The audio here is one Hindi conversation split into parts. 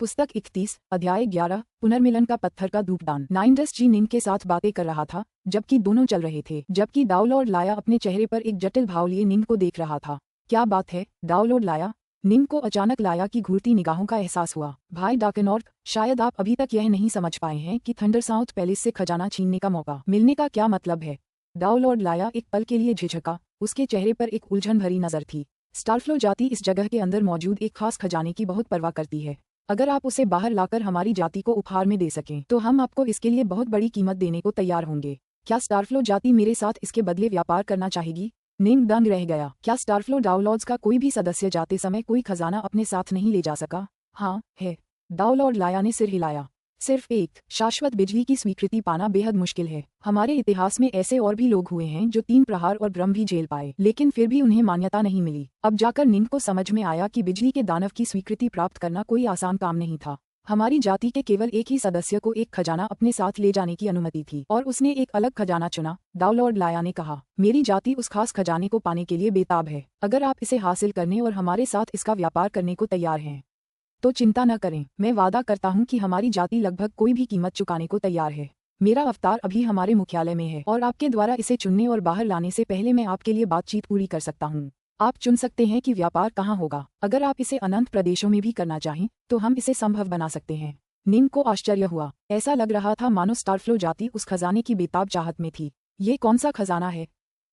पुस्तक 31, अध्याय 11, पुनर्मिलन का पत्थर का धूपदान। नाइंडस जी निंग के साथ बातें कर रहा था, जबकि दोनों चल रहे थे। जबकि डाउलॉर्ड लाया अपने चेहरे पर एक जटिल भाव लिए निंग को देख रहा था। क्या बात है, डाउलॉर्ड लाया? निंग को अचानक लाया की घूरती निगाहों का एहसास हुआ। भाई डार्कनॉर्थ, शायद आप अभी तक यह नहीं समझ पाए हैं कि थंडरसाउथ पैलेस से खजाना छीनने का मौका मिलने का क्या मतलब है। डाउलॉर्ड लाया एक पल के लिए झिझका, उसके चेहरे पर एक उलझन भरी नजर थी। स्टारफ्लो जाति इस जगह के अंदर मौजूद एक खास खजाने की बहुत परवाह करती है। अगर आप उसे बाहर लाकर हमारी जाति को उपहार में दे सकें तो हम आपको इसके लिए बहुत बड़ी कीमत देने को तैयार होंगे। क्या स्टारफ्लो जाति मेरे साथ इसके बदले व्यापार करना चाहेगी? निंग दंग रह गया। क्या स्टारफ्लो डाउलॉर्ड्स का कोई भी सदस्य जाते समय कोई खजाना अपने साथ नहीं ले जा सका? हाँ, है। डाउलॉर्ड लाया ने सिर हिलाया। सिर्फ एक शाश्वत बिजली की स्वीकृति पाना बेहद मुश्किल है। हमारे इतिहास में ऐसे और भी लोग हुए हैं जो 3 प्रहार और ब्रह्म भी झेल पाए, लेकिन फिर भी उन्हें मान्यता नहीं मिली। अब जाकर निंग को समझ में आया कि बिजली के दानव की स्वीकृति प्राप्त करना कोई आसान काम नहीं था। हमारी जाति के केवल एक ही सदस्य को एक खजाना अपने साथ ले जाने की अनुमति थी और उसने एक अलग खजाना चुना। डाउलॉर्ड लाया ने कहा, मेरी जाति उस खास खजाने को पाने के लिए बेताब है। अगर आप इसे हासिल करने और हमारे साथ इसका व्यापार करने को तैयार हैं तो चिंता न करें। मैं वादा करता हूं कि हमारी जाति लगभग कोई भी कीमत चुकाने को तैयार है। मेरा अवतार अभी हमारे मुख्यालय में है और आपके द्वारा इसे चुनने और बाहर लाने से पहले मैं आपके लिए बातचीत पूरी कर सकता हूं। आप चुन सकते हैं कि व्यापार कहाँ होगा। अगर आप इसे अनंत प्रदेशों में भी करना चाहें तो हम इसे संभव बना सकते हैं। निंग को आश्चर्य हुआ। ऐसा लग रहा था मानो स्टारफ्लो जाति उस खजाने की बेताब चाहत में थी। ये कौन सा खजाना है?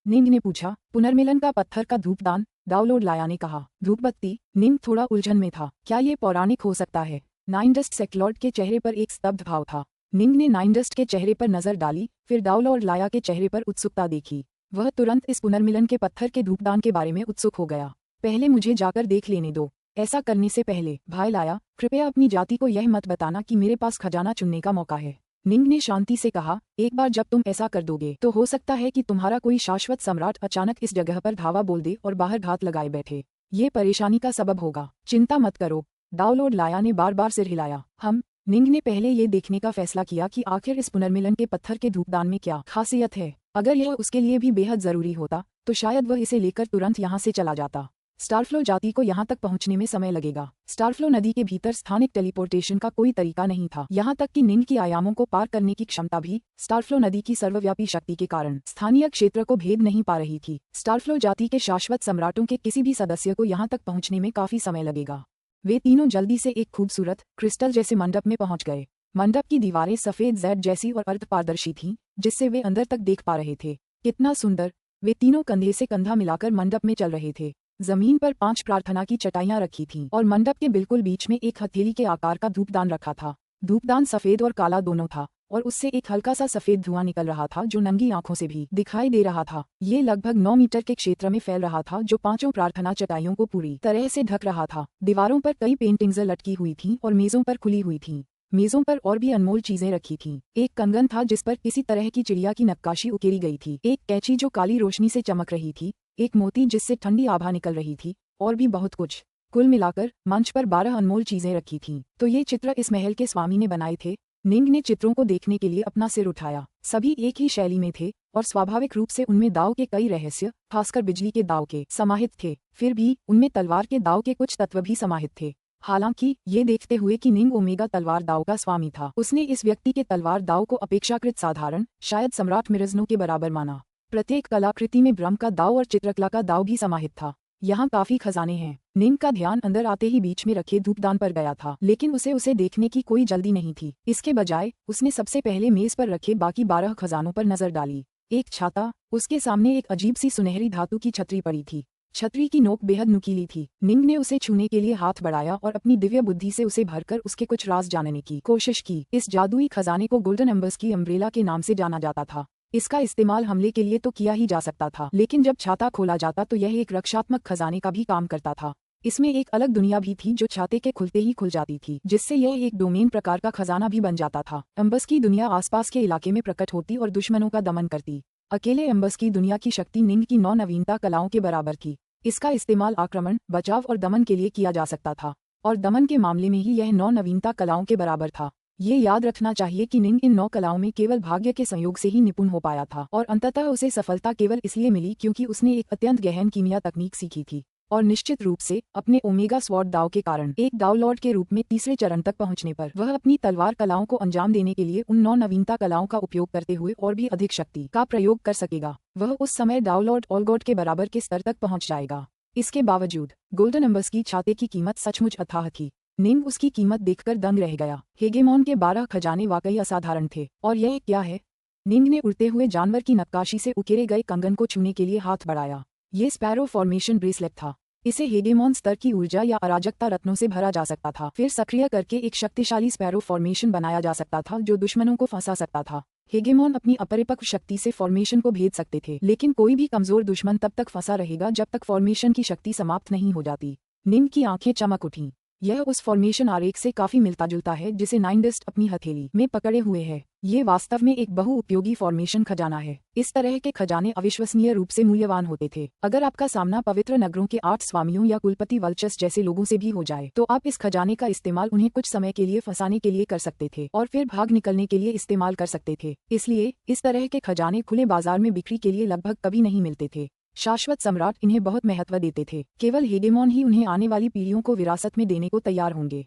निंग ने पूछा। पुनर्मिलन का पत्थर का धूपदान, डाउलॉर्ड लाया ने कहा। धूपबत्ती? निंग थोड़ा उलझन में था। क्या ये पौराणिक हो सकता है? नाइंडस्ट सेक्लॉर्ड के चेहरे पर एक स्तब्ध भाव था। निंग ने नाइंडस्ट के चेहरे पर नजर डाली, फिर डाउलॉर्ड लाया के चेहरे पर उत्सुकता देखी। वह तुरंत इस पुनर्मिलन के पत्थर के धूपदान के बारे में उत्सुक हो गया। पहले मुझे जाकर देख लेने दो। ऐसा करने से पहले भाई लाया, कृपया अपनी जाति को यह मत बताना कि मेरे पास खजाना चुनने का मौका है। निंग ने शांति से कहा, एक बार जब तुम ऐसा कर दोगे तो हो सकता है कि तुम्हारा कोई शाश्वत सम्राट अचानक इस जगह पर धावा बोल दे और बाहर घात लगाए बैठे। ये परेशानी का सबब होगा। चिंता मत करो। डाउलॉर्ड लाया ने बार बार सिर हिलाया। निंग ने पहले ये देखने का फैसला किया कि आखिर इस पुनर्मिलन के पत्थर के धूपदान में क्या खासियत है। अगर यह उसके लिए भी बेहद जरूरी होता तो शायद वह इसे लेकर तुरंत यहाँ से चला जाता। स्टारफ्लो जाति को यहाँ तक पहुँचने में समय लगेगा। स्टारफ्लो नदी के भीतर स्थानिक टेलीपोर्टेशन का कोई तरीका नहीं था। यहाँ तक कि निंग की आयामों को पार करने की क्षमता भी स्टारफ्लो नदी की सर्वव्यापी शक्ति के कारण स्थानीय क्षेत्र को भेद नहीं पा रही थी। स्टारफ्लो जाति के शाश्वत सम्राटों के किसी भी सदस्य को यहाँ तक पहुँचने में काफी समय लगेगा। वे तीनों जल्दी से एक खूबसूरत क्रिस्टल जैसे मंडप में पहुँच गए। मंडप की दीवारें सफेद जेड जैसी और अर्धपारदर्शी थीं, जिससे वे अंदर तक देख पा रहे थे। कितना सुंदर! वे तीनों कंधे से कंधा मिलाकर मंडप में चल रहे थे। जमीन पर 5 प्रार्थना की चटाइयां रखी थीं और मंडप के बिल्कुल बीच में एक हथेली के आकार का धूपदान रखा था। धूपदान सफेद और काला दोनों था और उससे एक हल्का सा सफेद धुआं निकल रहा था जो नंगी आंखों से भी दिखाई दे रहा था। ये लगभग 9 मीटर के क्षेत्र में फैल रहा था जो 5 प्रार्थना चटाइयों को पूरी तरह से ढक रहा था। दीवारों पर कई पेंटिंग्स लटकी हुई थीं और मेजों पर खुली हुई थीं। मेजों पर और भी अनमोल चीजें रखी थीं। एक कंगन था जिस पर किसी तरह की चिड़िया की नक्काशी उकेरी गई थी। एक कैंची जो काली रोशनी से चमक रही थी। एक मोती जिससे ठंडी आभा निकल रही थी और भी बहुत कुछ। कुल मिलाकर मंच पर 12 अनमोल चीजें रखी थीं। तो ये चित्र इस महल के स्वामी ने बनाए थे? निंग ने चित्रों को देखने के लिए अपना सिर उठाया। सभी एक ही शैली में थे और स्वाभाविक रूप से उनमें दाव के कई रहस्य, खासकर बिजली के दाव के, समाहित थे। फिर भी उनमें तलवार के दाव के कुछ तत्व भी समाहित थे। हालांकि ये देखते हुए कि निंग ओमेगा तलवार दाव का स्वामी था, उसने इस व्यक्ति के तलवार दाव को अपेक्षाकृत साधारण, शायद सम्राट मिरजनो के बराबर माना। प्रत्येक कलाकृति में ब्रह्म का दाव और चित्रकला का दाव भी समाहित था। यहाँ काफी खजाने हैं। निंग का ध्यान अंदर आते ही बीच में रखे धूपदान पर गया था, लेकिन उसे देखने की कोई जल्दी नहीं थी। इसके बजाय उसने सबसे पहले मेज पर रखे बाकी 12 खजानों पर नजर डाली। एक छाता, उसके सामने एक अजीब सी सुनहरी धातु की छतरी पड़ी थी। छतरी की नोक बेहद नुकीली थी। निंग ने उसे छूने के लिए हाथ बढ़ाया और अपनी दिव्य बुद्धि से उसे भरकर उसके कुछ राज जानने की कोशिश की। इस जादुई खजाने को गोल्डन एम्बर्स की अम्ब्रेला के नाम से जाना जाता था। इसका इस्तेमाल हमले के लिए तो किया ही जा सकता था, लेकिन जब छाता खोला जाता तो यह एक रक्षात्मक खजाने का भी काम करता था। इसमें एक अलग दुनिया भी थी जो छाते के खुलते ही खुल जाती थी, जिससे यह एक डोमेन प्रकार का खजाना भी बन जाता था। एम्बर्स की दुनिया आसपास के इलाके में प्रकट होती और दुश्मनों का दमन करती। अकेले एम्बर्स की दुनिया की शक्ति निंग की 9 नवीनता कलाओं के बराबर थी। इसका इस्तेमाल आक्रमण, बचाव और दमन के लिए किया जा सकता था, और दमन के मामले में ही यह 9 नवीनता कलाओं के बराबर था। ये याद रखना चाहिए कि निंग इन 9 कलाओं में केवल भाग्य के संयोग से ही निपुण हो पाया था और अंततः उसे सफलता केवल इसलिए मिली क्योंकि उसने एक अत्यंत गहन कीमिया तकनीक सीखी थी। और निश्चित रूप से अपने ओमेगा स्वॉर्ड दाव के कारण एक दाव लॉर्ड के रूप में तीसरे चरण तक पहुंचने पर वह अपनी तलवार कलाओं को अंजाम देने के लिए उन 9 नवीनता कलाओं का उपयोग करते हुए और भी अधिक शक्ति का प्रयोग कर सकेगा। वह उस समय दाव लॉर्ड ऑलगॉट के बराबर के स्तर तक पहुंच जाएगा। इसके बावजूद गोल्डन एम्बर्स की छाते की कीमत सचमुच अथाह थी। निंग उसकी कीमत देखकर दंग रह गया। हेगेमॉन के 12 खजाने वाकई असाधारण थे। और यह क्या है? निंग ने उड़ते हुए जानवर की नक्काशी से उकेरे गए कंगन को छूने के लिए हाथ बढ़ाया। ये स्पैरो फॉर्मेशन ब्रेसलेट था। इसे हेगेमॉन स्तर की ऊर्जा या अराजकता रत्नों से भरा जा सकता था, फिर सक्रिय करके एक शक्तिशाली स्पैरो फॉर्मेशन बनाया जा सकता था जो दुश्मनों को फंसा सकता था। हेगेमॉन अपनी अपरिपक्व शक्ति से फॉर्मेशन को भेद सकते थे, लेकिन कोई भी कमजोर दुश्मन तब तक फंसा रहेगा जब तक फॉर्मेशन की शक्ति समाप्त नहीं हो जाती। निंग की आंखें चमक उठीं। यह उस फॉर्मेशन आरेख से काफी मिलता जुलता है जिसे नाइनडेस्ट अपनी हथेली में पकड़े हुए है। ये वास्तव में एक बहुउपयोगी फॉर्मेशन खजाना है। इस तरह के खजाने अविश्वसनीय रूप से मूल्यवान होते थे। अगर आपका सामना पवित्र नगरों के 8 स्वामियों या कुलपति वल्चस जैसे लोगों से भी हो जाए तो आप इस खजाने का इस्तेमाल उन्हें कुछ समय के लिए फंसाने के लिए कर सकते थे और फिर भाग निकलने के लिए इस्तेमाल कर सकते थे। इसलिए इस तरह के खजाने खुले बाजार में बिक्री के लिए लगभग कभी नहीं मिलते थे। शाश्वत सम्राट इन्हें बहुत महत्व देते थे। केवल हेगेमॉन ही उन्हें आने वाली पीढ़ियों को विरासत में देने को तैयार होंगे।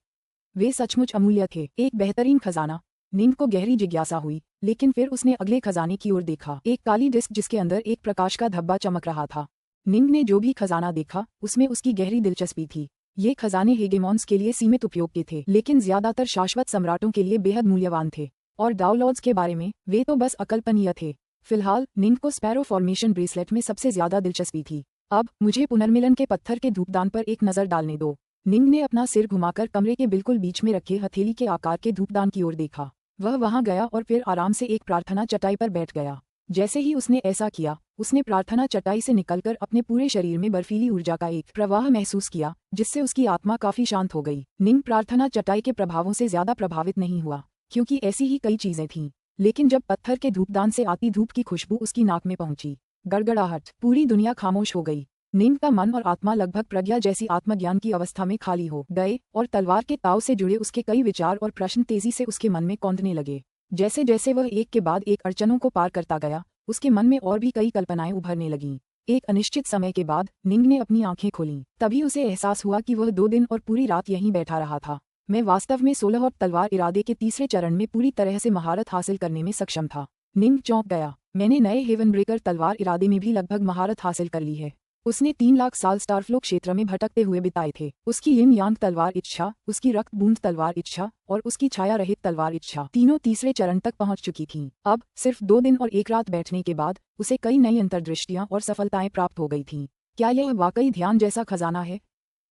वे सचमुच अमूल्य थे। एक बेहतरीन खजाना। निंग को गहरी जिज्ञासा हुई, लेकिन फिर उसने अगले खजाने की ओर देखा। एक काली डिस्क जिसके अंदर एक प्रकाश का धब्बा चमक रहा था। निंग ने जो भी खजाना देखा उसमें उसकी गहरी दिलचस्पी थी। ये खजाने हेगेमॉन्स के लिए सीमित उपयोग के थे, लेकिन ज्यादातर शाश्वत सम्राटों के लिए बेहद मूल्यवान थे। और डाउलॉर्ड्स के बारे में वे तो बस अकल्पनीय थे। फिलहाल निंग को स्पैरो फॉर्मेशन ब्रेसलेट में सबसे ज्यादा दिलचस्पी थी। अब मुझे पुनर्मिलन के पत्थर के धूपदान पर एक नजर डालने दो। निंग ने अपना सिर घुमाकर कमरे के बिल्कुल बीच में रखे हथेली के आकार के धूपदान की ओर देखा। वह वहां गया और फिर आराम से एक प्रार्थना चटाई पर बैठ गया। जैसे ही उसने ऐसा किया, उसने प्रार्थना चटाई से निकलकर अपने पूरे शरीर में बर्फीली ऊर्जा का एक प्रवाह महसूस किया, जिससे उसकी आत्मा काफी शांत हो गई। निंग प्रार्थना चटाई के प्रभावों से ज्यादा प्रभावित नहीं हुआ, क्योंकि ऐसी ही कई चीजें थीं। लेकिन जब पत्थर के धूपदान से आती धूप की खुशबू उसकी नाक में पहुंची, गड़गड़ाहट, पूरी दुनिया खामोश हो गई। निंग का मन और आत्मा लगभग प्रज्ञा जैसी आत्मज्ञान की अवस्था में खाली हो गए और तलवार के ताव से जुड़े उसके कई विचार और प्रश्न तेजी से उसके मन में कौंधने लगे। जैसे जैसे वह एक के बाद एक अड़चनों को पार करता गया, उसके मन में और भी कई कल्पनाएं उभरने लगीं। एक अनिश्चित समय के बाद निंग ने अपनी आंखें खोलीं। तभी उसे एहसास हुआ कि वह 2 दिन और पूरी रात यहीं बैठा रहा था। मैं वास्तव में 16 और तलवार इरादे के तीसरे चरण में पूरी तरह से महारत हासिल करने में सक्षम था। निंग चौंक गया। मैंने नए हेवन ब्रेकर तलवार इरादे में भी लगभग महारत हासिल कर ली है। उसने 3 लाख साल स्टारफ्लो क्षेत्र में भटकते हुए बिताए थे। उसकी यिन यांग तलवार इच्छा, उसकी रक्त बूंद तलवार इच्छा और उसकी छाया रहित तलवार इच्छा तीनों तीसरे चरण तक पहुंच चुकी थीं। अब सिर्फ 2 दिन और 1 रात बैठने के बाद उसे कई नई अंतर्दृष्टियां और सफलताएं प्राप्त हो गई थीं। क्या यह वाकई ध्यान जैसा खजाना है?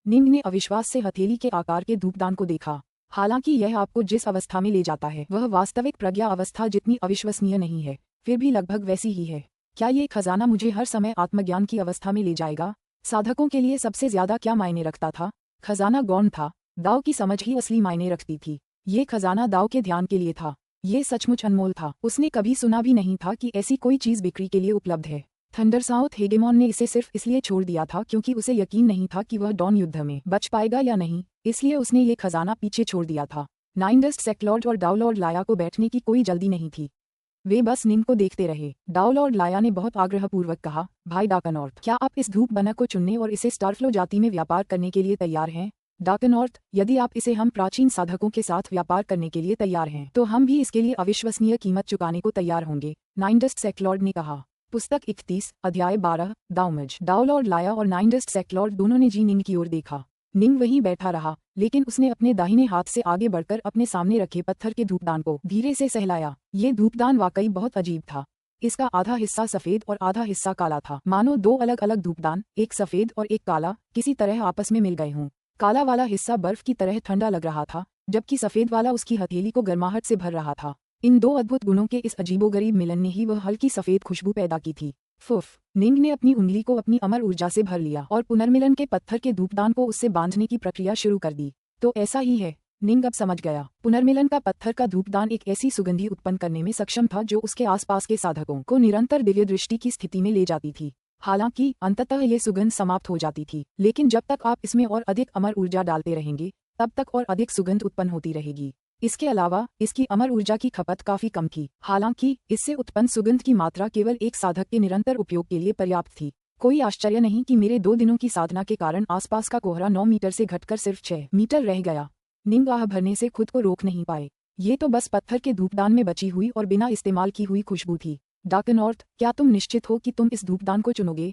निंग ने अविश्वास से हथेली के आकार के धूपदान को देखा। हालांकि यह आपको जिस अवस्था में ले जाता है वह वास्तविक प्रज्ञा अवस्था जितनी अविश्वसनीय नहीं है, फिर भी लगभग वैसी ही है। क्या ये खजाना मुझे हर समय आत्मज्ञान की अवस्था में ले जाएगा? साधकों के लिए सबसे ज्यादा क्या मायने रखता था? खजाना गौण था। दाव की समझ ही असली मायने रखती थी। ये खजाना दाव के ध्यान के लिए था। ये सचमुच अनमोल था। उसने कभी सुना भी नहीं था कि ऐसी कोई चीज बिक्री के लिए उपलब्ध है। थंडरसाउथ हेगेमॉन ने इसे सिर्फ इसलिए छोड़ दिया था क्योंकि उसे यकीन नहीं था कि वह डॉन युद्ध में बच पाएगा या नहीं, इसलिए उसने ये खजाना पीछे छोड़ दिया था। नाइनडेस्ट सेक्लॉर्ड और डाउलॉर्ड लाया को बैठने की कोई जल्दी नहीं थी। वे बस निंग को देखते रहे। डाउलॉर्ड लाया ने बहुत आग्रहपूर्वक कहा, भाई डाकनॉर्थ, क्या आप इस धूप बनक को चुनने और इसे स्टारफ्लो जाति में व्यापार करने के लिए तैयार हैं? डाकनॉर्थ, यदि आप इसे हम प्राचीन साधकों के साथ व्यापार करने के लिए तैयार हैं तो हम भी इसके लिए अविश्वसनीय कीमत चुकाने को तैयार होंगे, नाइनडेस्ट सेक्लॉर्ड ने कहा। पुस्तक 31, अध्याय 12, दाउमज। डाउलॉर्ड लाया और नाइनडेस्ट सेक्लॉर्ड दोनों ने जी निंग की ओर देखा। निंग वहीं बैठा रहा, लेकिन उसने अपने दाहिने हाथ से आगे बढ़कर अपने सामने रखे पत्थर के धूपदान को धीरे से सहलाया। ये धूपदान वाकई बहुत अजीब था। इसका आधा हिस्सा सफेद और आधा हिस्सा काला था, मानो 2 अलग अलग धूपदान, एक सफेद और एक काला, किसी तरह आपस में मिल गए हों। काला वाला हिस्सा बर्फ की तरह ठंडा लग रहा था, जबकि सफेद वाला उसकी हथेली को गर्माहट से भर रहा था। इन 2 अद्भुत गुणों के इस अजीबोगरीब मिलन ने ही वह हल्की सफेद खुशबू पैदा की थी। फुफ! निंग ने अपनी उंगली को अपनी अमर ऊर्जा से भर लिया और पुनर्मिलन के पत्थर के धूपदान को उससे बांधने की प्रक्रिया शुरू कर दी। तो ऐसा ही है, निंग अब समझ गया। पुनर्मिलन का पत्थर का धूपदान एक ऐसी सुगंधी उत्पन्न करने में सक्षम था जो उसके आसपास के साधकों को निरंतर दिव्य दृष्टि की स्थिति में ले जाती थी। हालांकि अंततः ये सुगंध समाप्त हो जाती थी, लेकिन जब तक आप इसमें और अधिक अमर ऊर्जा डालते रहेंगे तब तक और अधिक सुगंध उत्पन्न होती रहेगी। इसके अलावा इसकी अमर ऊर्जा की खपत काफी कम थी। हालांकि इससे उत्पन्न सुगंध की मात्रा केवल एक साधक के निरंतर उपयोग के लिए पर्याप्त थी। कोई आश्चर्य नहीं कि मेरे 2 दिनों की साधना के कारण आसपास का कोहरा 9 मीटर से घटकर सिर्फ 6 मीटर रह गया। निंग आह भरने से खुद को रोक नहीं पाए। ये तो बस पत्थर के धूपदान में बची हुई और बिना इस्तेमाल की हुई खुशबू थी। डार्कनॉर्थ, क्या तुम निश्चित हो कि तुम इस धूपदान को चुनोगे?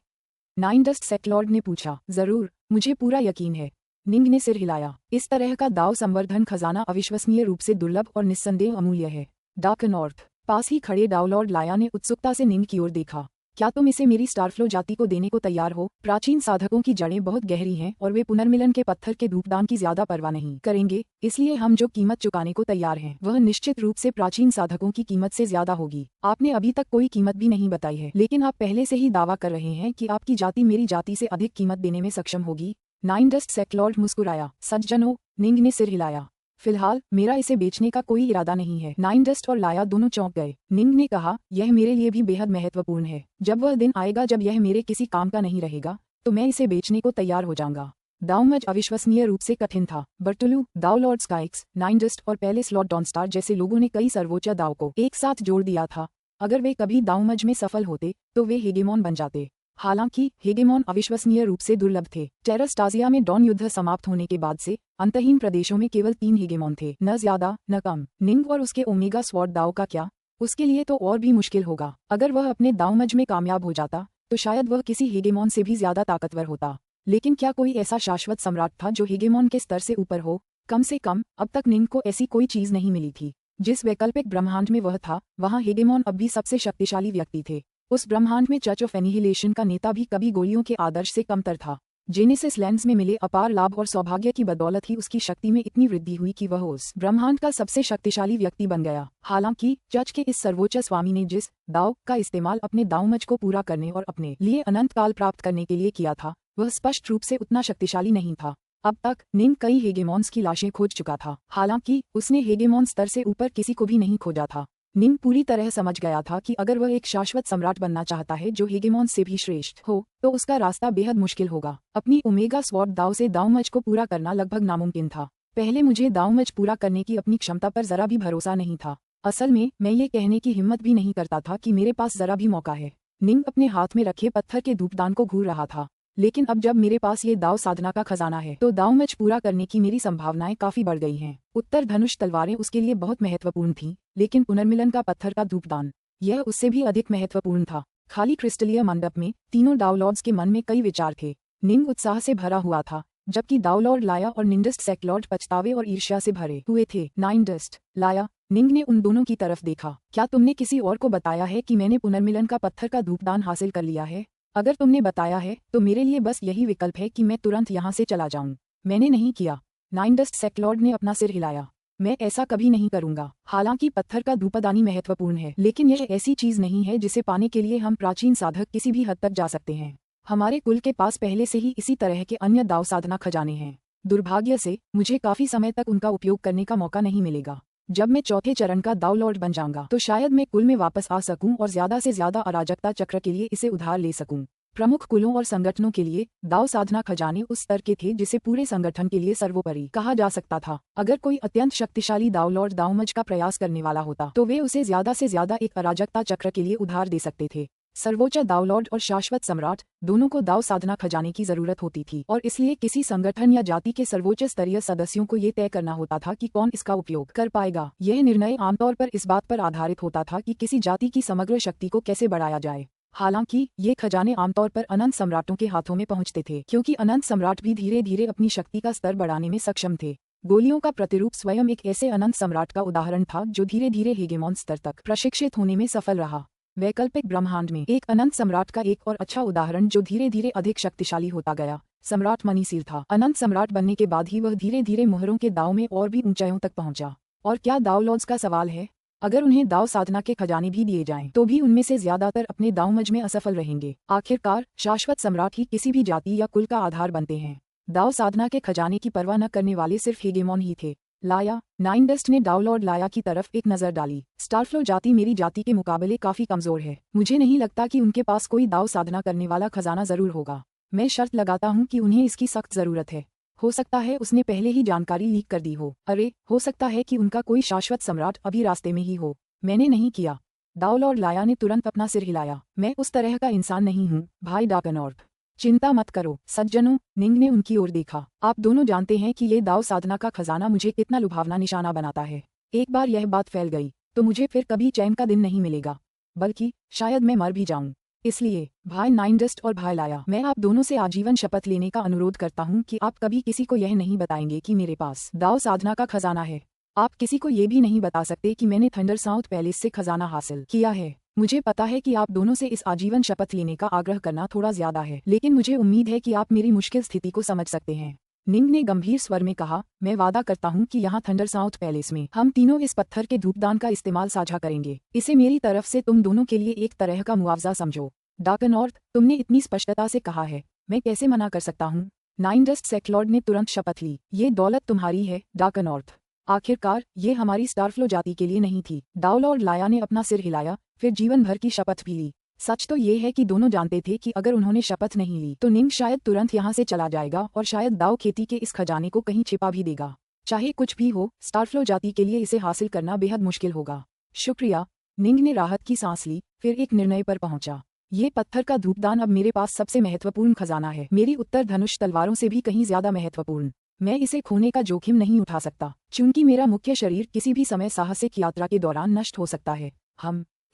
नाइन डस्ट सेक्लॉर्ड ने पूछा। जरूर, मुझे पूरा यकीन है। निंग ने सिर हिलाया। इस तरह का दाव संवर्धन खजाना अविश्वसनीय रूप से दुर्लभ और निस्संदेह अमूल्य है। डार्कनॉर्थ, पास ही खड़े डाउलॉर्ड लाया ने उत्सुकता से निंग की ओर देखा। क्या तुम इसे मेरी स्टारफ्लो जाति को देने को तैयार हो? प्राचीन साधकों की जड़ें बहुत गहरी हैं और वे पुनर्मिलन के पत्थर के धूपदान की ज्यादा परवाह नहीं करेंगे, इसलिए हम जो कीमत चुकाने को तैयार हैं वह निश्चित रूप से प्राचीन साधकों की कीमत से ज्यादा होगी। आपने अभी तक कोई कीमत भी नहीं बताई है, लेकिन आप पहले से ही दावा कर रहे हैं कि आपकी जाति मेरी जाति से अधिक कीमत देने में सक्षम होगी। नाइन डस्ट सेक्लॉर्ड मुस्कुराया। सज्जनों, निंग ने सिर हिलाया। फिलहाल मेरा इसे बेचने का कोई इरादा नहीं है। नाइन डस्ट और लाया दोनों चौंक गए। निंग ने कहा, यह मेरे लिए भी बेहद महत्वपूर्ण है। जब वह दिन आएगा जब यह मेरे किसी काम का नहीं रहेगा तो मैं इसे बेचने को तैयार हो जाऊंगा। दाउमज अविश्वसनीय रूप से कठिन था। बर्टुलू, दाव लॉर्ड स्काइक्स, नाइन डस्ट और पहले स्लॉट डॉनस्टार जैसे लोगों ने कई सर्वोच्च दाव को एक साथ जोड़ दिया था। अगर वे कभी दाउमज में सफल होते तो वे हेगेमॉन बन जाते। हालांकि हेगेमॉन अविश्वसनीय रूप से दुर्लभ थे। टेरस्टाजिया में डॉन युद्ध समाप्त होने के बाद से अंतहीन प्रदेशों में केवल 3 हेगेमॉन थे, न ज्यादा न कम। निंग और उसके ओमेगा स्वॉर्ड दाव का क्या? उसके लिए तो और भी मुश्किल होगा। अगर वह अपने दावमज में कामयाब हो जाता तो शायद वह किसी हेगेमॉन से भी ज्यादा ताकतवर होता। लेकिन क्या कोई ऐसा शाश्वत सम्राट था जो हेगेमॉन के स्तर से ऊपर हो? कम से कम अब तक निंग को ऐसी कोई चीज नहीं मिली थी। जिस वैकल्पिक ब्रह्मांड में वह था वहाँ हेगेमॉन अब भी सबसे शक्तिशाली व्यक्ति थे। उस ब्रह्मांड में चर्च ऑफ एनिहिलेशन का नेता भी कभी गोलियों के आदर्श से कमतर था। जेनेसिस लैंड्स में मिले अपार लाभ और सौभाग्य की बदौलत ही उसकी शक्ति में इतनी वृद्धि हुई कि वह उस ब्रह्मांड का सबसे शक्तिशाली व्यक्ति बन गया। हालांकि चर्च के इस सर्वोच्च स्वामी ने जिस दाव का इस्तेमाल अपने दावमज को पूरा करने और अपने लिए अनंत काल प्राप्त करने के लिए किया था वह स्पष्ट रूप से उतना शक्तिशाली नहीं था। अब तक निंग कई हेगेमॉन्स की लाशें खोज चुका था, हालांकि उसने हेगेमॉन स्तर से ऊपर किसी को भी नहीं खोजा था। निंग पूरी तरह समझ गया था कि अगर वह एक शाश्वत सम्राट बनना चाहता है जो हेगेमॉन से भी श्रेष्ठ हो तो उसका रास्ता बेहद मुश्किल होगा। अपनी ओमेगा स्वॉर्ड दाव से दावमज को पूरा करना लगभग नामुमकिन था। पहले मुझे दावमज पूरा करने की अपनी क्षमता पर जरा भी भरोसा नहीं था। असल में मैं ये कहने की हिम्मत भी नहीं करता था कि मेरे पास जरा भी मौका है। निंग अपने हाथ में रखे पत्थर के धूपदान को घूर रहा था। लेकिन अब जब मेरे पास ये दाव साधना का खजाना है तो दावमज पूरा करने की मेरी संभावनाएं काफी बढ़ गई हैं। उत्तर धनुष तलवारें उसके लिए बहुत महत्वपूर्ण थीं, लेकिन पुनर्मिलन का पत्थर का धूपदान यह उससे भी अधिक महत्वपूर्ण था। खाली क्रिस्टलीय मंडप में तीनों दावलॉर्ड्स के मन में कई विचार थे। निंग उत्साह से भरा हुआ था, जबकि दावलॉर्ड लाया और निंडस्ट सेक्लॉर्ड पछतावे और ईर्ष्या से भरे हुए थे। नाइन डस्ट, लाया, निंग ने उन दोनों की तरफ देखा। क्या तुमने किसी और को बताया है कि मैंने पुनर्मिलन का पत्थर का धूपदान हासिल कर लिया है? अगर तुमने बताया है तो मेरे लिए बस यही विकल्प है कि मैं तुरंत यहाँ से चला जाऊं। मैंने नहीं किया। नाइन डस्ट सेक्लॉर्ड ने अपना सिर हिलाया। मैं ऐसा कभी नहीं करूंगा। हालांकि पत्थर का धूपदानी महत्वपूर्ण है, लेकिन यह ऐसी चीज नहीं है जिसे पाने के लिए हम प्राचीन साधक किसी भी हद तक जा सकते हैं। हमारे कुल के पास पहले से ही इसी तरह के अन्य दाव साधना खजाने हैं। दुर्भाग्य से मुझे काफी समय तक उनका उपयोग करने का मौका नहीं मिलेगा। जब मैं चौथे चरण का दाव लॉर्ड बन जाऊंगा तो शायद मैं कुल में वापस आ सकूं और ज्यादा से ज्यादा अराजकता चक्र के लिए इसे उधार ले सकूं। प्रमुख कुलों और संगठनों के लिए दाव साधना खजाने उस स्तर के थे जिसे पूरे संगठन के लिए सर्वोपरि कहा जा सकता था। अगर कोई अत्यंत शक्तिशाली दाव लॉर्ड दावमज का प्रयास करने वाला होता तो वे उसे ज्यादा से ज्यादा एक अराजकता चक्र के लिए उधार दे सकते थे। सर्वोच्च दाव लॉर्ड और शाश्वत सम्राट दोनों को दाव साधना खजाने की जरूरत होती थी, और इसलिए किसी संगठन या जाति के सर्वोच्च स्तरीय सदस्यों को ये तय करना होता था कि कौन इसका उपयोग कर पाएगा। यह निर्णय आमतौर पर इस बात पर आधारित होता था कि किसी जाति की समग्र शक्ति को कैसे बढ़ाया जाए। हालांकि ये खजाने आमतौर पर अनंत सम्राटों के हाथों में पहुंचते थे, क्योंकि अनंत सम्राट भी धीरे धीरे अपनी शक्ति का स्तर बढ़ाने में सक्षम थे। गोलियों का प्रतिरूप स्वयं एक ऐसे अनंत सम्राट का उदाहरण था जो धीरे धीरे हेगेमॉन स्तर तक प्रशिक्षित होने में सफल रहा। वैकल्पिक ब्रह्मांड में एक अनंत सम्राट का एक और अच्छा उदाहरण जो धीरे धीरे अधिक शक्तिशाली होता गया, सम्राट मनीसीर था। अनंत सम्राट बनने के बाद ही वह धीरे धीरे मोहरों के दाव में और भी ऊंचाइयों तक पहुंचा। और क्या दाव लॉर्ड्स का सवाल है? अगर उन्हें दाव साधना के खजाने भी दिए जाएं, तो भी उनमें से ज्यादातर अपने दावमज में असफल रहेंगे। आखिरकार शाश्वत सम्राट ही किसी भी जाति या कुल का आधार बनते हैं। दाव साधना के खजाने की परवाह न करने वाले सिर्फ हेगेमॉन ही थे। लाया, नाइन डस्ट ने दावलॉर्ड लाया की तरफ एक नजर डाली। स्टारफ्लो जाति मेरी जाति के मुकाबले काफी कमजोर है। मुझे नहीं लगता कि उनके पास कोई दाव साधना करने वाला खजाना जरूर होगा। मैं शर्त लगाता हूँ कि उन्हें इसकी सख्त जरूरत है। हो सकता है उसने पहले ही जानकारी लीक कर दी हो। अरे, हो सकता है कि उनका कोई शाश्वत सम्राट अभी रास्ते में ही हो। मैंने नहीं किया। दाउल और लाया ने तुरंत अपना सिर हिलाया। मैं उस तरह का इंसान नहीं हूँ, भाई डाकनॉर्थ। चिंता मत करो सज्जनों, निंग ने उनकी ओर देखा। आप दोनों जानते हैं कि ये दाव साधना का खजाना मुझे कितना लुभावना निशाना बनाता है। एक बार यह बात फैल गई तो मुझे फिर कभी चैन का दिन नहीं मिलेगा, बल्कि शायद मैं मर भी जाऊं। इसलिए भाई नाइनडस्ट और भाई लाया, मैं आप दोनों से आजीवन शपथ लेने का अनुरोध करता हूं कि आप कभी किसी को यह नहीं बताएंगे कि मेरे पास दाव साधना का खजाना है। आप किसी को ये भी नहीं बता सकते कि मैंने थंडर साउथ पैलेस से खजाना हासिल किया है। मुझे पता है कि आप दोनों से इस आजीवन शपथ लेने का आग्रह करना थोड़ा ज्यादा है, लेकिन मुझे उम्मीद है कि आप मेरी मुश्किल स्थिति को समझ सकते हैं। निंग ने गंभीर स्वर में कहा, मैं वादा करता हूं कि यहाँ थंडर साउथ पैलेस में हम तीनों इस पत्थर के धूपदान का इस्तेमाल साझा करेंगे। इसे मेरी तरफ से तुम दोनों के लिए एक तरह का मुआवजा समझो। डाकनॉर्थ, तुमने इतनी स्पष्टता से कहा है, मैं कैसे मना कर सकता हूँ। नाइनडस्ट सेक्लॉर्ड ने तुरंत शपथ ली। ये दौलत तुम्हारी है डाकनॉर्थ। आखिरकार ये हमारी स्टारफ्लो जाति के लिए नहीं थी। दाउल और लाया ने अपना सिर हिलाया, फिर जीवन भर की शपथ भी ली। सच तो ये है कि दोनों जानते थे कि अगर उन्होंने शपथ नहीं ली तो निंग शायद तुरंत यहाँ से चला जाएगा और शायद दाव खेती के इस खजाने को कहीं छिपा भी देगा। चाहे कुछ भी हो, स्टारफ्लो जाति के लिए इसे हासिल करना बेहद मुश्किल होगा। शुक्रिया। निंग ने राहत की सांस ली, फिर एक निर्णय पर पहुंचा। ये पत्थर का धूपदान अब मेरे पास सबसे महत्वपूर्ण खजाना है, मेरी उत्तर धनुष तलवारों से भी कहीं ज्यादा महत्वपूर्ण। मैं इसे खोने का जोखिम नहीं उठा सकता, क्योंकि मेरा मुख्य शरीर किसी भी समय साहसिक यात्रा के दौरान नष्ट हो सकता है।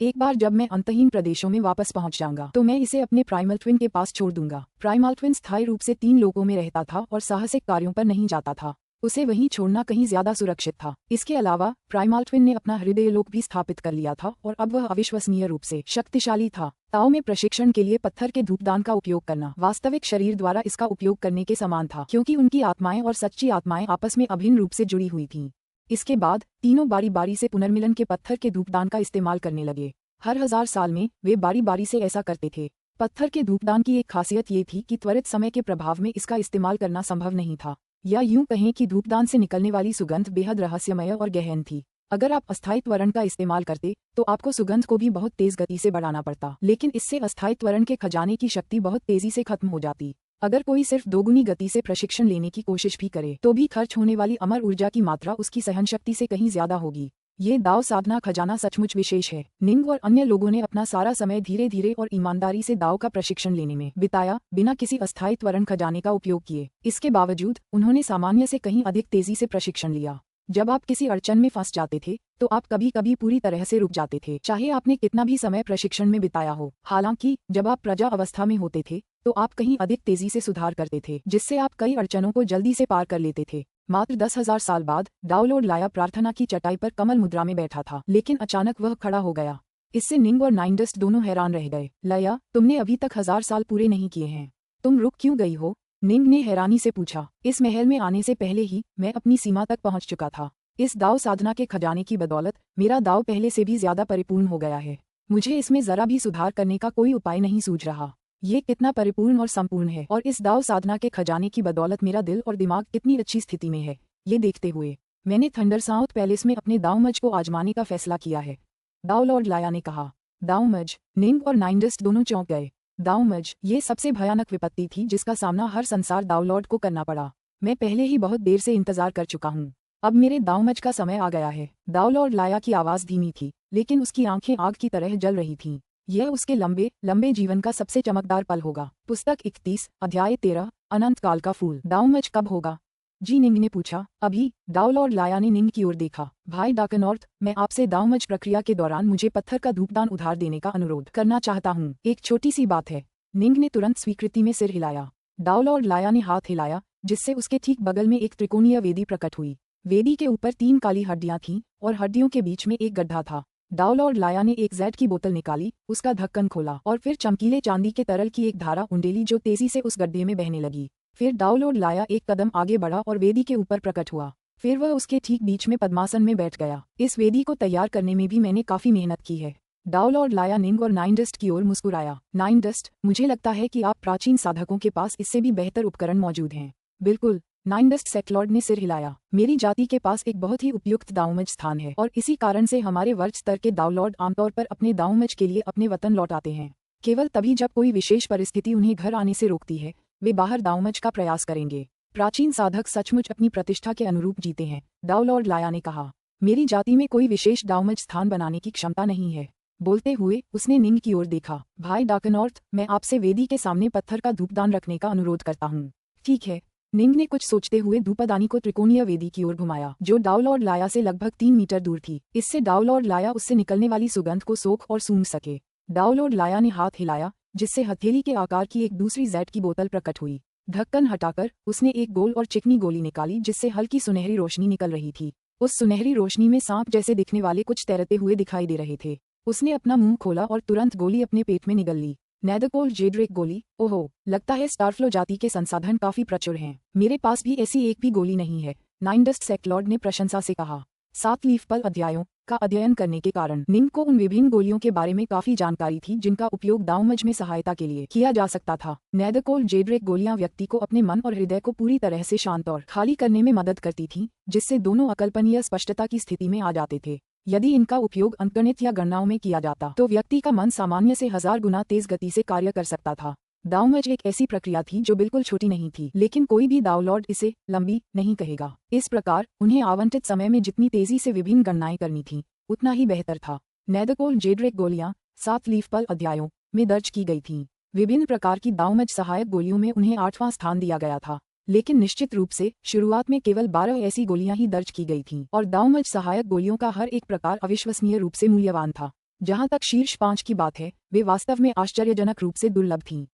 एक बार जब मैं अंतहीन प्रदेशों में वापस पहुंच जाऊंगा तो मैं इसे अपने प्राइमल ट्विन के पास छोड़ दूंगा। प्राइमल ट्विन स्थायी रूप से 3 लोगों में रहता था और साहसिक कार्यों पर नहीं जाता था। उसे वहीं छोड़ना कहीं ज्यादा सुरक्षित था। इसके अलावा प्राइमल ट्विन ने अपना हृदय लोक भी स्थापित कर लिया था और अब वह अविश्वसनीय रूप से शक्तिशाली था। ताओ में प्रशिक्षण के लिए पत्थर के धूपदान का उपयोग करना वास्तविक शरीर द्वारा इसका उपयोग करने के समान था, क्योंकि उनकी आत्माएं और सच्ची आत्माएं आपस में अभिन्न रूप से जुड़ी हुई थीं। इसके बाद तीनों बारी बारी से पुनर्मिलन के पत्थर के धूपदान का इस्तेमाल करने लगे। हर 1000 साल में वे बारी बारी से ऐसा करते थे। पत्थर के धूपदान की एक खासियत ये थी कि त्वरित समय के प्रभाव में इसका इस्तेमाल करना संभव नहीं था, या यूं कहें कि धूपदान से निकलने वाली सुगंध बेहद रहस्यमय और गहन थी। अगर आप अस्थायी त्वरण का इस्तेमाल करते तो आपको सुगंध को भी बहुत तेज गति से बढ़ाना पड़ता, लेकिन इससे अस्थायी त्वरण के खजाने की शक्ति बहुत तेजी से खत्म हो जाती। अगर कोई सिर्फ दोगुनी गति से प्रशिक्षण लेने की कोशिश भी करे तो भी खर्च होने वाली अमर ऊर्जा की मात्रा उसकी सहनशक्ति से कहीं ज्यादा होगी। ये दाव साधना खजाना सचमुच विशेष है। निंग और अन्य लोगों ने अपना सारा समय धीरे धीरे और ईमानदारी से दाव का प्रशिक्षण लेने में बिताया, बिना किसी अस्थायी त्वरण खजाने का उपयोग किए। इसके बावजूद उन्होंने सामान्य से कहीं अधिक तेजी से प्रशिक्षण लिया। जब आप किसी अड़चन में फंस जाते थे तो आप कभी कभी पूरी तरह से रुक जाते थे, चाहे आपने कितना भी समय प्रशिक्षण में बिताया हो। हालांकि जब आप प्रजा अवस्था में होते थे तो आप कहीं अधिक तेजी से सुधार करते थे, जिससे आप कई अड़चनों को जल्दी से पार कर लेते थे। मात्र 10,000 साल बाद दाउल लाया प्रार्थना की चटाई पर कमल मुद्रा में बैठा था, लेकिन अचानक वह खड़ा हो गया। इससे निंग और नाइनडस्ट दोनों हैरान रह गए। लाया, तुमने अभी तक 1000 साल पूरे नहीं किए हैं, तुम रुक क्यों गई हो? निंग ने हैरानी से पूछा। इस महल में आने से पहले ही मैं अपनी सीमा तक पहुंच चुका था। इस दाव साधना के खजाने की बदौलत मेरा दाव पहले से भी ज्यादा परिपूर्ण हो गया है। मुझे इसमें जरा भी सुधार करने का कोई उपाय नहीं सूझ रहा। ये कितना परिपूर्ण और संपूर्ण है, और इस दाव साधना के खजाने की बदौलत मेरा दिल और दिमाग कितनी अच्छी स्थिति में है। ये देखते हुए मैंने थंडर साउथ पैलेस में अपने दावमज को आजमाने का फैसला किया है, दाव लॉर्ड लाया ने कहा। दावमज, निंग और नाइनडस्ट दोनों चौंक गए। दावमज, ये सबसे भयानक विपत्ति थी जिसका सामना हर संसार दाव लॉर्ड को करना पड़ा। मैं पहले ही बहुत देर से इंतजार कर चुका हूँ। अब मेरे दावमज का समय आ गया है। दाव लॉर्ड लाया की आवाज धीमी थी, लेकिन उसकी आंखें आग की तरह जल रही थीं। यह उसके लंबे लंबे जीवन का सबसे चमकदार पल होगा। पुस्तक 31, अध्याय 13, अनंत काल का फूल। दावमज कब होगा? जी, निंग ने पूछा। अभी, दाव लॉर्ड लाया ने निंग की ओर देखा। भाई डाकनॉर्थ, मैं आपसे दावमज प्रक्रिया के दौरान मुझे पत्थर का धूपदान उधार देने का अनुरोध करना चाहता हूँ। एक छोटी सी बात है। निंग ने तुरंत स्वीकृति में सिर हिलाया। दाव लॉर्ड लाया ने हाथ हिलाया, जिससे उसके ठीक बगल में एक त्रिकोणीय वेदी प्रकट हुई। वेदी के ऊपर 3 काली हड्डियां थीं और हड्डियों के बीच में एक गड्ढा था। दाव लॉर्ड लाया ने एक जैड की बोतल निकाली, उसका ढक्कन खोला और फिर चमकीले चांदी के तरल की एक धारा उंडेली जो तेजी से उस गड्ढे में बहने लगी। फिर दाव लॉर्ड लाया एक कदम आगे बढ़ा और वेदी के ऊपर प्रकट हुआ। फिर वह उसके ठीक बीच में पद्मासन में बैठ गया। इस वेदी को तैयार करने में भी मैंने काफी मेहनत की है। दाव लॉर्ड लाया निंग और नाइनडस्ट की ओर मुस्कुराया। नाइनडस्ट, मुझे लगता है कि आप प्राचीन साधकों के पास इससे भी बेहतर उपकरण मौजूद हैं। बिल्कुल, नाइनडस्ट सेक्लॉर्ड ने सिर हिलाया। मेरी जाति के पास एक बहुत ही उपयुक्त दावमज स्थान है और इसी कारण से हमारे वर्ग स्तर के दावलॉर्ड आमतौर पर अपने दावमज के लिए अपने वतन लौट आते हैं। केवल तभी जब कोई विशेष परिस्थिति उन्हें घर आने से रोकती है, वे बाहर दावमज का प्रयास करेंगे। प्राचीन साधक सचमुच अपनी प्रतिष्ठा के अनुरूप जीते हैं, दाव लॉर्ड लाया ने कहा। मेरी जाति में कोई विशेष दावमज स्थान बनाने की क्षमता नहीं है। बोलते हुए उसने निंग की ओर देखा। भाई डाकनॉर्थ, मैं आपसे वेदी के सामने पत्थर का धूपदान रखने का अनुरोध करता हूँ। ठीक है। निंग ने कुछ सोचते हुए धूपदानी को त्रिकोणीय वेदी की ओर घुमाया, जो डाउलॉर्ड लाया से लगभग 3 मीटर दूर थी। इससे डाउलॉर्ड लाया उससे निकलने वाली सुगंध को सोख और सूंघ सके। डाउलॉर्ड लाया ने हाथ हिलाया, जिससे हथेली के आकार की एक दूसरी जेड की बोतल प्रकट हुई। ढक्कन हटाकर उसने एक गोल और चिकनी गोली निकाली, जिससे हल्की सुनहरी रोशनी निकल रही थी। उस सुनहरी रोशनी में सांप जैसे दिखने वाले कुछ तैरते हुए दिखाई दे रहे थे। उसने अपना मुंह खोला और तुरंत गोली अपने पेट में निगल ली। नेदरकोल जेड्रेक गोली। ओहो, लगता है स्टारफ्लो जाति के संसाधन काफी प्रचुर हैं। मेरे पास भी ऐसी एक भी गोली नहीं है, नाइनडस्ट सेक्लॉर्ड ने प्रशंसा से कहा। 7 लीफ पल अध्यायों का अध्ययन करने के कारण निंग को उन विभिन्न गोलियों के बारे में काफी जानकारी थी, जिनका उपयोग दावमज में सहायता के लिए किया जा सकता था। नेदरकोल जेड्रेक गोलियां व्यक्ति को अपने मन और हृदय को पूरी तरह से शांत और खाली करने में मदद करती थीं, जिससे दोनों अकल्पनीय स्पष्टता की स्थिति में आ जाते थे। यदि इनका उपयोग अंकगणित या गणनाओं में किया जाता तो व्यक्ति का मन सामान्य से 1000 गुना तेज गति से कार्य कर सकता था। दावमज एक ऐसी प्रक्रिया थी जो बिल्कुल छोटी नहीं थी, लेकिन कोई भी दावलॉर्ड इसे लंबी नहीं कहेगा। इस प्रकार उन्हें आवंटित समय में जितनी तेजी से विभिन्न गणनाएं करनी थी, उतना ही बेहतर था। नेदरकोल जेड्रेक गोलियां 7 लीफ पल अध्यायों में दर्ज की गई थीं। विभिन्न प्रकार की दावमज सहायक गोलियों में उन्हें 8वां स्थान दिया गया था, लेकिन निश्चित रूप से शुरुआत में केवल 12 ऐसी गोलियां ही दर्ज की गई थीं, और दावमज सहायक गोलियों का हर एक प्रकार अविश्वसनीय रूप से मूल्यवान था। जहां तक शीर्ष 5 की बात है, वे वास्तव में आश्चर्यजनक रूप से दुर्लभ थीं।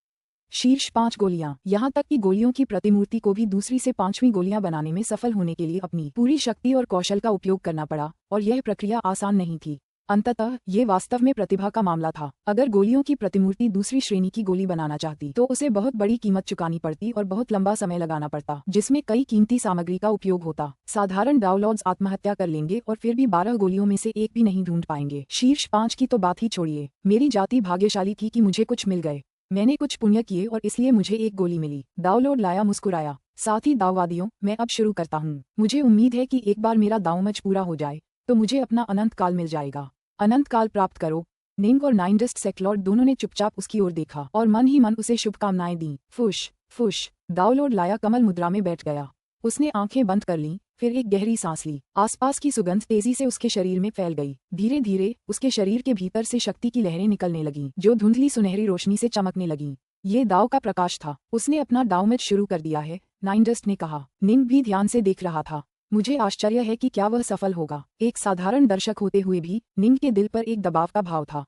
शीर्ष 5 गोलियां, यहां तक कि गोलियों की प्रतिमूर्ति को भी दूसरी से 5वीं गोलियां बनाने में सफल होने के लिए अपनी पूरी शक्ति और कौशल का उपयोग करना पड़ा, और यह प्रक्रिया आसान नहीं थी। अंततः ये वास्तव में प्रतिभा का मामला था। अगर गोलियों की प्रतिमूर्ति दूसरी श्रेणी की गोली बनाना चाहती तो उसे बहुत बड़ी कीमत चुकानी पड़ती और बहुत लंबा समय लगाना पड़ता, जिसमें कई कीमती सामग्री का उपयोग होता। साधारण डाउलॉर्ड्स आत्महत्या कर लेंगे और फिर भी 12 गोलियों में से एक भी नहीं ढूंढ पाएंगे। शीर्ष 5 की तो बात ही छोड़िए, मेरी जाति भाग्यशाली थी कि मुझे कुछ मिल गए। मैंने कुछ पुण्य किए और इसलिए मुझे एक गोली मिली। दाउलॉर्ड लाया मुस्कुराया। साथ ही दाववादियों, मैं अब शुरू करता हूँ। मुझे उम्मीद है कि एक बार मेरा दावमज पूरा हो जाए तो मुझे अपना अनंत काल मिल जाएगा। अनंत काल प्राप्त करो। निंग और नाइनडस्ट सेक्लॉर्ड दोनों ने चुपचाप उसकी ओर देखा और मन ही मन उसे शुभकामनाएं दी। फुश फुश। दाउलॉर्ड लाया कमल मुद्रा में बैठ गया। उसने आंखें बंद कर लीं, फिर एक गहरी सांस ली। आसपास की सुगंध तेजी से उसके शरीर में फैल गई। धीरे धीरे उसके शरीर के भीतर से शक्ति की लहरें निकलने लगीं, जो धुंधली सुनहरी रोशनी से चमकने लगीं। ये दाव का प्रकाश था। उसने अपना दावमज शुरू कर दिया है, नाइनडस्ट ने कहा। निंग भी ध्यान से देख रहा था। मुझे आश्चर्य है कि क्या वह सफल होगा। एक साधारण दर्शक होते हुए भी निंग के दिल पर एक दबाव का भाव था।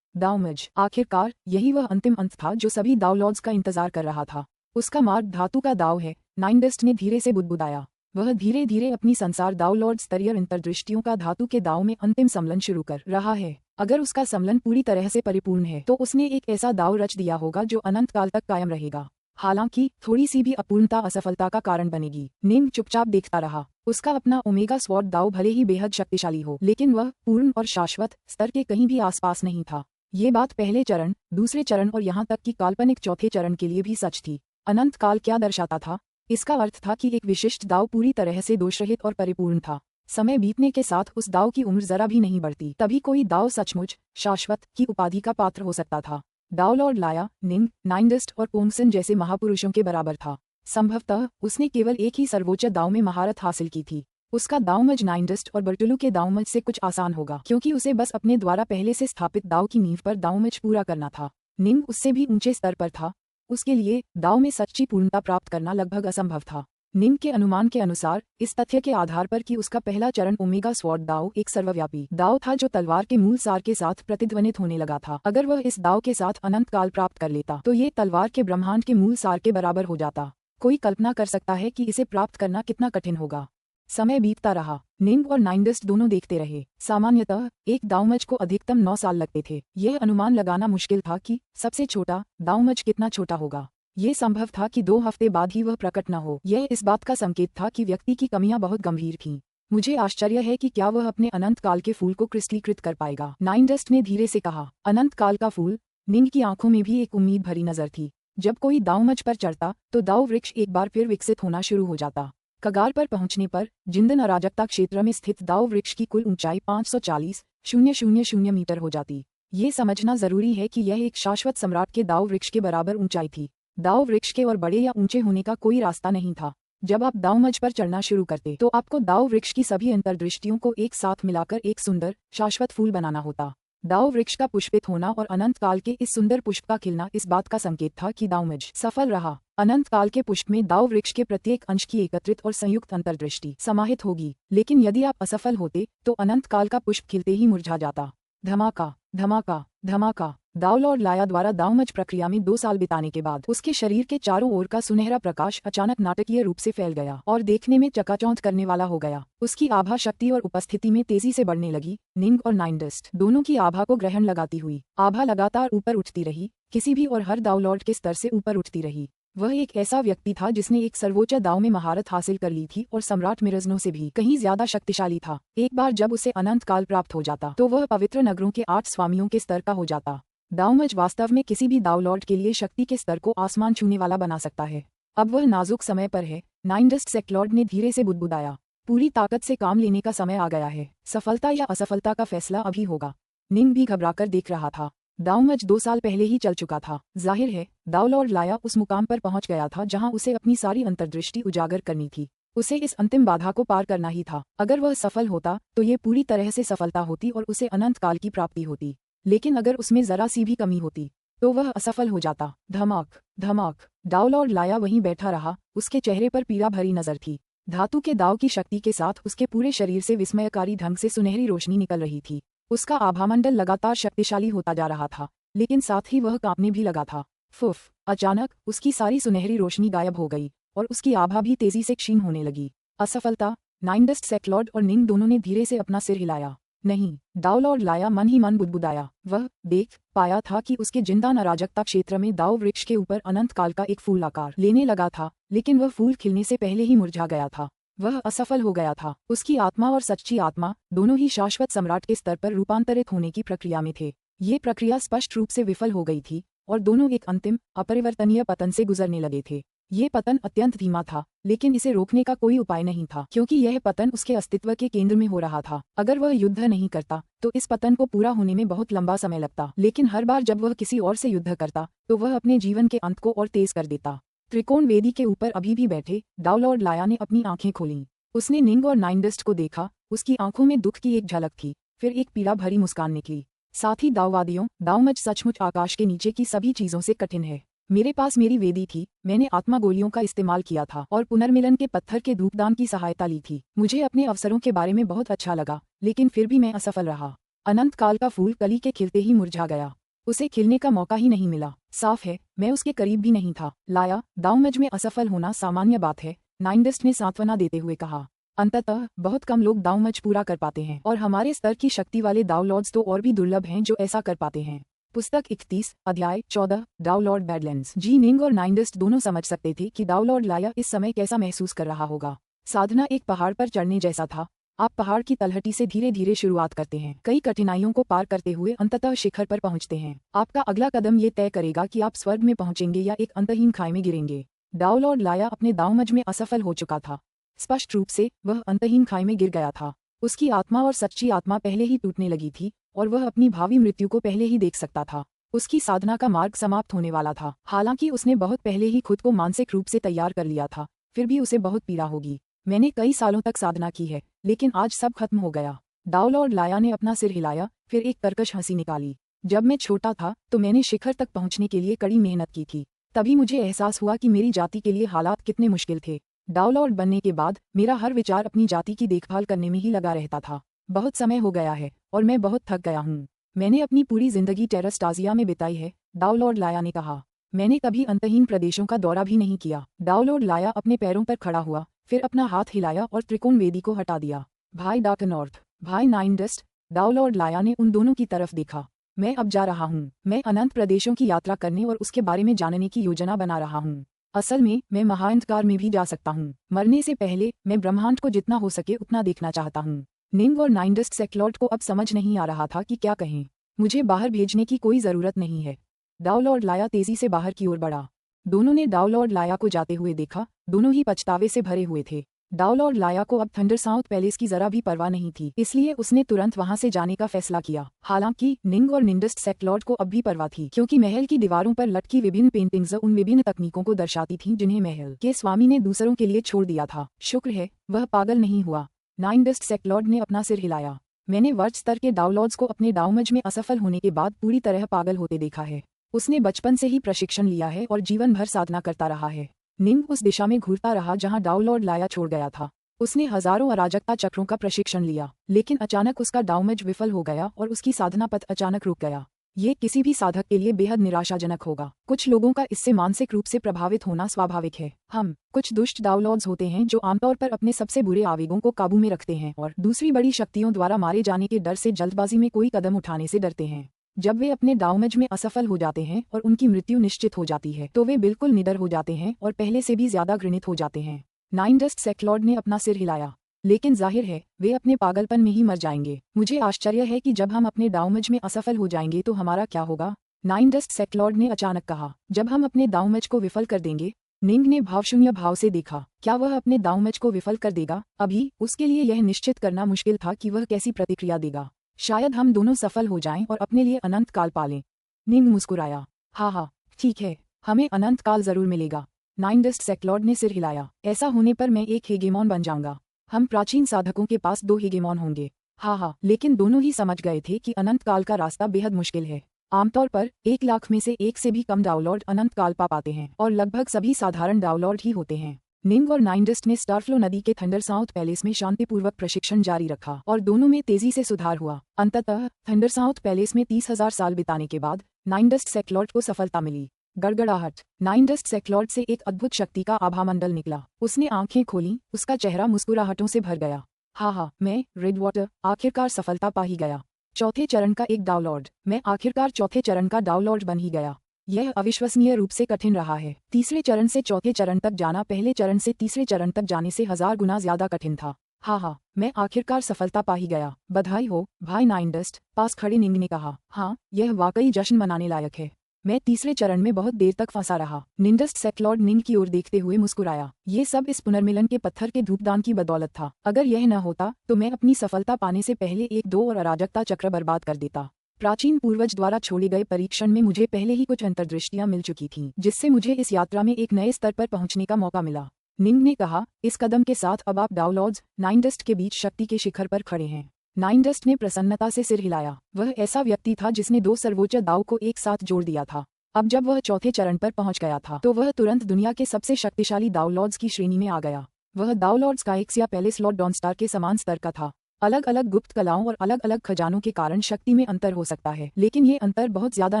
दावमज, आखिरकार यही वह अंतिम अंत था जो सभी दावलॉर्ड्स का इंतजार कर रहा था। उसका मार्ग धातु का दाव है, नाइनडस्ट ने धीरे से बुदबुदाया। वह धीरे धीरे अपनी संसार दावलॉर्ड स्तरीय अंतर्दृष्टियों का धातु के दाव में अंतिम सम्मलन शुरू कर रहा है। अगर उसका सम्मलन पूरी तरह से परिपूर्ण है तो उसने एक ऐसा दाव रच दिया होगा जो अनंत काल तक कायम रहेगा। हालांकि थोड़ी सी भी अपूर्णता असफलता का कारण बनेगी। निंग चुपचाप देखता रहा। उसका अपना ओमेगा स्वॉर्ड दाव भले ही बेहद शक्तिशाली हो, लेकिन वह पूर्ण और शाश्वत स्तर के कहीं भी आसपास नहीं था। ये बात पहले चरण, दूसरे चरण और यहाँ तक कि काल्पनिक चौथे चरण के लिए भी सच थी। अनंत काल क्या दर्शाता था? इसका अर्थ था कि एक विशिष्ट दाव पूरी तरह से दोषरहित और परिपूर्ण था। समय बीतने के साथ उस दाव की उम्र जरा भी नहीं बढ़ती, तभी कोई दाव सचमुच शाश्वत की उपाधि का पात्र हो सकता था। दावलॉर्ड लाया, निंग, नाइनडस्ट और पोंगसन जैसे महापुरुषों के बराबर था। संभवतः उसने केवल एक ही सर्वोच्च दाव में महारत हासिल की थी। उसका दावमज नाइनडस्ट और बर्टुलू के दावमज से कुछ आसान होगा, क्योंकि उसे बस अपने द्वारा पहले से स्थापित दाव की नींव पर दावमज पूरा करना था। निंग उससे भी ऊंचे स्तर पर था। उसके लिए दाव में सच्ची पूर्णता प्राप्त करना लगभग असंभव था। निंग के अनुमान के अनुसार, इस तथ्य के आधार पर कि उसका पहला चरण ओमेगा स्वॉर्ड दाव एक सर्वव्यापी दाव था जो तलवार के मूल सार के साथ प्रतिध्वनित होने लगा था। अगर वह इस दाव के साथ अनंत काल प्राप्त कर लेता तो ये तलवार के ब्रह्मांड के मूल सार के बराबर हो जाता। कोई कल्पना कर सकता है कि इसे प्राप्त करना कितना कठिन होगा। समय बीतता रहा। निंग और नाइनडस्ट दोनों देखते रहे। सामान्यतः एक दावमज को अधिकतम 9 साल लगते थे। यह अनुमान लगाना मुश्किल था कि सबसे छोटा दावमज कितना छोटा होगा। ये संभव था कि 2 हफ्ते बाद ही वह प्रकट न हो। यह इस बात का संकेत था कि व्यक्ति की कमियां बहुत गंभीर थीं। मुझे आश्चर्य है कि क्या वह अपने अनंत काल के फूल को क्रिस्टलीकृत कर पाएगा, नाइनडस्ट ने धीरे से कहा। अनंत काल का फूल। निंग की आंखों में भी एक उम्मीद भरी नजर थी। जब कोई दावमज पर चढ़ता तो दाव वृक्ष एक बार फिर विकसित होना शुरू हो जाता। कगार पर पहुंचने पर जिंदन अराजकता क्षेत्र में स्थित दाव वृक्ष की कुल ऊंचाई 540,000 मीटर हो जाती। ये समझना जरूरी है कि यह एक शाश्वत सम्राट के दाव वृक्ष के बराबर ऊंचाई थी। दाव वृक्ष के और बड़े या ऊंचे होने का कोई रास्ता नहीं था। जब आप दावमज पर चढ़ना शुरू करते तो आपको दाव वृक्ष की सभी अंतर्दृष्टियों को एक साथ मिलाकर एक सुंदर शाश्वत फूल बनाना होता। दाव वृक्ष का पुष्पित होना और अनंत काल के इस सुंदर पुष्प का खिलना इस बात का संकेत था कि दावमज सफल रहा। अनंत काल के पुष्प में दाव वृक्ष के प्रत्येक अंश की एकत्रित और संयुक्त अंतर्दृष्टि समाहित होगी। लेकिन यदि आप असफल होते तो अनंत काल का पुष्प खिलते ही मुरझा जाता। धमाका धमाका धमाका। दावलॉर्ड लाया द्वारा दावमज प्रक्रिया में 2 साल बिताने के बाद उसके शरीर के चारों ओर का सुनहरा प्रकाश अचानक नाटकीय रूप से फैल गया और देखने में चकाचौंध करने वाला हो गया। उसकी आभा शक्ति और उपस्थिति में तेजी से बढ़ने लगी। निंग और नाइनडस्ट दोनों की आभा को ग्रहण लगाती हुई आभा लगातार ऊपर उठती रही, किसी भी और हर दावलॉर्ड के स्तर से ऊपर उठती रही। वह एक ऐसा व्यक्ति था जिसने एक सर्वोच्च दाव में महारत हासिल कर ली थी और सम्राट मिरजनो से भी कहीं ज्यादा शक्तिशाली था। एक बार जब उसे अनंत काल प्राप्त हो जाता तो वह पवित्र नगरों के 8 स्वामियों के स्तर का हो जाता। दावमज वास्तव में किसी भी दावलॉर्ड के लिए शक्ति के स्तर को आसमान छूने वाला बना सकता है। अब वह नाजुक समय पर है, नाइनडस्ट सेक्लॉर्ड ने धीरे से बुदबुदाया। पूरी ताकत से काम लेने का समय आ गया है। सफलता या असफलता का फैसला अभी होगा। निंग भी घबराकर देख रहा था। दावमज 2 साल पहले ही चल चुका था। जाहिर है दावलॉर्ड लाया उस मुकाम पर पहुंच गया था जहां उसे अपनी सारी अंतर्दृष्टि उजागर करनी थी। उसे इस अंतिम बाधा को पार करना ही था। अगर वह सफल होता तो ये पूरी तरह से सफलता होती और उसे अनंत काल की प्राप्ति होती। लेकिन अगर उसमें जरा सी भी कमी होती तो वह असफल हो जाता। धमाक धमाक। दावलॉर्ड लाया वहीं बैठा रहा। उसके चेहरे पर पीड़ा भरी नजर थी। धातु के दाव की शक्ति के साथ उसके पूरे शरीर से विस्मयकारी ढंग से सुनहरी रोशनी निकल रही थी। उसका आभामंडल लगातार शक्तिशाली होता जा रहा था, लेकिन साथ ही वह कांपने भी लगा था। फुफ। अचानक उसकी सारी सुनहरी रोशनी गायब हो गई और उसकी आभा भी तेजी से क्षीण होने लगी। असफलता। नाइनडस्ट सेक्लॉर्ड और निंग दोनों ने धीरे से अपना सिर हिलाया। नहीं, दावलॉर्ड लाया मन ही मन बुदबुदाया। वह देख पाया था कि उसके जिंदा अराजकता क्षेत्र में दाव वृक्ष के ऊपर अनंत काल का एक फूल आकार लेने लगा था, लेकिन वह फूल खिलने से पहले ही मुरझा गया था। वह असफल हो गया था। उसकी आत्मा और सच्ची आत्मा दोनों ही शाश्वत सम्राट के स्तर पर रूपांतरित होने की प्रक्रिया में थे। ये प्रक्रिया स्पष्ट रूप से विफल हो गई थी और दोनों एक अंतिम अपरिवर्तनीय पतन से गुजरने लगे थे। ये पतन अत्यंत धीमा था, लेकिन इसे रोकने का कोई उपाय नहीं था, क्योंकि यह पतन उसके अस्तित्व के केंद्र में हो रहा था। अगर वह युद्ध नहीं करता तो इस पतन को पूरा होने में बहुत लंबा समय लगता, लेकिन हर बार जब वह किसी और से युद्ध करता तो वह अपने जीवन के अंत को और तेज कर देता। त्रिकोण वेदी के ऊपर अभी भी बैठे दावलॉर्ड लाया ने अपनी आंखें खोलीं। उसने निंग और नाइनडस्ट को देखा। उसकी आंखों में दुख की एक झलक थी, फिर एक पीड़ा भरी मुस्कान निकली। साथ ही दाववादियों, दावमज सचमुच आकाश के नीचे की सभी चीजों से कठिन है। मेरे पास मेरी वेदी थी, मैंने आत्मा गोलियों का इस्तेमाल किया था और पुनर्मिलन के पत्थर के धूपदान की सहायता ली थी। मुझे अपने अवसरों के बारे में बहुत अच्छा लगा, लेकिन फिर भी मैं असफल रहा। अनंत काल का फूल कली के खिलते ही मुरझा गया। उसे खिलने का मौका ही नहीं मिला। साफ है मैं उसके करीब भी नहीं था। लाया, दावमज में असफल होना सामान्य बात है, नाइनडस्ट ने सांत्वना देते हुए कहा। अंततः बहुत कम लोग दावमज पूरा कर पाते हैं और हमारे स्तर की शक्ति वाले दावलॉर्ड्स तो और भी दुर्लभ हैं जो ऐसा कर पाते हैं। पुस्तक 31, अध्याय 14, दावलॉर्ड बैडलैंड्स। जी निंग और नाइनडस्ट दोनों समझ सकते थे कि दावलॉर्ड लाया इस समय कैसा महसूस कर रहा होगा। साधना एक पहाड़ पर चढ़ने जैसा था। आप पहाड़ की तलहटी से धीरे धीरे शुरुआत करते हैं, कई कठिनाइयों को पार करते हुए अंततः शिखर पर पहुंचते हैं। आपका अगला कदम ये तय करेगा कि आप स्वर्ग में पहुंचेंगे या एक अंतहीन खाई में गिरेंगे। दावलॉर्ड लाया अपने दावमज में असफल हो चुका था। स्पष्ट रूप से वह अंतहीन खाई में गिर गया था। उसकी आत्मा और सच्ची आत्मा पहले ही टूटने लगी थी और वह अपनी भावी मृत्यु को पहले ही देख सकता था। उसकी साधना का मार्ग समाप्त होने वाला था। हालांकि उसने बहुत पहले ही खुद को मानसिक रूप से तैयार कर लिया था, फिर भी उसे बहुत पीड़ा होगी। मैंने कई सालों तक साधना की है, लेकिन आज सब खत्म हो गया। दावलॉर्ड लाया ने अपना सिर हिलाया, फिर एक कर्कश हंसी निकाली। जब मैं छोटा था तो मैंने शिखर तक पहुंचने के लिए कड़ी मेहनत की थी। तभी मुझे एहसास हुआ कि मेरी जाति के लिए हालात कितने मुश्किल थे। दावलॉर्ड बनने के बाद मेरा हर विचार अपनी जाति की देखभाल करने में ही लगा रहता था। बहुत समय हो गया है और मैं बहुत थक गया हूँ। मैंने अपनी पूरी जिंदगी टेरस्टाजिया में बिताई है, दावलॉर्ड लाया ने कहा। मैंने कभी अंतहीन प्रदेशों का दौरा भी नहीं किया। दावलॉर्ड लाया अपने पैरों पर खड़ा हुआ, फिर अपना हाथ हिलाया और त्रिकोण वेदी को हटा दिया। भाई डार्कनॉर्थ, भाई नाइनडस्ट, दावलॉर्ड लाया ने उन दोनों की तरफ देखा। मैं अब जा रहा हूँ। मैं अनंत प्रदेशों की यात्रा करने और उसके बारे में जानने की योजना बना रहा हूँ। असल में मैं महाअंधकार में भी जा सकता हूँ। मरने से पहले मैं ब्रह्मांड को जितना हो सके उतना देखना चाहता हूँ। निंग और नाइनडस्ट सेक्लॉर्ड को अब समझ नहीं आ रहा था कि क्या कहें। मुझे बाहर भेजने की कोई जरूरत नहीं है। दावलॉर्ड लाया तेजी से बाहर की ओर बढ़ा। दोनों ने दावलॉर्ड लाया को जाते हुए देखा। दोनों ही पछतावे से भरे हुए थे। दावलॉर्ड लाया को अब थंडरसाउथ पैलेस की जरा भी परवाह नहीं थी, इसलिए उसने तुरंत वहां से जाने का फैसला किया। हालांकि निंग और निंडस्ट सेक्लॉर्ड को अब भी परवाह थी, क्योंकि महल की दीवारों पर लटकी विभिन्न पेंटिंग्स उन विभिन्न तकनीकों को दर्शाती थीं जिन्हें महल के स्वामी ने दूसरों के लिए छोड़ दिया था। शुक्र है वह पागल नहीं हुआ। नाइनडस्ट सेक्लॉर्ड ने अपना सिर हिलाया। मैंने वर्च स्तर के डाउनलॉड्स को अपने डाउमज में असफल होने के बाद पूरी तरह पागल होते देखा है। उसने बचपन से ही प्रशिक्षण लिया है और जीवन भर साधना करता रहा है। निम्न उस दिशा में घूरता रहा जहां डाउनलॉड लाया छोड़ गया था। उसने हजारों अराजकता चक्रों का प्रशिक्षण लिया, लेकिन अचानक उसका डाउमज विफल हो गया और उसकी साधना पथ अचानक रुक गया। ये किसी भी साधक के लिए बेहद निराशाजनक होगा। कुछ लोगों का इससे मानसिक रूप से प्रभावित होना स्वाभाविक है। कुछ दुष्ट डाउनलॉड्स होते हैं जो आमतौर पर अपने सबसे बुरे आवेगों को काबू में रखते हैं और दूसरी बड़ी शक्तियों द्वारा मारे जाने के डर से जल्दबाजी में कोई कदम उठाने से डरते हैं। जब वे अपने डाउमज में असफल हो जाते हैं और उनकी मृत्यु निश्चित हो जाती है तो वे बिल्कुल निडर हो जाते हैं और पहले से भी ज्यादा घृणित हो जाते हैं। नाइनडस्ट सेक्लॉर्ड ने अपना सिर हिलाया, लेकिन जाहिर है वे अपने पागलपन में ही मर जाएंगे। मुझे आश्चर्य है कि जब हम अपने डाउमज में असफल हो जाएंगे तो हमारा क्या होगा, नाइनडस्ट सेक्लॉर्ड ने अचानक कहा। जब हम अपने डाउमज को विफल कर देंगे। निंग ने भावशून्य भाव से देखा। क्या वह अपने डाउमज को विफल कर देगा? अभी उसके लिए यह निश्चित करना मुश्किल था कि वह कैसी प्रतिक्रिया देगा। शायद हम दोनों सफल हो जाएं और अपने लिए अनंत काल पालें। निंग मुस्कुराया। हाँ, ठीक है, हमें अनंत काल जरूर मिलेगा। नाइनडस्ट सेक्लॉर्ड ने सिर हिलाया। ऐसा होने पर मैं एक हेगेमॉन बन जाऊंगा। हम प्राचीन साधकों के पास 2 हेगेमॉन होंगे। हाँ, लेकिन दोनों ही समझ गए थे कि अनंत काल का रास्ता बेहद मुश्किल है। आमतौर पर 1 लाख में से 1 से भी कम डाउनलॉड अनंत काल पा पाते हैं और लगभग सभी साधारण डाउनलॉड ही होते हैं। निंग और नाइनडस्ट ने स्टारफ्लो नदी के थंडर साउथ पैलेस में शांतिपूर्वक प्रशिक्षण जारी रखा और दोनों में तेजी से सुधार हुआ। अंततः थंडर साउथ पैलेस में 30,000 साल बिताने के बाद नाइनडस्ट सेक्लॉर्ड को सफलता मिली। गड़गड़ाहट। नाइनडस्ट सेक्लॉर्ड से एक अद्भुत शक्ति का आभामंडल निकला। उसने आंखें खोली, उसका चेहरा मुस्कुराहटों से भर गया। हाँ, मैं रेडवाटर आखिरकार सफलता पा ही गया। चौथे चरण का एक डाउनलॉड। मैं आखिरकार चौथे चरण का डाउनलॉड बन ही गया। यह अविश्वसनीय रूप से कठिन रहा है। तीसरे चरण से चौथे चरण तक जाना पहले चरण से तीसरे चरण तक जाने से 1000 गुना ज्यादा कठिन था। हाँ, मैं आखिरकार सफलता पा ही गया। बधाई हो भाई नाइनडस्ट, पास खड़े निंग ने कहा। हाँ, यह वाकई जश्न मनाने लायक है। मैं तीसरे चरण में बहुत देर तक फंसा रहा। निंडस्ट सेक्लॉर्ड निंग की ओर देखते हुए मुस्कुराया। ये सब इस पुनर्मिलन के पत्थर के धूपदान की बदौलत था। अगर यह न होता तो मैं अपनी सफलता पाने से पहले 1-2 और अराजकता चक्र बर्बाद कर देता। प्राचीन पूर्वज द्वारा छोड़े गए परीक्षण में मुझे पहले ही कुछ अंतर्दृष्टियां मिल चुकी थीं, जिससे मुझे इस यात्रा में एक नए स्तर पर पहुंचने का मौका मिला। निंग ने कहा, इस कदम के साथ अब आप डाउनलॉड्स नाइनडस्ट के बीच शक्ति के शिखर पर खड़े हैं। नाइनडस्ट ने प्रसन्नता से सिर हिलाया। वह ऐसा व्यक्ति था जिसने 2 सर्वोच्च दाव को एक साथ जोड़ दिया था। अब जब वह चौथे चरण पर पहुंच गया था तो वह तुरंत दुनिया के सबसे शक्तिशाली डाउनलॉड्स की श्रेणी में आ गया। वह डाउनलॉड्स का एक्सिया पैलेस लॉर्ड डॉनस्टार के समान स्तर का था। अलग अलग गुप्त कलाओं और अलग अलग खजानों के कारण शक्ति में अंतर हो सकता है, लेकिन ये अंतर बहुत ज्यादा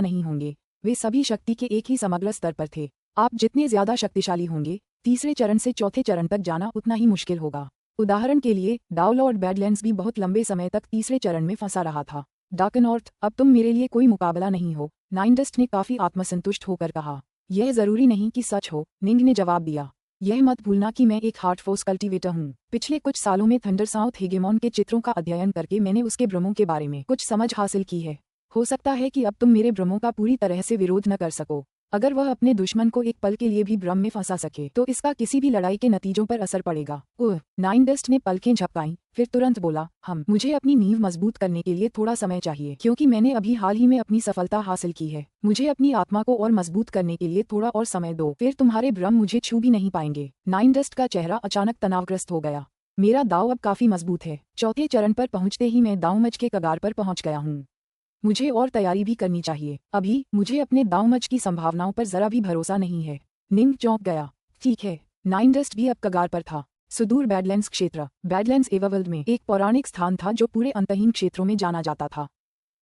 नहीं होंगे। वे सभी शक्ति के एक ही समग्र स्तर पर थे। आप जितने ज्यादा शक्तिशाली होंगे, तीसरे चरण से चौथे चरण तक जाना उतना ही मुश्किल होगा। उदाहरण के लिए डाउनलॉर्ड बैडलैंड्स भी बहुत लंबे समय तक तीसरे चरण में फंसा रहा था। डार्कनॉर्थ, अब तुम मेरे लिए कोई मुकाबला नहीं हो, नाइनडस्ट ने काफी आत्मसंतुष्ट होकर कहा। यह जरूरी नहीं कि सच हो, निंग ने जवाब दिया। यह मत भूलना कि मैं एक हार्ट फोर्स कल्टीवेटर हूँ। पिछले कुछ सालों में थंडर साउथ हेगेमॉन के चित्रों का अध्ययन करके मैंने उसके भ्रमों के बारे में कुछ समझ हासिल की है। हो सकता है कि अब तुम मेरे भ्रमों का पूरी तरह से विरोध न कर सको। अगर वह अपने दुश्मन को एक पल के लिए भी भ्रम में फंसा सके तो इसका किसी भी लड़ाई के नतीजों पर असर पड़ेगा। नाइनडस्ट ने पलकें झपकाईं, फिर तुरंत बोला, मुझे अपनी नींव मजबूत करने के लिए थोड़ा समय चाहिए, क्योंकि मैंने अभी हाल ही में अपनी सफलता हासिल की है। मुझे अपनी आत्मा को और मजबूत करने के लिए थोड़ा और समय दो, फिर तुम्हारे भ्रम मुझे छू भी नहीं पाएंगे। नाइनडस्ट का चेहरा अचानक तनावग्रस्त हो गया। मेरा दाव अब काफी मजबूत है। चौथे चरण पर पहुंचते ही मैं दावमच के कगार पर पहुंच गया हूँ। मुझे और तैयारी भी करनी चाहिए। अभी मुझे अपने दावमच की संभावनाओं पर जरा भी भरोसा नहीं है। निंग चौंक गया। ठीक है, नाइनडस्ट भी अब कगार पर था। सुदूर बैडलैंड्स क्षेत्र, बैडलैंड्स एवरवर्ल्ड में एक पौराणिक स्थान था जो पूरे अंतहीन क्षेत्रों में जाना जाता था।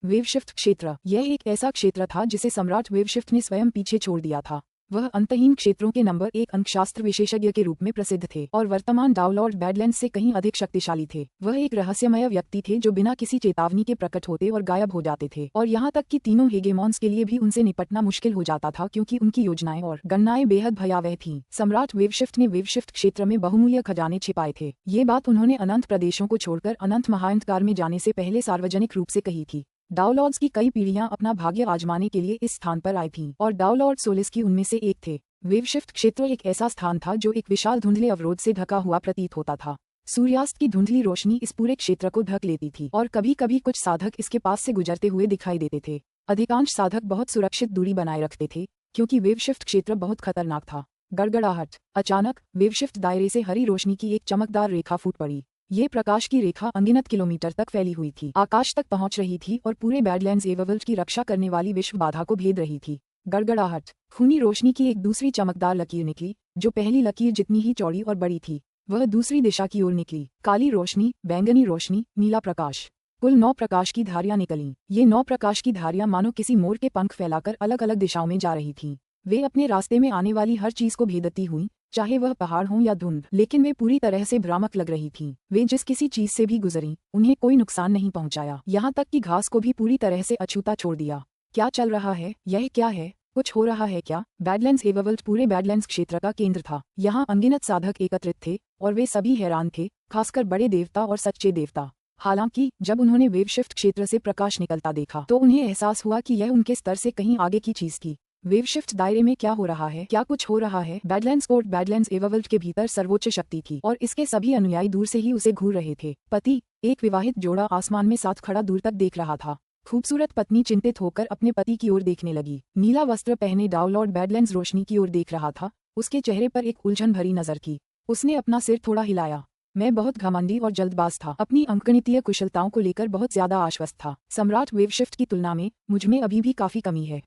वेवशिफ्ट क्षेत्र, यह एक ऐसा क्षेत्र था जिसे सम्राट वेवशिफ्ट ने स्वयं पीछे छोड़ दिया था। वह अंतहीन क्षेत्रों के नंबर 1 अंकशास्त्र विशेषज्ञ के रूप में प्रसिद्ध थे और वर्तमान डाउनलॉर्ड बैडलैंड्स से कहीं अधिक शक्तिशाली थे। वह एक रहस्यमय व्यक्ति थे जो बिना किसी चेतावनी के प्रकट होते और गायब हो जाते थे, और यहाँ तक कि तीनों हेगेमॉन्स के लिए भी उनसे निपटना मुश्किल हो जाता था, क्योंकि उनकी योजनाएं और गणनाएं बेहद भयावह थीं। सम्राट वेवशिफ्ट ने वेवशिफ्ट क्षेत्र में बहुमूल्य खजाने छिपाए थे। ये बात उन्होंने अनंत प्रदेशों को छोड़कर अनंत महाअंधकार में जाने से पहले सार्वजनिक रूप से कही थी। डाउनलॉर्ड्स की कई पीढ़ियां अपना भाग्य आजमाने के लिए इस स्थान पर आई थीं, और डाउनलॉर्ड सोलिस की उनमें से एक थे। वेवशिफ्ट क्षेत्र एक ऐसा स्थान था जो एक विशाल धुंधले अवरोध से ढका हुआ प्रतीत होता था। सूर्यास्त की धुंधली रोशनी इस पूरे क्षेत्र को ढक लेती थी, और कभी कभी कुछ साधक इसके पास से गुजरते हुए दिखाई देते थे। अधिकांश साधक बहुत सुरक्षित दूरी बनाए रखते थे, क्योंकि वेवशिफ्ट क्षेत्र बहुत खतरनाक था। गड़गड़ाहट। अचानक वेवशिफ्ट दायरे से हरी रोशनी की एक चमकदार रेखा फूट पड़ी। ये प्रकाश की रेखा अनगिनत किलोमीटर तक फैली हुई थी, आकाश तक पहुंच रही थी और पूरे बैडलैंड्स एवरवर्ल्ड की रक्षा करने वाली विश्व बाधा को भेद रही थी। गड़गड़ाहट। खूनी रोशनी की एक दूसरी चमकदार लकीर निकली, जो पहली लकीर जितनी ही चौड़ी और बड़ी थी। वह दूसरी दिशा की ओर निकली। काली रोशनी, बैंगनी रोशनी, नीला प्रकाश। कुल 9 प्रकाश की धारियां निकलीं। ये 9 प्रकाश की धारियां मानो किसी मोर के पंख फैलाकर अलग अलग दिशाओं में जा रही थीं। वे अपने रास्ते में आने वाली हर चीज को भेदती हुईं, चाहे वह पहाड़ हो या धुंध, लेकिन वे पूरी तरह से भ्रामक लग रही थीं। वे जिस किसी चीज से भी गुजरी, उन्हें कोई नुकसान नहीं पहुंचाया, यहाँ तक कि घास को भी पूरी तरह से अछूता छोड़ दिया। क्या चल रहा है? यह क्या है? कुछ हो रहा है क्या? बैडलैंड्स एवरवर्ल्ड पूरे बैडलैंड्स क्षेत्र का केंद्र था। यहाँ अनगिनत साधक एकत्रित थे और वे सभी हैरान थे, खासकर बड़े देवता और सच्चे देवता। हालांकि जब उन्होंने वेवशिफ्ट क्षेत्र से प्रकाश निकलता देखा तो उन्हें एहसास हुआ कि यह उनके स्तर से कहीं आगे की चीज थी। वेवशिफ्ट दायरे में क्या हो रहा है? क्या कुछ हो रहा है? बैडलैंड्स कोर्ट बैडलैंड्स एवरवर्ल्ड के भीतर सर्वोच्च शक्ति थी और इसके सभी अनुयायी दूर से ही उसे घूर रहे थे। पति, एक विवाहित जोड़ा आसमान में साथ खड़ा दूर तक देख रहा था। खूबसूरत पत्नी चिंतित होकर अपने पति की ओर देखने लगी। नीला वस्त्र पहने डाउलॉर्ड बैडलैंड्स रोशनी की ओर देख रहा था। उसके चेहरे पर एक उलझन भरी नजर थी। उसने अपना सिर थोड़ा हिलाया। मैं बहुत घमंडी और जल्दबाज था, अपनी अंकगणितीय कुशलताओं को लेकर बहुत ज्यादा आश्वस्त था। सम्राट, वेवशिफ्ट की तुलना में मुझमें अभी भी काफी कमी है।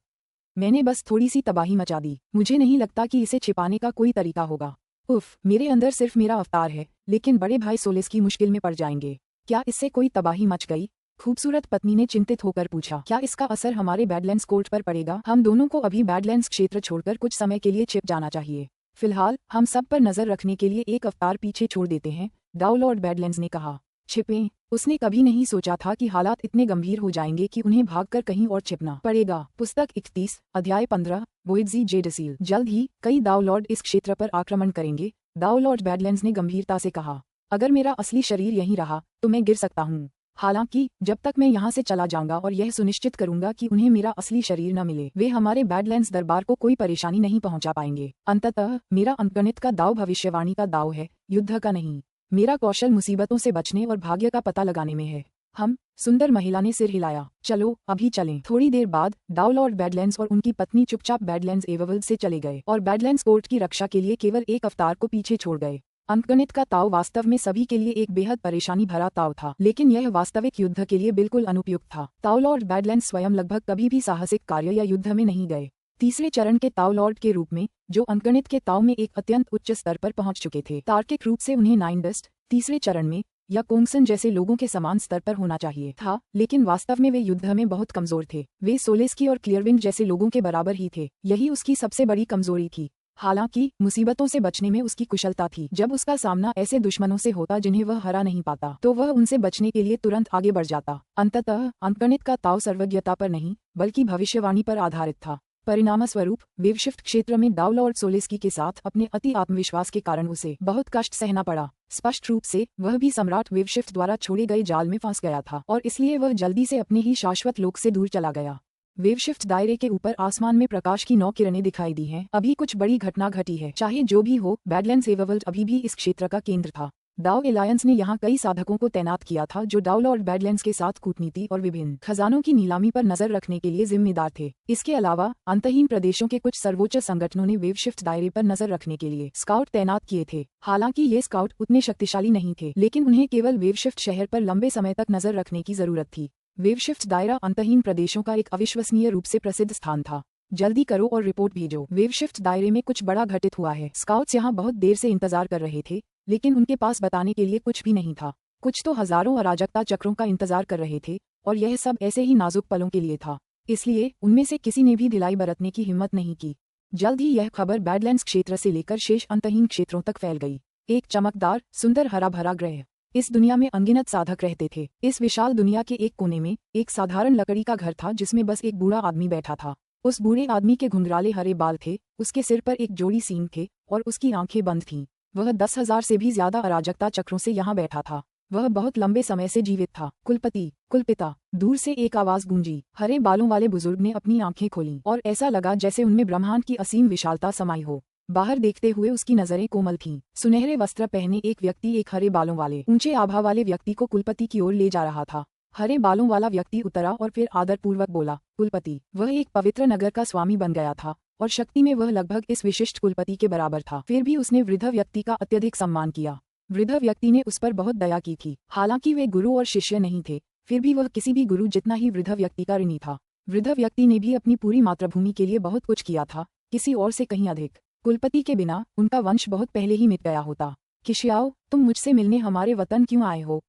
मैंने बस थोड़ी सी तबाही मचा दी। मुझे नहीं लगता कि इसे छिपाने का कोई तरीका होगा। उफ, मेरे अंदर सिर्फ मेरा अवतार है, लेकिन बड़े भाई सोलेस की मुश्किल में पड़ जाएंगे। क्या इससे कोई तबाही मच गई? खूबसूरत पत्नी ने चिंतित होकर पूछा। क्या इसका असर हमारे बैडलैंड्स कोर्ट पर पड़ेगा? हम दोनों को अभी बैडलैंड्स क्षेत्र छोड़कर कुछ समय के लिए छिप जाना चाहिए। फिलहाल हम सब पर नजर रखने के लिए एक अवतार पीछे छोड़ देते हैं, डाउलॉर्ड बैडलैंड्स ने कहा। छिपें? उसने कभी नहीं सोचा था कि हालात इतने गंभीर हो जाएंगे कि उन्हें भागकर कहीं और छिपना पड़ेगा। पुस्तक 31, अध्याय 15, वोइट्जी जे डसील। जल्द ही कई डाउलॉर्ड इस क्षेत्र पर आक्रमण करेंगे, डाउलॉर्ड बैडलैंड्स ने गंभीरता से कहा। अगर मेरा असली शरीर यहीं रहा तो मैं गिर सकता हूँ। हालांकि जब तक मैं यहाँ से चला जाऊंगा और यह सुनिश्चित करूंगा कि उन्हें मेरा असली शरीर न मिले, वे हमारे बैडलैंड्स दरबार को कोई परेशानी नहीं पहुंचा पाएंगे। अंततः मेरा अंकगणित का दाव भविष्यवाणी का दाव है, युद्ध का नहीं। मेरा कौशल मुसीबतों से बचने और भाग्य का पता लगाने में है। हम, सुंदर महिला ने सिर हिलाया। चलो अभी चलें। थोड़ी देर बाद डाउलॉर्ड बैडलैंड्स और उनकी पत्नी चुपचाप बैडलैंड्स एवरवर्ल्ड से चले गए और बैडलैंड्स कोर्ट की रक्षा के लिए केवल एक अवतार को पीछे छोड़ गए। अंकगणित का ताव वास्तव में सभी के लिए एक बेहद परेशानी भरा ताव था, लेकिन यह वास्तविक युद्ध के लिए बिल्कुल अनुपयुक्त था। डाउलॉर्ड बैडलैंड्स स्वयं लगभग कभी भी साहसिक कार्य या युद्ध में नहीं गए। तीसरे चरण के ताउलॉर्ड के रूप में, जो अंकगणित के ताव में एक अत्यंत उच्च स्तर पर पहुंच चुके थे, तार्किक रूप से उन्हें नाइनडस्ट तीसरे चरण में या कोंगसन जैसे लोगों के समान स्तर पर होना चाहिए था, लेकिन वास्तव में वे युद्ध में बहुत कमजोर थे। वे सोलेस्की और क्लियरविंग जैसे लोगों के बराबर ही थे। यही उसकी सबसे बड़ी कमजोरी थी। हालांकि मुसीबतों से बचने में उसकी कुशलता थी। जब उसका सामना ऐसे दुश्मनों से होता जिन्हें वह हरा नहीं पाता, तो वह उनसे बचने के लिए तुरंत आगे बढ़ जाता। अंततः अंकगणित का ताव सर्वज्ञता पर नहीं, बल्कि भविष्यवाणी पर आधारित था। परिणामस्वरूप वेवशिफ्ट क्षेत्र में डाउलॉर्ड सोलेस्की के साथ अपने अति आत्मविश्वास के कारण उसे बहुत कष्ट सहना पड़ा। स्पष्ट रूप से वह भी सम्राट वेवशिफ्ट द्वारा छोड़े गए जाल में फंस गया था और इसलिए वह जल्दी से अपने ही शाश्वत लोक से दूर चला गया। वेवशिफ्ट दायरे के ऊपर आसमान में प्रकाश की 9 किरणें दिखाई दी हैं। अभी कुछ बड़ी घटना घटी है। चाहे जो भी हो, बैडलैंड्स एवरवर्ल्ड अभी भी इस क्षेत्र का केंद्र था। डाउ एलायंस ने यहाँ कई साधकों को तैनात किया था जो डाउलॉर्ड बैडलैंड्स के साथ कूटनीति और विभिन्न खजानों की नीलामी पर नजर रखने के लिए जिम्मेदार थे। इसके अलावा अंतहीन प्रदेशों के कुछ सर्वोच्च संगठनों ने वेवशिफ्ट दायरे पर नजर रखने के लिए स्काउट तैनात किए थे। हालांकि ये स्काउट उतने शक्तिशाली नहीं थे, लेकिन उन्हें केवल वेवशिफ्ट शहर पर लंबे समय तक नजर रखने की जरूरत थी। वेवशिफ्ट दायरा अंतहीन प्रदेशों का एक अविश्वसनीय रूप से प्रसिद्ध स्थान था। जल्दी करो और रिपोर्ट भेजो। वेवशिफ्ट दायरे में कुछ बड़ा घटित हुआ है। स्काउट्स यहाँ बहुत देर से इंतजार कर रहे थे, लेकिन उनके पास बताने के लिए कुछ भी नहीं था। कुछ तो हजारों अराजकता चक्रों का इंतजार कर रहे थे, और यह सब ऐसे ही नाजुक पलों के लिए था। इसलिए उनमें से किसी ने भी ढिलाई बरतने की हिम्मत नहीं की। जल्द ही यह खबर बैडलैंड्स क्षेत्र से लेकर शेष अंतहीन क्षेत्रों तक फैल गई। एक चमकदार, सुंदर, हरा भरा ग्रह। इस दुनिया में अनगिनत साधक रहते थे। इस विशाल दुनिया के एक कोने में एक साधारण लकड़ी का घर था जिसमें बस एक बूढ़ा आदमी बैठा था। उस बूढ़े आदमी के घुंघराले हरे बाल थे, उसके सिर पर एक जोड़ी सींग थे और उसकी आंखें बंद थीं। वह 10,000 से भी ज्यादा अराजकता चक्रों से यहाँ बैठा था। वह बहुत लंबे समय से जीवित था। कुलपति, कुलपिता। दूर से एक आवाज गूंजी। हरे बालों वाले बुजुर्ग ने अपनी आंखें खोलीं और ऐसा लगा जैसे उनमें ब्रह्मांड की असीम विशालता समाई हो। बाहर देखते हुए उसकी नजरें कोमल थीं। सुनहरे वस्त्र पहने एक व्यक्ति एक हरे बालों वाले ऊंचे आभा वाले व्यक्ति को कुलपति की ओर ले जा रहा था। हरे बालों वाला व्यक्ति उतरा और फिर आदरपूर्वक बोला, कुलपति। वह एक पवित्र नगर का स्वामी बन गया था और शक्ति में वह लगभग इस विशिष्ट कुलपति के बराबर था। फिर भी उसने वृद्ध व्यक्ति का अत्यधिक सम्मान किया। वृद्ध व्यक्ति ने उस पर बहुत दया की थी। हालांकि वे गुरु और शिष्य नहीं थे, फिर भी वह किसी भी गुरु जितना ही वृद्ध व्यक्ति का ऋणी था। वृद्ध व्यक्ति ने भी अपनी पूरी मातृभूमि के लिए बहुत कुछ किया था, किसी और से कहीं अधिक। कुलपति के बिना उनका वंश बहुत पहले ही मिट गया होता। किशियाओ, तुम मुझसे मिलने हमारे वतन क्यों आए हो?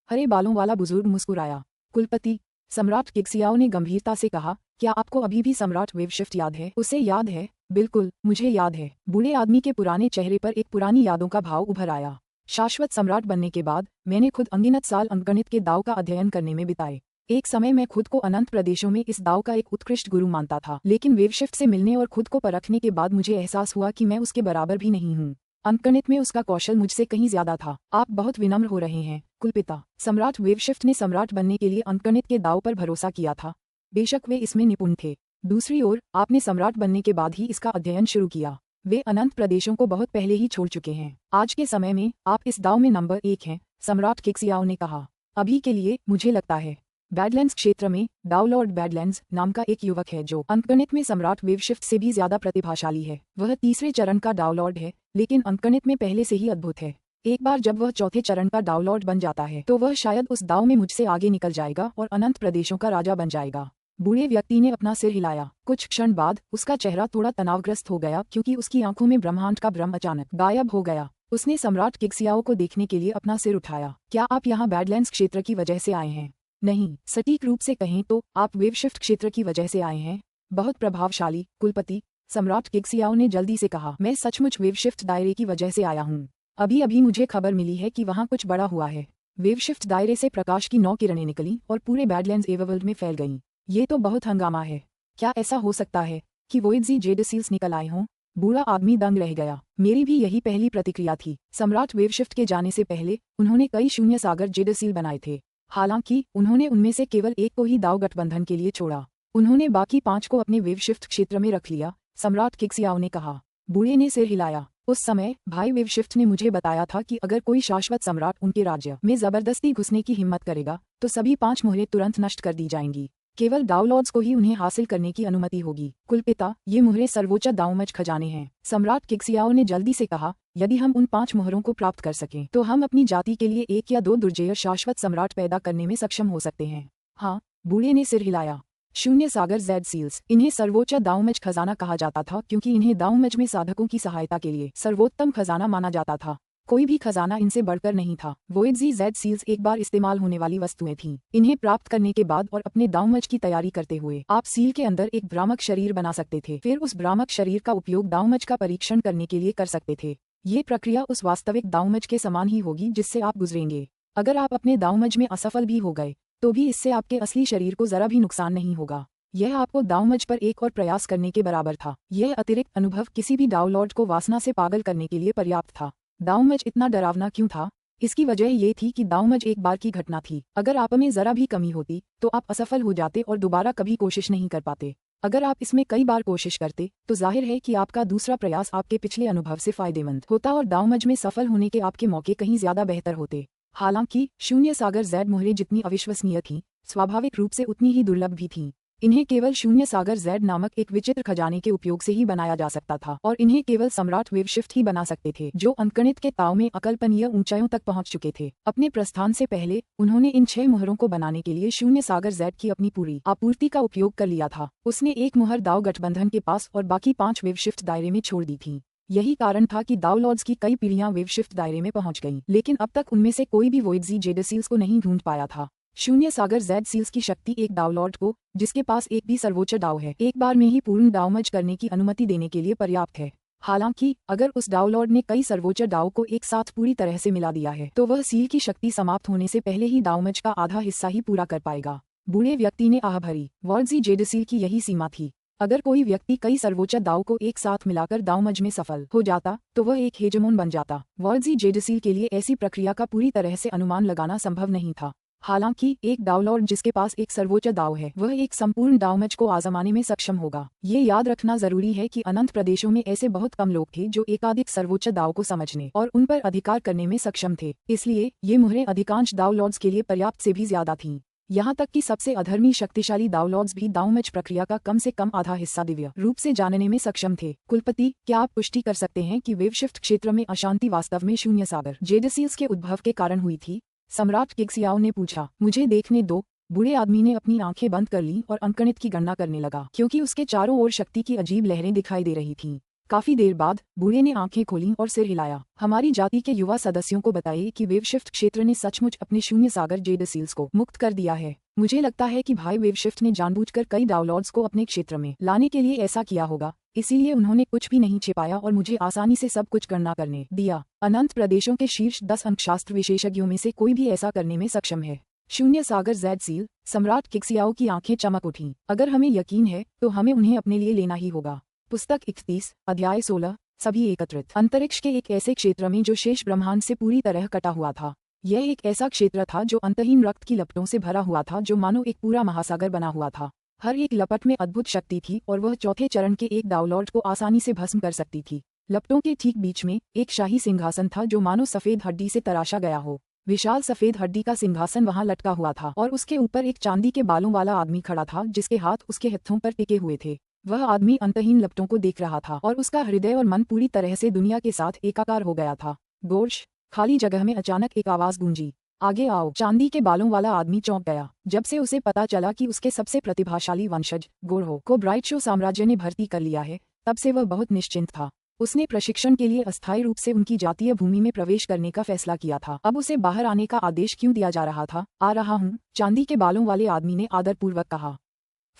हरे बालों वाला बुजुर्ग मुस्कुराया। कुलपति, सम्राट किक्सियाओ ने गंभीरता से कहा, क्या आपको अभी भी सम्राट वेवशिफ्ट याद है? उसे याद है, बिल्कुल, मुझे याद है। बूढ़े आदमी के पुराने चेहरे पर एक पुरानी यादों का भाव उभर आया। शाश्वत सम्राट बनने के बाद मैंने खुद अनगिनत साल अंकगणित के दाव का अध्ययन करने में बिताए। एक समय मैं खुद को अनंत प्रदेशों में इस दाव का एक उत्कृष्ट गुरु मानता था, लेकिन वेवशिफ्ट से मिलने और खुद को परखने के बाद मुझे एहसास हुआ कि मैं उसके बराबर भी नहीं हूँ। अंकगणित में उसका कौशल मुझसे कहीं ज्यादा था। आप बहुत विनम्र हो रहे हैं, कुलपिता। सम्राट वेवशिफ्ट ने सम्राट बनने के लिए अंकगणित के दाव पर भरोसा किया था। बेशक वे इसमें निपुण थे। दूसरी ओर आपने सम्राट बनने के बाद ही इसका अध्ययन शुरू किया। वे अनंत प्रदेशों को बहुत पहले ही छोड़ चुके हैं। आज के समय में आप इस दाव में नंबर 1 हैं, सम्राट किक्सियाओ ने कहा। अभी के लिए मुझे लगता है। बैडलैंड्स क्षेत्र में दाव लॉर्ड बैडलैंड्स नाम का एक युवक है जो अंकगणित में सम्राट वेवशिफ्ट से भी ज्यादा प्रतिभाशाली है। वह तीसरे चरण का दाव लॉर्ड है, लेकिन अंकगणित में पहले से ही अद्भुत है। एक बार जब वह चौथे चरण का दाव लॉर्ड बन जाता है तो वह शायद उस दाव में मुझसे आगे निकल जाएगा और अनंत प्रदेशों का राजा बन जाएगा। बूढ़े व्यक्ति ने अपना सिर हिलाया। कुछ क्षण बाद उसका चेहरा थोड़ा तनावग्रस्त हो गया, क्योंकि उसकी आंखों में ब्रह्मांड का भ्रम अचानक गायब हो गया। उसने सम्राट किक्सियाओ को देखने के लिए अपना सिर उठाया। क्या आप यहाँ बैडलैंड्स क्षेत्र की वजह से आए हैं? नहीं, सटीक रूप से कहें तो आप वेवशिफ्ट क्षेत्र की वजह से आए हैं। बहुत प्रभावशाली, कुलपति, सम्राट किक्सियाओ ने जल्दी से कहा। मैं सचमुच वेवशिफ्ट दायरे की वजह से आया हूँ। अभी अभी मुझे खबर मिली है कि वहाँ कुछ बड़ा हुआ है। वेवशिफ्ट दायरे से प्रकाश की 9 किरणें निकली और पूरे बैडलैंड्स एवरवर्ल्ड में फैल गईं। ये तो बहुत हंगामा है। क्या ऐसा हो सकता है कि वोइड्जी जेडसील्स निकल आए हों? बूढ़ा आदमी दंग रह गया। मेरी भी यही पहली प्रतिक्रिया थी। सम्राट वेवशिफ्ट के जाने से पहले उन्होंने कई शून्य सागर जेडसील बनाए थे। हालांकि उन्होंने उनमें से केवल एक को ही दाव गठबंधन के लिए छोड़ा। उन्होंने बाकी 5 को अपने वेवशिफ्ट क्षेत्र में रख लिया, सम्राट किक्सियाओ ने कहा। बूढ़े ने सिर हिलाया। उस समय भाई वेवशिफ्ट ने मुझे बताया था कि अगर कोई शाश्वत सम्राट उनके राज्य में जबरदस्ती घुसने की हिम्मत करेगा तो सभी 5 मोहरें तुरंत नष्ट कर दी जाएंगी। केवल दाव लॉर्ड्स को ही उन्हें हासिल करने की अनुमति होगी। कुलपिता, ये मोहरें सर्वोच्च दावमज खजाने हैं। सम्राट किक्सियाओ ने जल्दी से कहा। यदि हम उन 5 मोहरों को प्राप्त कर सकें तो हम अपनी जाति के लिए 1 या 2 दुर्जेय शाश्वत सम्राट पैदा करने में सक्षम हो सकते हैं। हाँ, बूढ़े ने सिर हिलाया। शून्य सागर जेड सील्स, इन्हें सर्वोच्च दावमज खजाना कहा जाता था क्योंकि इन्हें दावमज में साधकों की सहायता के लिए सर्वोत्तम खजाना माना जाता था। कोई भी खजाना इनसे बढ़कर नहीं था। वोइड्जी जेड सील्स एक बार इस्तेमाल होने वाली वस्तुएं थीं। इन्हें प्राप्त करने के बाद और अपने दावमज की तैयारी करते हुए आप सील के अंदर एक भ्रामक शरीर बना सकते थे। फिर उस भ्रामक शरीर का उपयोग दावमज का परीक्षण करने के लिए कर सकते थे। ये प्रक्रिया उस वास्तविक दावमज के समान ही होगी जिससे आप गुजरेंगे। अगर आप अपने दावमज में असफल भी हो गए तो भी इससे आपके असली शरीर को जरा भी नुकसान नहीं होगा। यह आपको दावमज पर एक और प्रयास करने के बराबर था। यह अतिरिक्त अनुभव किसी भी दाव लॉर्ड को वासना से पागल करने के लिए पर्याप्त था। दावमज इतना डरावना क्यों था? इसकी वजह ये थी कि दावमज एक बार की घटना थी। अगर आप में जरा भी कमी होती तो आप असफल हो जाते और दोबारा कभी कोशिश नहीं कर पाते। अगर आप इसमें कई बार कोशिश करते तो जाहिर है कि आपका दूसरा प्रयास आपके पिछले अनुभव से फायदेमंद होता और दावमज में सफल होने के आपके मौके कहीं ज्यादा बेहतर होते। हालांकि शून्य सागर जेड मोहरें जितनी अविश्वसनीय थीं, स्वाभाविक रूप से उतनी ही दुर्लभ भी थीं। इन्हें केवल शून्य सागर जेड नामक एक विचित्र खजाने के उपयोग से ही बनाया जा सकता था और इन्हें केवल सम्राट वेवशिफ्ट ही बना सकते थे, जो अंकगणित के ताव में अकल्पनीय ऊंचाइयों तक पहुंच चुके थे। अपने प्रस्थान से पहले उन्होंने इन 6 मोहरों को बनाने के लिए शून्य सागर जेड की अपनी पूरी आपूर्ति का उपयोग कर लिया था। उसने एक मोहर दाव गठबंधन के पास और बाकी 5 वेवशिफ्ट दायरे में छोड़ दी थी। यही कारण था कि दाव लॉर्ड्स की कई पीढ़ियां वेवशिफ्ट दायरे में पहुंच गईं, लेकिन अब तक उनमें से कोई भी वोइड्जी जेडसील्स को नहीं ढूंढ पाया था। शून्य सागर जेड सील्स की शक्ति एक दाव लॉर्ड को, जिसके पास एक भी सर्वोच्च दाव है, एक बार में ही पूर्ण दावमज करने की अनुमति देने के लिए पर्याप्त है। हालांकि अगर उस दाव लॉर्ड ने कई सर्वोच्च दाव को एक साथ पूरी तरह से मिला दिया है तो वह सील की शक्ति समाप्त होने से पहले ही दावमज का आधा हिस्सा ही पूरा कर पाएगा। बूढ़े व्यक्ति ने आह भरी। वोइड्जी जेडसील की यही सीमा थी। अगर कोई व्यक्ति कई सर्वोच्च दाव को एक साथ मिलाकर दावमज में सफल हो जाता तो वह एक हेजेमोन बन जाता। वोइड्जी जेडसील के लिए ऐसी प्रक्रिया का पूरी तरह से अनुमान लगाना संभव नहीं था। हालांकि एक दाव लॉर्ड जिसके पास एक सर्वोच्च दाव है वह एक संपूर्ण दावमज को आजमाने में सक्षम होगा। ये याद रखना जरूरी है कि अनंत प्रदेशों में ऐसे बहुत कम लोग थे जो एकाधिक सर्वोच्च दाव को समझने और उन पर अधिकार करने में सक्षम थे। इसलिए ये मुहरें अधिकांश दाव लॉर्ड्स के लिए पर्याप्त से भी ज्यादा थीं। यहाँ तक कि सबसे अधर्मी शक्तिशाली दावलॉर्ड्स भी दावमच प्रक्रिया का कम से कम आधा हिस्सा दिव्य रूप से जानने में सक्षम थे। कुलपति, क्या आप पुष्टि कर सकते हैं कि वेवशिफ्ट क्षेत्र में अशांति वास्तव में शून्य सागर जेडसील्स के उद्भव के कारण हुई थी? सम्राट किक्सियाओ ने पूछा। मुझे देखने दो। बूढ़े आदमी ने अपनी आंखें बंद कर लीं और अंकगणित की गणना करने लगा, क्योंकि उसके चारों ओर शक्ति की अजीब लहरें दिखाई दे रही थीं। काफी देर बाद बूढ़े ने आंखें खोलीं और सिर हिलाया। हमारी जाति के युवा सदस्यों को बताइए कि वेवशिफ्ट क्षेत्र ने सचमुच अपने शून्य सागर जेडसील्स को मुक्त कर दिया है। मुझे लगता है कि भाई वेवशिफ्ट ने जानबूझकर कई दावलॉर्ड्स को अपने क्षेत्र में लाने के लिए ऐसा किया होगा, इसीलिए उन्होंने कुछ भी नहीं छिपाया और मुझे आसानी से सब कुछ गणना करने दिया। अनंत प्रदेशों के शीर्ष 10 अंकशास्त्र विशेषज्ञों में से कोई भी ऐसा करने में सक्षम है। शून्य सागर जेडसील। सम्राट किक्सियाओ की आंखें चमक उठीं। अगर हमें यकीन है तो हमें उन्हें अपने लिए लेना ही होगा। पुस्तक 31, अध्याय 16, सभी एकत्रित। अंतरिक्ष के एक ऐसे क्षेत्र में जो शेष ब्रह्मांड से पूरी तरह कटा हुआ था। यह एक ऐसा क्षेत्र था जो अंतहीन रक्त की लपटों से भरा हुआ था, जो मानो एक पूरा महासागर बना हुआ था। हर एक लपट में अद्भुत शक्ति थी और वह चौथे चरण के एक दावलॉर्ड को आसानी से भस्म कर सकती थी। लपटों के ठीक बीच में एक शाही सिंहासन था जो मानो सफेद हड्डी से तराशा गया हो। विशाल सफेद हड्डी का सिंहासन वहां लटका हुआ था और उसके ऊपर एक चांदी के बालों वाला आदमी खड़ा था, जिसके हाथ उसके हथों पर टिके हुए थे। वह आदमी अंतहीन लपटों को देख रहा था और उसका हृदय और मन पूरी तरह से दुनिया के साथ एकाकार हो गया था। गोर्श। खाली जगह में अचानक एक आवाज गूंजी। आगे आओ। चांदी के बालों वाला आदमी चौंक गया जब से उसे पता चला कि उसके सबसे प्रतिभाशाली वंशज गोरहो को ब्राइट शो साम्राज्य ने भर्ती कर लिया है। तब से वह बहुत निश्चिंत था। उसने प्रशिक्षण के लिए अस्थायी रूप से उनकी जातीय भूमि में प्रवेश करने का फैसला किया था। अब उसे बाहर आने का आदेश क्यों दिया जा रहा था? आ रहा हूँ, चांदी के बालों वाले आदमी ने आदरपूर्वक कहा।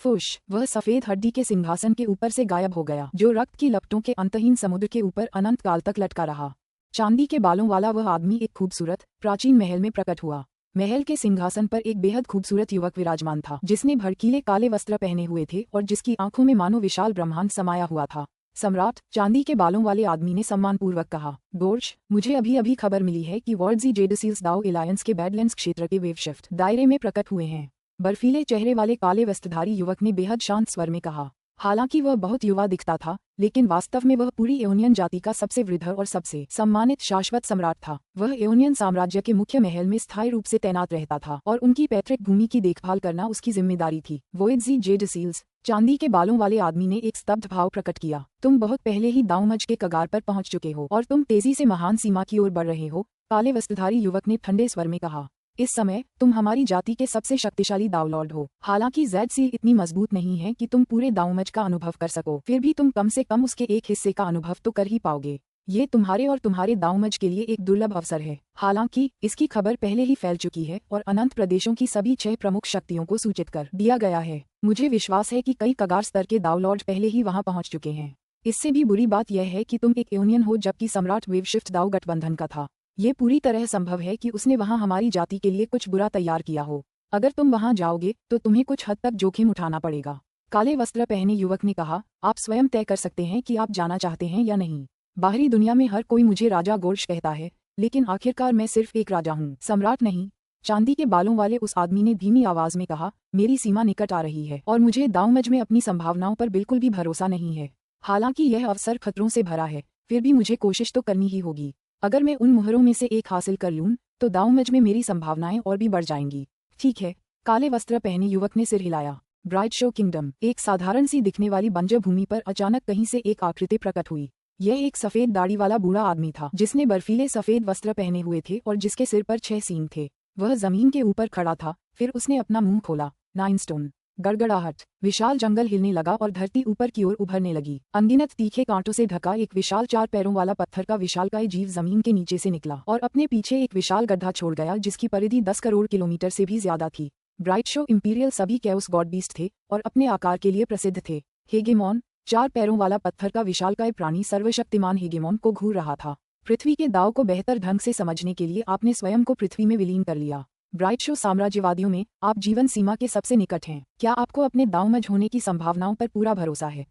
फुश। वह सफेद हड्डी के सिंहासन के ऊपर से गायब हो गया, जो रक्त की लपटों के अंतहीन समुद्र के ऊपर अनंत काल तक लटका रहा। चांदी के बालों वाला वह आदमी एक खूबसूरत प्राचीन महल में प्रकट हुआ। महल के सिंहासन पर एक बेहद खूबसूरत युवक विराजमान था, जिसने भड़कीले काले वस्त्र पहने हुए थे और जिसकी आंखों में मानो विशाल ब्रह्मांड समाया हुआ था। सम्राट, चांदी के बालों वाले आदमी ने सम्मानपूर्वक कहा। गोर्श, मुझे अभी अभी खबर मिली है कि वॉर्डजी जेडसील्स दाओ एलायंस के बैडलैंड्स क्षेत्र के वेवशिफ्ट दायरे में प्रकट हुए हैं। बर्फीले चेहरे वाले काले वस्त्रधारी युवक ने बेहद शांत स्वर में कहा। हालांकि वह बहुत युवा दिखता था, लेकिन वास्तव में वह पूरी एओनियन जाति का सबसे वृद्ध और सबसे सम्मानित शाश्वत सम्राट था। वह एओनियन साम्राज्य के मुख्य महल में स्थायी रूप से तैनात रहता था और उनकी पैतृक भूमि की देखभाल करना उसकी जिम्मेदारी थी। वोइडजी जेडसील्स। चांदी के बालों वाले आदमी ने एक स्तब्ध भाव प्रकट किया। तुम बहुत पहले ही दाऊमज के कगार पर पहुंच चुके हो और तुम तेजी से महान सीमा की ओर बढ़ रहे हो, काले वस्त्रधारी युवक ने ठंडे स्वर में कहा। इस समय तुम हमारी जाति के सबसे शक्तिशाली दावलॉर्ड हो। हालांकि जेडसील इतनी मजबूत नहीं है कि तुम पूरे दाऊमज का अनुभव कर सको, फिर भी तुम कम से कम उसके एक हिस्से का अनुभव तो कर ही पाओगे। ये तुम्हारे और तुम्हारे दाऊमज के लिए एक दुर्लभ अवसर है। हालांकि इसकी खबर पहले ही फैल चुकी है और अनंत प्रदेशों की सभी 6 प्रमुख शक्तियों को सूचित कर दिया गया है। मुझे विश्वास है कि कई कगार स्तर के दावलॉर्ड पहले ही वहां पहुंच चुके हैं। इससे भी बुरी बात यह है कि तुम एक यूनियन हो, जबकि सम्राट वेवशिफ्ट दाऊ गठबंधन का था। ये पूरी तरह संभव है कि उसने वहां हमारी जाति के लिए कुछ बुरा तैयार किया हो। अगर तुम वहां जाओगे तो तुम्हें कुछ हद तक जोखिम उठाना पड़ेगा। काले वस्त्र पहने युवक ने कहा। आप स्वयं तय कर सकते हैं कि आप जाना चाहते हैं या नहीं। बाहरी दुनिया में हर कोई मुझे राजा गोर्श कहता है, लेकिन आखिरकार मैं सिर्फ एक राजा हूँ, सम्राट नहीं। चांदी के बालों वाले उस आदमी ने धीमी आवाज में कहा। मेरी सीमा निकट आ रही है और मुझे दाऊमज में अपनी संभावनाओं पर बिल्कुल भी भरोसा नहीं है। हालांकि यह अवसर खतरों से भरा है, फिर भी मुझे कोशिश तो करनी ही होगी। अगर मैं उन मुहरों में से एक हासिल कर लूं तो दाऊमज में मेरी संभावनाएं और भी बढ़ जाएंगी। ठीक है, काले वस्त्र पहने युवक ने सिर हिलाया। Bright show kingdom. एक साधारण सी दिखने वाली बंजर भूमि पर अचानक कहीं से एक आकृति प्रकट हुई। यह एक सफेद दाढ़ी वाला बूढ़ा आदमी था, जिसने बर्फीले सफेद वस्त्र पहने हुए थे और जिसके सिर पर 6 सींग थे। वह जमीन के ऊपर खड़ा था। फिर उसने अपना मुंह खोला। 9 स्टोन। गड़गड़ाहट। विशाल जंगल हिलने लगा और धरती ऊपर की ओर उभरने लगी। अनगिनत तीखे कांटों से ढका एक विशाल 4 पैरों वाला पत्थर का विशालकाय जीव जमीन के नीचे से निकला और अपने पीछे एक विशाल गड्ढा छोड़ गया, जिसकी परिधि 10 करोड़ किलोमीटर से भी ज्यादा थी। ब्राइट शो इंपीरियल सभी कैओस गॉड बीस्ट थे और अपने आकार के लिए प्रसिद्ध थे। हेगेमॉन। 4 पैरों वाला पत्थर का विशालकाय प्राणी सर्वशक्तिमान हेगेमॉन को घूर रहा था। पृथ्वी के दाव को बेहतर ढंग से समझने के लिए आपने स्वयं को पृथ्वी में विलीन कर लिया। ब्राइट शो साम्राज्यवादियों में आप जीवन सीमा के सबसे निकट हैं। क्या आपको अपने दाऊमज होने की संभावनाओं पर पूरा भरोसा है?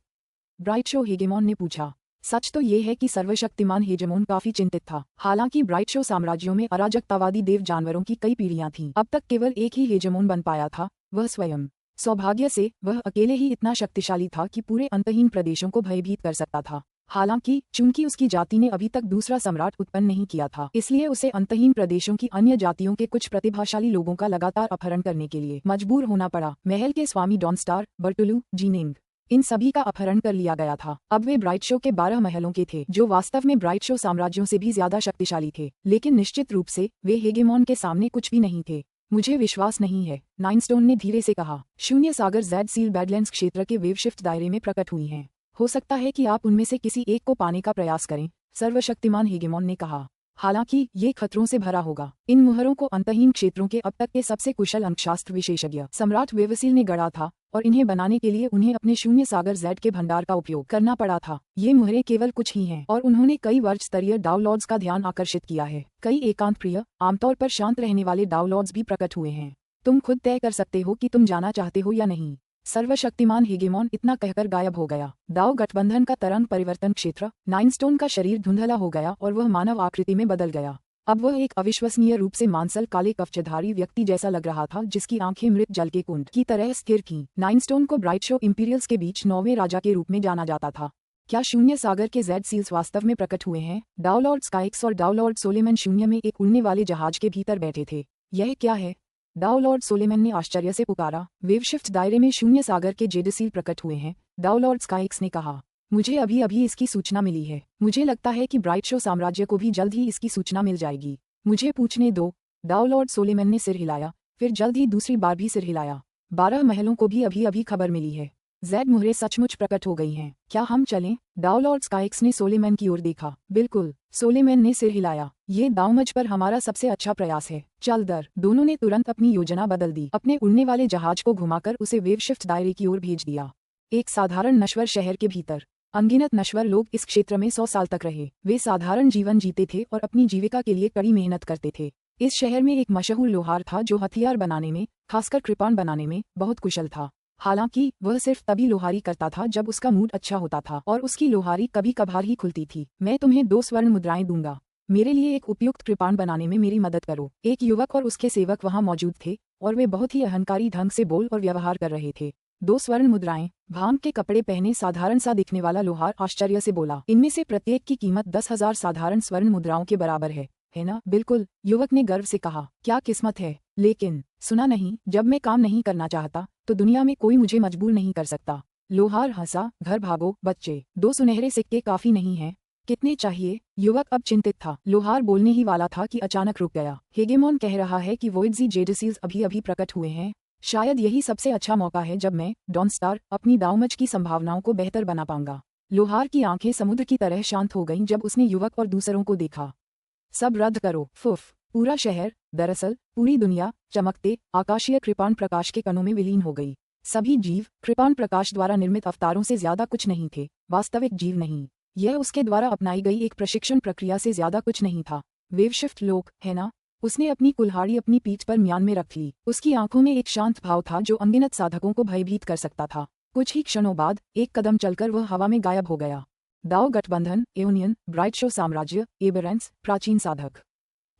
ब्राइट शो हेगेमॉन ने पूछा। सच तो ये है कि सर्वशक्तिमान हेगेमॉन काफी चिंतित था। हालांकि ब्राइट शो साम्राज्यों में अराजकतावादी देव जानवरों की कई पीढ़ियां थीं। अब तक केवल एक ही हेगेमॉन बन पाया था, वह स्वयं। सौभाग्य से वह अकेले ही इतना शक्तिशाली था कि पूरे अंतहीन प्रदेशों को भयभीत कर सकता था। हालांकि चूंकि उसकी जाति ने अभी तक दूसरा सम्राट उत्पन्न नहीं किया था, इसलिए उसे अंतहीन प्रदेशों की अन्य जातियों के कुछ प्रतिभाशाली लोगों का लगातार अपहरण करने के लिए मजबूर होना पड़ा। महल के स्वामी डॉनस्टार, बर्टुलू, जीनिंग, इन सभी का अपहरण कर लिया गया था। अब वे ब्राइट शो के 12 महलों के थे, जो वास्तव में ब्राइट शो साम्राज्यों से भी ज्यादा शक्तिशाली थे, लेकिन निश्चित रूप से वे हेगेमॉन के सामने कुछ भी नहीं थे। मुझे विश्वास नहीं है, नाइनस्टोन ने धीरे से कहा। शून्य सागर ज़ेड सील बैडलैंड्स क्षेत्र के वेवशिफ्ट दायरे में प्रकट हुई हैं। हो सकता है कि आप उनमें से किसी एक को पाने का प्रयास करें, सर्वशक्तिमान हेगेमॉन ने कहा। हालांकि ये खतरों से भरा होगा। इन मुहरों को अंतहीन क्षेत्रों के अब तक के सबसे कुशल अंकशास्त्र विशेषज्ञ सम्राट वेवसील ने गढ़ा था, और इन्हें बनाने के लिए उन्हें अपने शून्य सागर जेड के भंडार का उपयोग करना पड़ा था। ये मुहरें केवल कुछ ही हैं, और उन्होंने कई वर्ग स्तरीय डाउनलॉर्ड्स का ध्यान आकर्षित किया है। कई एकांत प्रिय, आमतौर पर शांत रहने वाले डाउनलॉर्ड्स भी प्रकट हुए हैं। तुम खुद तय कर सकते हो कि तुम जाना चाहते हो या नहीं। सर्वशक्तिमान हेगेमॉन इतना कहकर गायब हो गया। दाव गठबंधन का तरंग परिवर्तन क्षेत्र, नाइनस्टोन का शरीर धुंधला हो गया और वह मानव आकृति में बदल गया। अब वह एक अविश्वसनीय रूप से मांसल काले कवचधारी व्यक्ति जैसा लग रहा था, जिसकी आंखें मृत जल के कुंड की तरह स्थिर थीं। नाइनस्टोन को ब्राइट शो इंपीरियल्स के बीच 9वें राजा के रूप में जाना जाता था। क्या शून्य सागर के जेड सील्स वास्तव में प्रकट हुए हैं? डाउलॉर्ड स्काइक्स और डाउलॉर्ड सोलेमन शून्य में एक उड़ने वाले जहाज के भीतर बैठे थे। यह क्या है? डाउलॉर्ड सोलेमन ने आश्चर्य से पुकारा। वेवशिफ्ट दायरे में शून्य सागर के जेड सील प्रकट हुए हैं, डाउलॉर्ड स्काइक्स ने कहा। मुझे अभी अभी इसकी सूचना मिली है। मुझे लगता है कि ब्राइट शो साम्राज्य को भी जल्द ही इसकी सूचना मिल जाएगी। मुझे पूछने दो। डाउलॉर्ड सोलेमन ने सिर हिलाया, फिर जल्द ही दूसरी बार भी सिर हिलाया। 12 महलों को भी अभी अभी खबर मिली है। जेड मुहरें सचमुच प्रकट हो गई हैं। क्या हम चलें? डाउलॉर्ड स्काइक्स ने सोलेमन की ओर देखा। बिल्कुल, सोलेमन ने सिर हिलाया। ये दावमज पर हमारा सबसे अच्छा प्रयास है। चल दर। दोनों ने तुरंत अपनी योजना बदल दी। अपने उड़ने वाले जहाज को घुमाकर उसे वेवशिफ्ट दायरे की ओर भेज दिया। एक साधारण नश्वर शहर के भीतर अनगिनत नश्वर लोग इस क्षेत्र में 100 साल तक रहे। वे साधारण जीवन जीते थे और अपनी जीविका के लिए कड़ी मेहनत करते थे। इस शहर में एक मशहूर लोहार था जो हथियार बनाने में, खासकर कृपाण बनाने में, बहुत कुशल था। हालांकि वह सिर्फ तभी लोहारी करता था जब उसका मूड अच्छा होता था, और उसकी लोहारी कभी कभार ही खुलती थी। मैं तुम्हें 2 स्वर्ण मुद्राएं दूंगा। मेरे लिए एक उपयुक्त कृपाण बनाने में मेरी मदद करो। एक युवक और उसके सेवक वहां मौजूद थे, और वे बहुत ही अहंकारी ढंग से बोल और व्यवहार कर रहे थे। 2 स्वर्ण मुद्राएं। भांग के कपड़े पहने साधारण सा दिखने वाला लोहार आश्चर्य से बोला। इनमें से प्रत्येक की कीमत 10,000 साधारण स्वर्ण मुद्राओं के बराबर है ना? बिल्कुल, युवक ने गर्व से कहा। क्या किस्मत है। लेकिन सुना नहीं, जब मैं काम नहीं करना चाहता तो दुनिया में कोई मुझे मजबूर नहीं कर सकता। लोहार हंसा। घर भागो बच्चे, 2 सुनहरे सिक्के काफी नहीं हैं? कितने चाहिए? युवक अब चिंतित था। लोहार बोलने ही वाला था कि अचानक रुक गया। हेगेमॉन कह रहा है कि वोइड्जी जेडसील्स अभी अभी प्रकट हुए हैं। शायद यही सबसे अच्छा मौका है जब मैं, डॉनस्टार, अपनी दावमज की संभावनाओं को बेहतर बना पाऊंगा। लोहार की आंखें समुद्र की तरह शांत हो गईं जब उसने युवक और दूसरों को देखा। सब रद्द करो। फुफ। पूरा शहर, दरअसल पूरी दुनिया, चमकते आकाशीय कृपाण प्रकाश के कणों में विलीन हो गई। सभी जीव कृपाण प्रकाश द्वारा निर्मित अवतारों से ज्यादा कुछ नहीं थे। वास्तविक जीव नहीं, यह उसके द्वारा अपनाई गई एक प्रशिक्षण प्रक्रिया से ज्यादा कुछ नहीं था। वेवशिफ्ट लोग, है ना? उसने अपनी कुल्हाड़ी अपनी पीठ पर म्यान में रख ली। उसकी आंखों में एक शांत भाव था जो अनगिनत साधकों को भयभीत कर सकता था। कुछ ही क्षणों बाद एक कदम चलकर वह हवा में गायब हो गया। दाव गठबंधन, एओनियन, ब्राइट शो साम्राज्य, एबेरेंस, प्राचीन साधक,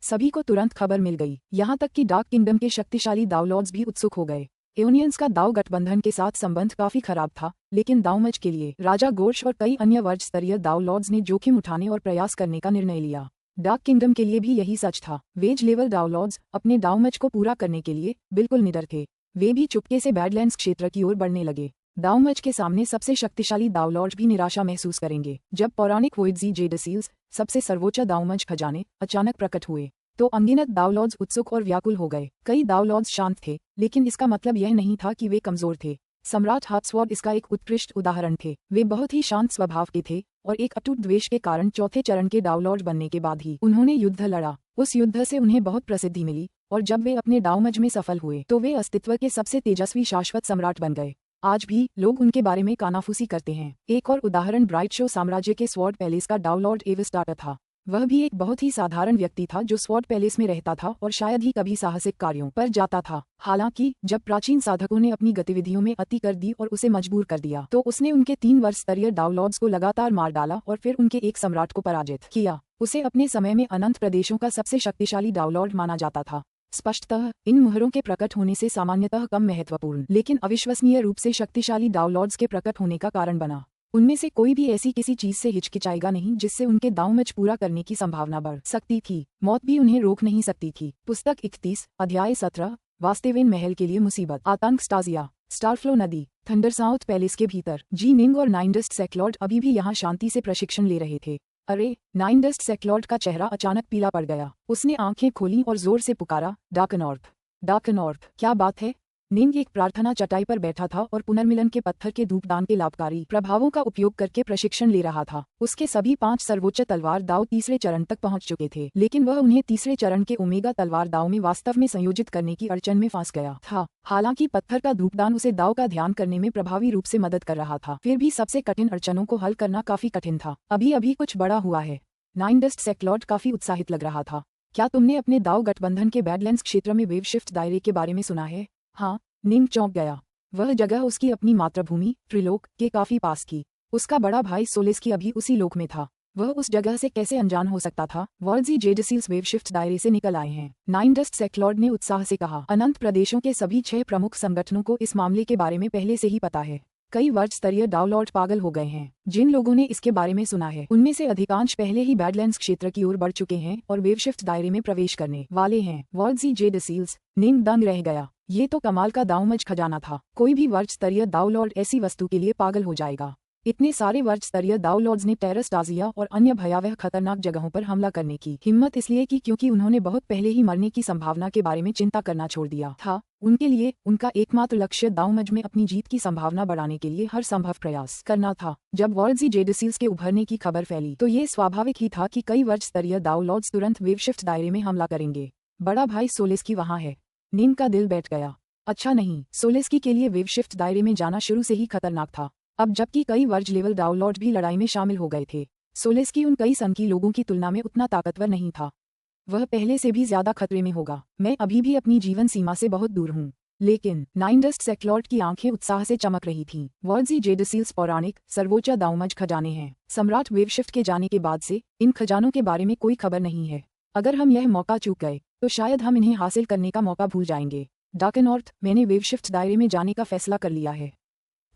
सभी को तुरंत खबर मिल गई। यहाँ तक कि डार्क किंगडम के शक्तिशाली दावलॉर्ड्स भी उत्सुक हो गए। एओनियंस का दाव गठबंधन के साथ संबंध काफी खराब था, लेकिन दावमज के लिए राजा गोर्श और कई अन्य वर्ग स्तरीय दावलॉर्ड्स ने जोखिम उठाने और प्रयास करने का निर्णय लिया। डार्क किंगडम के लिए भी यही सच था। वेज लेवल दावलॉर्ड्स अपने दावमज को पूरा करने के लिए बिल्कुल निडर थे। वे भी चुपके से बैडलैंड्स क्षेत्र की ओर बढ़ने लगे। दावमज के सामने सबसे शक्तिशाली दावलॉर्ड भी निराशा महसूस करेंगे। जब पौराणिक वोइड्जी जेडसील्स, सबसे सर्वोच्च दावमज खजाने, अचानक प्रकट हुए तो अनगिनत दावलॉर्ड्स उत्सुक और व्याकुल हो गए। कई दावलॉर्ड्स शांत थे, लेकिन इसका मतलब यह नहीं था कि वे कमजोर थे। सम्राट हाथस्वॉर्ड इसका एक उत्कृष्ट उदाहरण थे। वे बहुत ही शांत स्वभाव के थे, और एक अटूट द्वेष के कारण चौथे चरण के दावलॉर्ड बनने के बाद ही उन्होंने युद्ध लड़ा। उस युद्ध से उन्हें बहुत प्रसिद्धि मिली, और जब वे अपने दावमज में सफल हुए तो वे अस्तित्व के सबसे तेजस्वी शाश्वत सम्राट बन गए। आज भी लोग उनके बारे में कानाफूसी करते हैं। एक और उदाहरण ब्राइट शो साम्राज्य के स्वॉर्ड पैलेस का दावलॉर्ड एविस्टाटर था। वह भी एक बहुत ही साधारण व्यक्ति था जो स्वॉर्ड पैलेस में रहता था और शायद ही कभी साहसिक कार्यों पर जाता था। हालांकि जब प्राचीन साधकों ने अपनी गतिविधियों में अति कर दी और उसे मजबूर कर दिया तो उसने उनके 3 वर्ष स्तरीय दावलॉर्ड्स को लगातार मार डाला और फिर उनके एक सम्राट को पराजित किया। उसे अपने समय में अनंत प्रदेशों का सबसे शक्तिशाली दावलॉर्ड माना जाता था। स्पष्टतः इन मुहरों के प्रकट होने से सामान्यतः कम महत्वपूर्ण लेकिन अविश्वसनीय रूप से शक्तिशाली दावलॉर्ड्स के प्रकट होने का कारण बना। उनमें से कोई भी ऐसी किसी चीज से हिचकिचाएगा नहीं जिससे उनके दांवमच पूरा करने की संभावना बढ़ सकती थी। मौत भी उन्हें रोक नहीं सकती थी। पुस्तक 31 अध्याय 17 वास्तेवेन महल के लिए मुसीबत। आतंक स्टाजिया स्टारफ्लो नदी थंडरसाउथ पैलेस के भीतर जी निंग और नाइनडस्ट सेक्लॉर्ड अभी भी यहाँ शांति से प्रशिक्षण ले रहे थे। अरे, नाइनडस्ट सेक्लॉर्ड का चेहरा अचानक पीला पड़ गया। उसने आंखें खोली और जोर से पुकारा, डार्कनॉर्थ, डार्कनॉर्थ, क्या बात है? निंग एक प्रार्थना चटाई पर बैठा था और पुनर्मिलन के पत्थर के धूपदान के लाभकारी प्रभावों का उपयोग करके प्रशिक्षण ले रहा था। उसके सभी 5 सर्वोच्च तलवार दाव तीसरे चरण तक पहुंच चुके थे, लेकिन वह उन्हें तीसरे चरण के ओमेगा तलवार दाव में वास्तव में संयोजित करने की अड़चन में फंस गया था। हालांकि पत्थर का धूपदान उसे दाव का ध्यान करने में प्रभावी रूप से मदद कर रहा था, फिर भी सबसे कठिन अड़चनों को हल करना काफी कठिन था। अभी अभी कुछ बड़ा हुआ है। नाइनडस्ट सेक्लॉर्ड काफी उत्साहित लग रहा था। क्या तुमने अपने दाव गठबंधन के बैडलैंड्स क्षेत्र में वेव शिफ्ट दायरे के बारे में सुना है? हाँ। निंग चौंक गया। वह जगह उसकी अपनी मातृभूमि त्रिलोक के काफी पास की। उसका बड़ा भाई सोलेस्की अभी उसी लोक में था। वह उस जगह से कैसे अनजान हो सकता था? वॉल्जी जेडसील्स वेव शिफ्ट दायरे से निकल आए हैं, नाइनडस्ट सेक्लॉर्ड ने उत्साह से कहा। अनंत प्रदेशों के सभी 6 प्रमुख संगठनों को इस मामले के बारे में पहले से ही पता है। कई वर्ष स्तरीय डाउलॉर्ड पागल हो गए हैं। जिन लोगों ने इसके बारे में सुना है उनमें से अधिकांश पहले ही बैडलैंड्स क्षेत्र की ओर बढ़ चुके हैं और वेव शिफ्ट दायरे में प्रवेश करने वाले हैं। वॉल्जी जेडसील्स, निंग दंग रह गया। ये तो कमाल का दावमच खजाना था। कोई भी वर्ष स्तरीय दाउलॉर्ड ऐसी वस्तु के लिए पागल हो जाएगा। इतने सारे वर्ष स्तरीय दाउलॉर्ड्स ने टेरस्टाजिया और अन्य भयावह खतरनाक जगहों पर हमला करने की हिम्मत इसलिए की क्योंकि उन्होंने बहुत पहले ही मरने की संभावना के बारे में चिंता करना छोड़ दिया था। उनके लिए उनका एकमात्र लक्ष्य दाउमज में अपनी जीत की संभावना बढ़ाने के लिए हर संभव प्रयास करना था। जब वॉल्जी जेडसील्स के उभरने की खबर फैली तो ये स्वाभाविक ही था कि कई वर्ष स्तरीय दाउलॉर्ड्स तुरंत वेव शिफ्ट दायरे में हमला करेंगे। बड़ा भाई सोलेस्की वहाँ है। निंग का दिल बैठ गया। अच्छा नहीं, सोलेस्की के लिए वेव शिफ्ट दायरे में जाना शुरू से ही खतरनाक था। अब जबकि कई वर्ज लेवल डाउनलॉर्ड भी लड़ाई में शामिल हो गए थे, सोलेस्की उन कई संकी लोगों की तुलना में उतना ताकतवर नहीं था। वह पहले से भी ज्यादा खतरे में होगा। मैं अभी भी अपनी जीवन सीमा से बहुत दूर हूँ। लेकिन नाइनडस्ट सेक्लॉर्ड की आंखें उत्साह से चमक रही थीं। वॉल्जी जेडसील्स पौराणिक सर्वोच्च दाउमज खजाने हैं। सम्राट वेव शिफ्ट के जाने के बाद से इन खजानों के बारे में कोई खबर नहीं है। अगर हम यह मौका चूक गए तो शायद हम इन्हें हासिल करने का मौका भूल जाएंगे। डार्कनॉर्थ, मैंने वेव शिफ्ट दायरे में जाने का फैसला कर लिया है।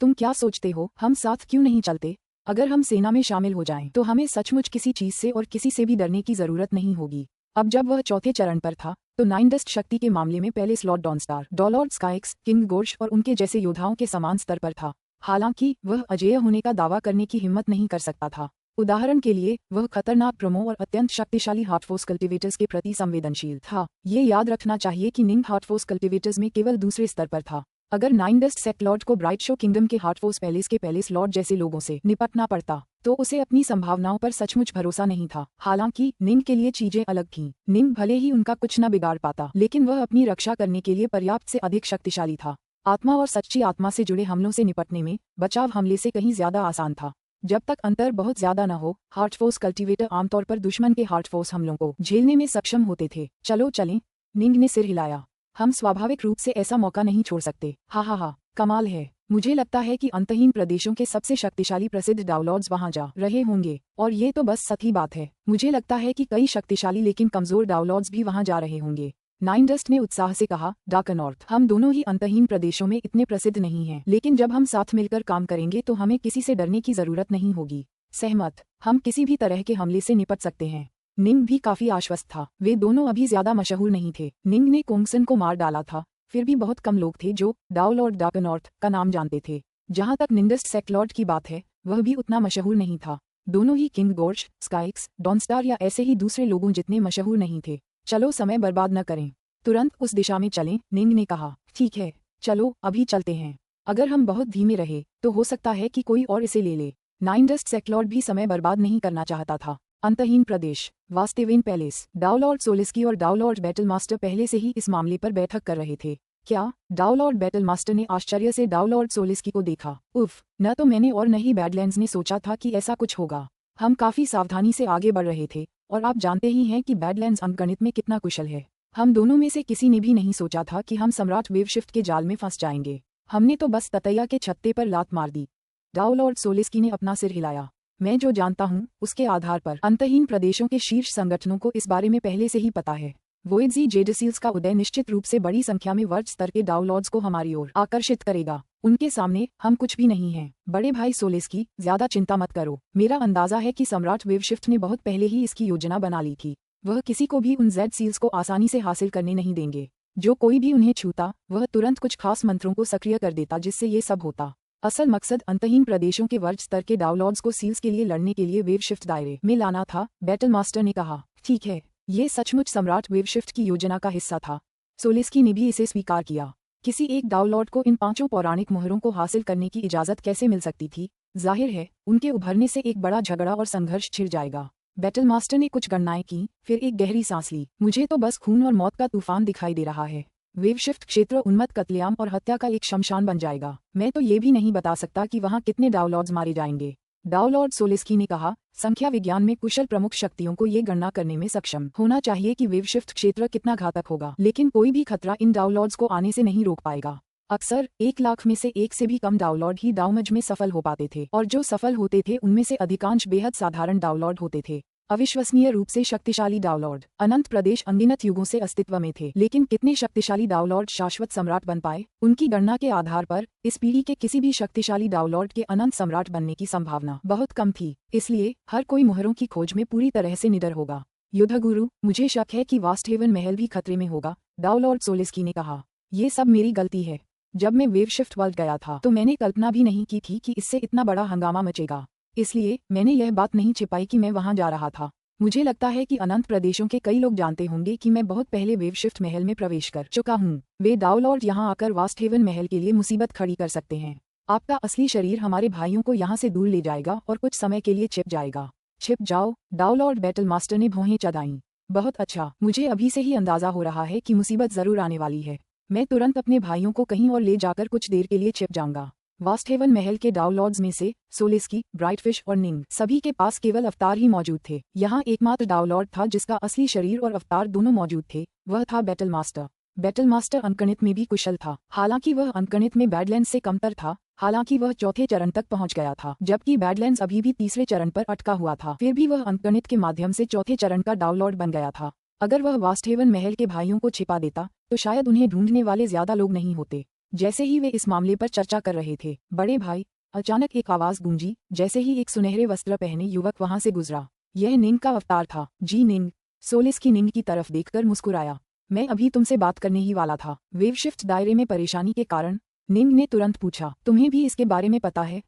तुम क्या सोचते हो, हम साथ क्यों नहीं चलते? अगर हम सेना में शामिल हो जाएं, तो हमें सचमुच किसी चीज से और किसी से भी डरने की जरूरत नहीं होगी। अब जब वह चौथे चरण पर था तो नाइनडस्ट शक्ति के मामले में पहले स्लॉट डॉनस्टार, डॉलॉर्ड स्काइक्स, किंग गोर्श और उनके जैसे योद्धाओं के समान स्तर पर था। हालांकि वह अजेय होने का दावा करने की हिम्मत नहीं कर सकता था। उदाहरण के लिए, वह खतरनाक प्रमो और अत्यंत शक्तिशाली हार्टफोर्स कल्टिवेटर्स के प्रति संवेदनशील था। ये याद रखना चाहिए कि निंग हार्टफोर्स कल्टिवेटर्स में केवल दूसरे स्तर पर था। अगर नाइनडस्ट सेक्लॉर्ड को ब्राइट शो किंगडम के हार्टफोर्स पैलेस के पैलेस लॉर्ड जैसे लोगों से निपटना पड़ता तो उसे अपनी संभावनाओं पर सचमुच भरोसा नहीं था। हालांकि निंग के लिए चीजें अलग थीं। निंग भले ही उनका कुछ न बिगाड़ पाता, लेकिन वह अपनी रक्षा करने के लिए पर्याप्त से अधिक शक्तिशाली था। आत्मा और सच्ची आत्मा से जुड़े हमलों से निपटने में बचाव हमले से कहीं ज्यादा आसान था। जब तक अंतर बहुत ज्यादा न हो, हार्टफोर्स कल्टिवेटर आमतौर पर दुश्मन के हार्टफोर्स हमलों को झेलने में सक्षम होते थे। चलो चलें, निंग ने सिर हिलाया। हम स्वाभाविक रूप से ऐसा मौका नहीं छोड़ सकते। हा, कमाल है। मुझे लगता है कि अंतहीन प्रदेशों के सबसे शक्तिशाली प्रसिद्ध डाउलॉर्ड्स वहां जा रहे होंगे, और ये तो बस सही बात है। मुझे लगता है कि कई शक्तिशाली लेकिन कमजोर डाउलॉर्ड्स भी वहां जा रहे होंगे। नाइनडस्ट ने उत्साह से कहा, डार्कनॉर्थ, हम दोनों ही अंतहीन प्रदेशों में इतने प्रसिद्ध नहीं हैं, लेकिन जब हम साथ मिलकर काम करेंगे तो हमें किसी से डरने की जरूरत नहीं होगी। सहमत, हम किसी भी तरह के हमले से निपट सकते हैं। निंग भी काफी आश्वस्त था। वे दोनों अभी ज्यादा मशहूर नहीं थे। निंग ने कोंगसन को मार डाला था, फिर भी बहुत कम लोग थे जो डाउलॉर्ड डार्कनॉर्थ का नाम जानते थे। जहां तक निंडस्ट सेक्लॉर्ड की बात है, वह भी उतना मशहूर नहीं था। दोनों ही किंग गोर्श, स्काइक्स, डॉनस्टार या ऐसे ही दूसरे लोगों जितने मशहूर नहीं थे। चलो समय बर्बाद न करें, तुरंत उस दिशा में चलें, निंग ने कहा। ठीक है, चलो अभी चलते हैं। अगर हम बहुत धीमे रहे तो हो सकता है कि कोई और इसे ले ले। नाइनडस्ट सेक्लॉर्ड भी समय बर्बाद नहीं करना चाहता था। अंतहीन प्रदेश, वास्तेवेन पैलेस। डाउलॉर्ड सोलेस्की और डाउलॉर्ड बैटल मास्टर पहले से ही इस मामले पर बैठक कर रहे थे। क्या? डाउलॉर्ड बैटल मास्टर ने आश्चर्य से डाउलॉर्ड सोलेस्की को देखा। उफ, न तो मैंने और न ही बैडलैंड्स ने सोचा था कि ऐसा कुछ होगा। हम काफी सावधानी से आगे बढ़ रहे थे, और आप जानते ही हैं कि बैडलैंड्स अंकगणित में कितना कुशल है। हम दोनों में से किसी ने भी नहीं सोचा था कि हम सम्राट वेव शिफ्ट के जाल में फंस जाएंगे। हमने तो बस ततैया के छत्ते पर लात मार दी। डाउलॉर्ड सोलेस्की ने अपना सिर हिलाया। मैं जो जानता हूँ उसके आधार पर अंतहीन प्रदेशों के शीर्ष संगठनों को इस बारे में पहले से ही पता है। वोइडजी जेडसील्स का उदय निश्चित रूप से बड़ी संख्या में वर्ज स्तर के डाउलॉर्ड्स को हमारी ओर आकर्षित करेगा। उनके सामने हम कुछ भी नहीं हैं। बड़े भाई सोलेस्की, ज्यादा चिंता मत करो। मेरा अंदाजा है कि सम्राट वेवशिफ्ट ने बहुत पहले ही इसकी योजना बना ली थी। वह किसी को भी उन जेड सील्स को आसानी से हासिल करने नहीं देंगे। जो कोई भी उन्हें छूता वह तुरंत कुछ खास मंत्रों को सक्रिय कर देता जिससे ये सब होता। असल मकसद अंतहीन प्रदेशों के वर्ज स्तर के डाउनलॉर्ड्स को सील्स के लिए लड़ने के लिए वेवशिफ्ट दायरे में लाना था, बैटल मास्टर ने कहा। ठीक है, ये सचमुच सम्राट वेवशिफ्ट की योजना का हिस्सा था। सोलेस्की ने भी इसे स्वीकार किया। किसी एक डाउनलॉर्ड को इन 5 पौराणिक मोहरों को हासिल करने की इजाजत कैसे मिल सकती थी? जाहिर है उनके उभरने से एक बड़ा झगड़ा और संघर्ष छिड़ जाएगा। बैटल मास्टर ने कुछ गणनाएं की, फिर एक गहरी सांस ली। मुझे तो बस खून और मौत का तूफान दिखाई दे रहा है। वेवशिफ्ट क्षेत्र उन्मत्त कत्लेआम और हत्या का एक शमशान बन जाएगा। मैं तो ये भी नहीं बता सकता कि वहाँ कितने डाउनलॉर्ड्स मारे जाएंगे। डाउनलॉर्ड सोलेस्की ने कहा, संख्या विज्ञान में कुशल प्रमुख शक्तियों को ये गणना करने में सक्षम होना चाहिए कि वेवशिफ्ट क्षेत्र कितना घातक होगा, लेकिन कोई भी खतरा इन डाउनलॉर्ड्स को आने से नहीं रोक पाएगा। अक्सर 1 लाख में से 1 से भी कम डाउनलॉर्ड ही डाउमज में सफल हो पाते थे, और जो सफल होते थे उनमें से अधिकांश बेहद साधारण डाउनलॉर्ड होते थे। अविश्वसनीय रूप से शक्तिशाली डाउनलॉर्ड अनंत प्रदेश अनगिनत युगों से अस्तित्व में थे, लेकिन कितने शक्तिशाली डाउनलॉर्ड शाश्वत सम्राट बन पाए? उनकी गणना के आधार पर इस पीढ़ी के किसी भी शक्तिशाली डाउनलॉर्ड के अनंत सम्राट बनने की संभावना बहुत कम थी। इसलिए हर कोई मोहरों की खोज में पूरी तरह से निडर होगा। युद्धगुरु, मुझे शक है कि वास्टहेवन महल भी खतरे में होगा, डाउनलॉर्ड सोलेस्की ने कहा। ये सब मेरी गलती है। जब मैं वेवशिफ्ट वर्ल्ड गया था तो मैंने कल्पना भी नहीं की थी कि इससे इतना बड़ा हंगामा मचेगा। इसलिए मैंने यह बात नहीं छिपाई कि मैं वहां जा रहा था। मुझे लगता है कि अनंत प्रदेशों के कई लोग जानते होंगे कि मैं बहुत पहले वेवशिफ्ट महल में प्रवेश कर चुका हूँ। वे डाउनलॉर्ड यहाँ आकर वास्टहेवन महल के लिए मुसीबत खड़ी कर सकते हैं। आपका असली शरीर हमारे भाइयों को यहाँ से दूर ले जाएगा और कुछ समय के लिए छिप जाएगा। छिप जाओ, डाउनलॉर्ड बैटल मास्टर ने भौहें चढ़ाईं। बहुत अच्छा, मुझे अभी से ही अंदाजा हो रहा है कि मुसीबत जरूर आने वाली है। मैं तुरंत अपने भाइयों को कहीं और ले जाकर कुछ देर के लिए छिप जाऊंगा। वास्टहेवन महल के डाउनलॉर्ड्स में से सोलेस्की, ब्राइटफिश और निंग सभी के पास केवल अवतार ही मौजूद थे। यहाँ एकमात्र डाउनलॉर्ड था जिसका असली शरीर और अवतार दोनों मौजूद थे, वह था बैटल मास्टर। बैटल मास्टर अंकगणित में भी कुशल था, हालांकि वह अंकगणित में बैडलैंड्स से कमतर था। हालांकि वह चौथे चरण तक पहुंच गया था, जबकि बैडलैंड्स अभी भी तीसरे चरण पर अटका हुआ था। फिर भी वह अंकगणित के माध्यम से चौथे चरण का डाउनलॉर्ड बन गया था। अगर वह वास्टहेवन महल के भाइयों को छिपा देता तो शायद उन्हें ढूंढने वाले ज्यादा लोग नहीं होते। जैसे ही वे इस मामले पर चर्चा कर रहे थे, बड़े भाई, अचानक एक आवाज गूंजी, जैसे ही एक सुनहरे वस्त्र पहने युवक वहां से गुजरा। यह निंग का अवतार था। जी निंग। सोलेस्की निंग की तरफ देखकर मुस्कुराया। मैं अभी तुमसे बात करने ही वाला था। वेवशिफ्ट दायरे में परेशानी के कारण? निंग ने तुरंत पूछा। तुम्हें भी इसके बारे में पता है?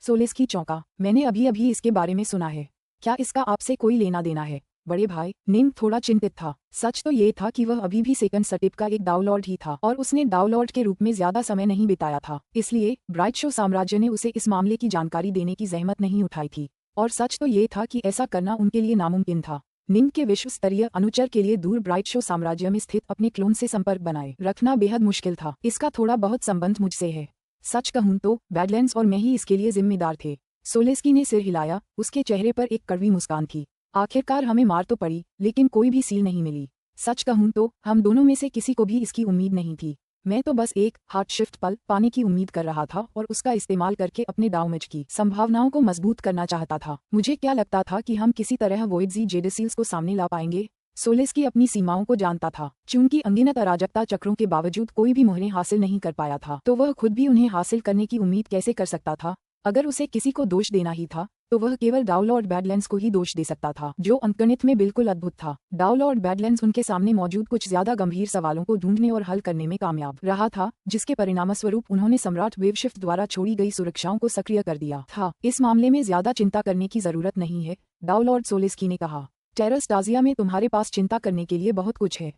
सोलेस्की चौंका। मैंने अभी अभी इसके बारे में सुना है। क्या इसका आपसे कोई लेना देना है? बड़े भाई, निंग थोड़ा चिंतित था। सच तो ये था कि वह अभी भी सेकंड सटिप का एक डाउनलॉर्ड ही था और उसने डाउनलॉर्ड के रूप में ज्यादा समय नहीं बिताया था। इसलिए ब्राइट शो साम्राज्य ने उसे इस मामले की जानकारी देने की जहमत नहीं उठाई थी। और सच तो ये था कि ऐसा करना उनके लिए नामुमकिन था। निंग के विश्व स्तरीय अनुचर के लिए दूर ब्राइट शो साम्राज्य में स्थित अपने क्लोन से संपर्क बनाए रखना बेहद मुश्किल था। इसका थोड़ा बहुत संबंध मुझसे है। सच कहूं तो बैडलैंड्स और मैं ही इसके लिए जिम्मेदार थे। सोलेस्की ने सिर हिलाया, उसके चेहरे पर एक कड़वी मुस्कान थी। आखिरकार हमें मार तो पड़ी, लेकिन कोई भी सील नहीं मिली। सच कहूं तो हम दोनों में से किसी को भी इसकी उम्मीद नहीं थी। मैं तो बस एक हार्ट शिफ्ट पल पाने की उम्मीद कर रहा था और उसका इस्तेमाल करके अपने डाउमेज की संभावनाओं को मजबूत करना चाहता था। मुझे क्या लगता था कि हम किसी तरह वोइडजी जेडेसील्स को सामने ला पाएंगे। सोलेस्की अपनी सीमाओं को जानता था। चूंकि अनगिनत अराजकता चक्रों के बावजूद कोई भी मोहरें हासिल नहीं कर पाया था, तो वह खुद भी उन्हें हासिल करने की उम्मीद कैसे कर सकता था? अगर उसे किसी को दोष देना ही था तो वह केवल डाउनलॉर्ड बैडलैंड्स को ही दोष दे सकता था, जो अंकगणित में बिल्कुल अद्भुत था। डाउनलॉर्ड बैडलैंड्स उनके सामने मौजूद कुछ ज्यादा गंभीर सवालों को ढूंढने और हल करने में कामयाब रहा था, जिसके परिणामस्वरूप उन्होंने सम्राट वेवशिफ्ट द्वारा छोड़ी गई सुरक्षाओं को सक्रिय कर दिया था। इस मामले में ज्यादा चिंता करने की जरूरत नहीं है, डाउनलॉर्ड सोलेस्की ने कहा। टेरास्टाजिया में तुम्हारे पास चिंता करने के लिए बहुत कुछ है।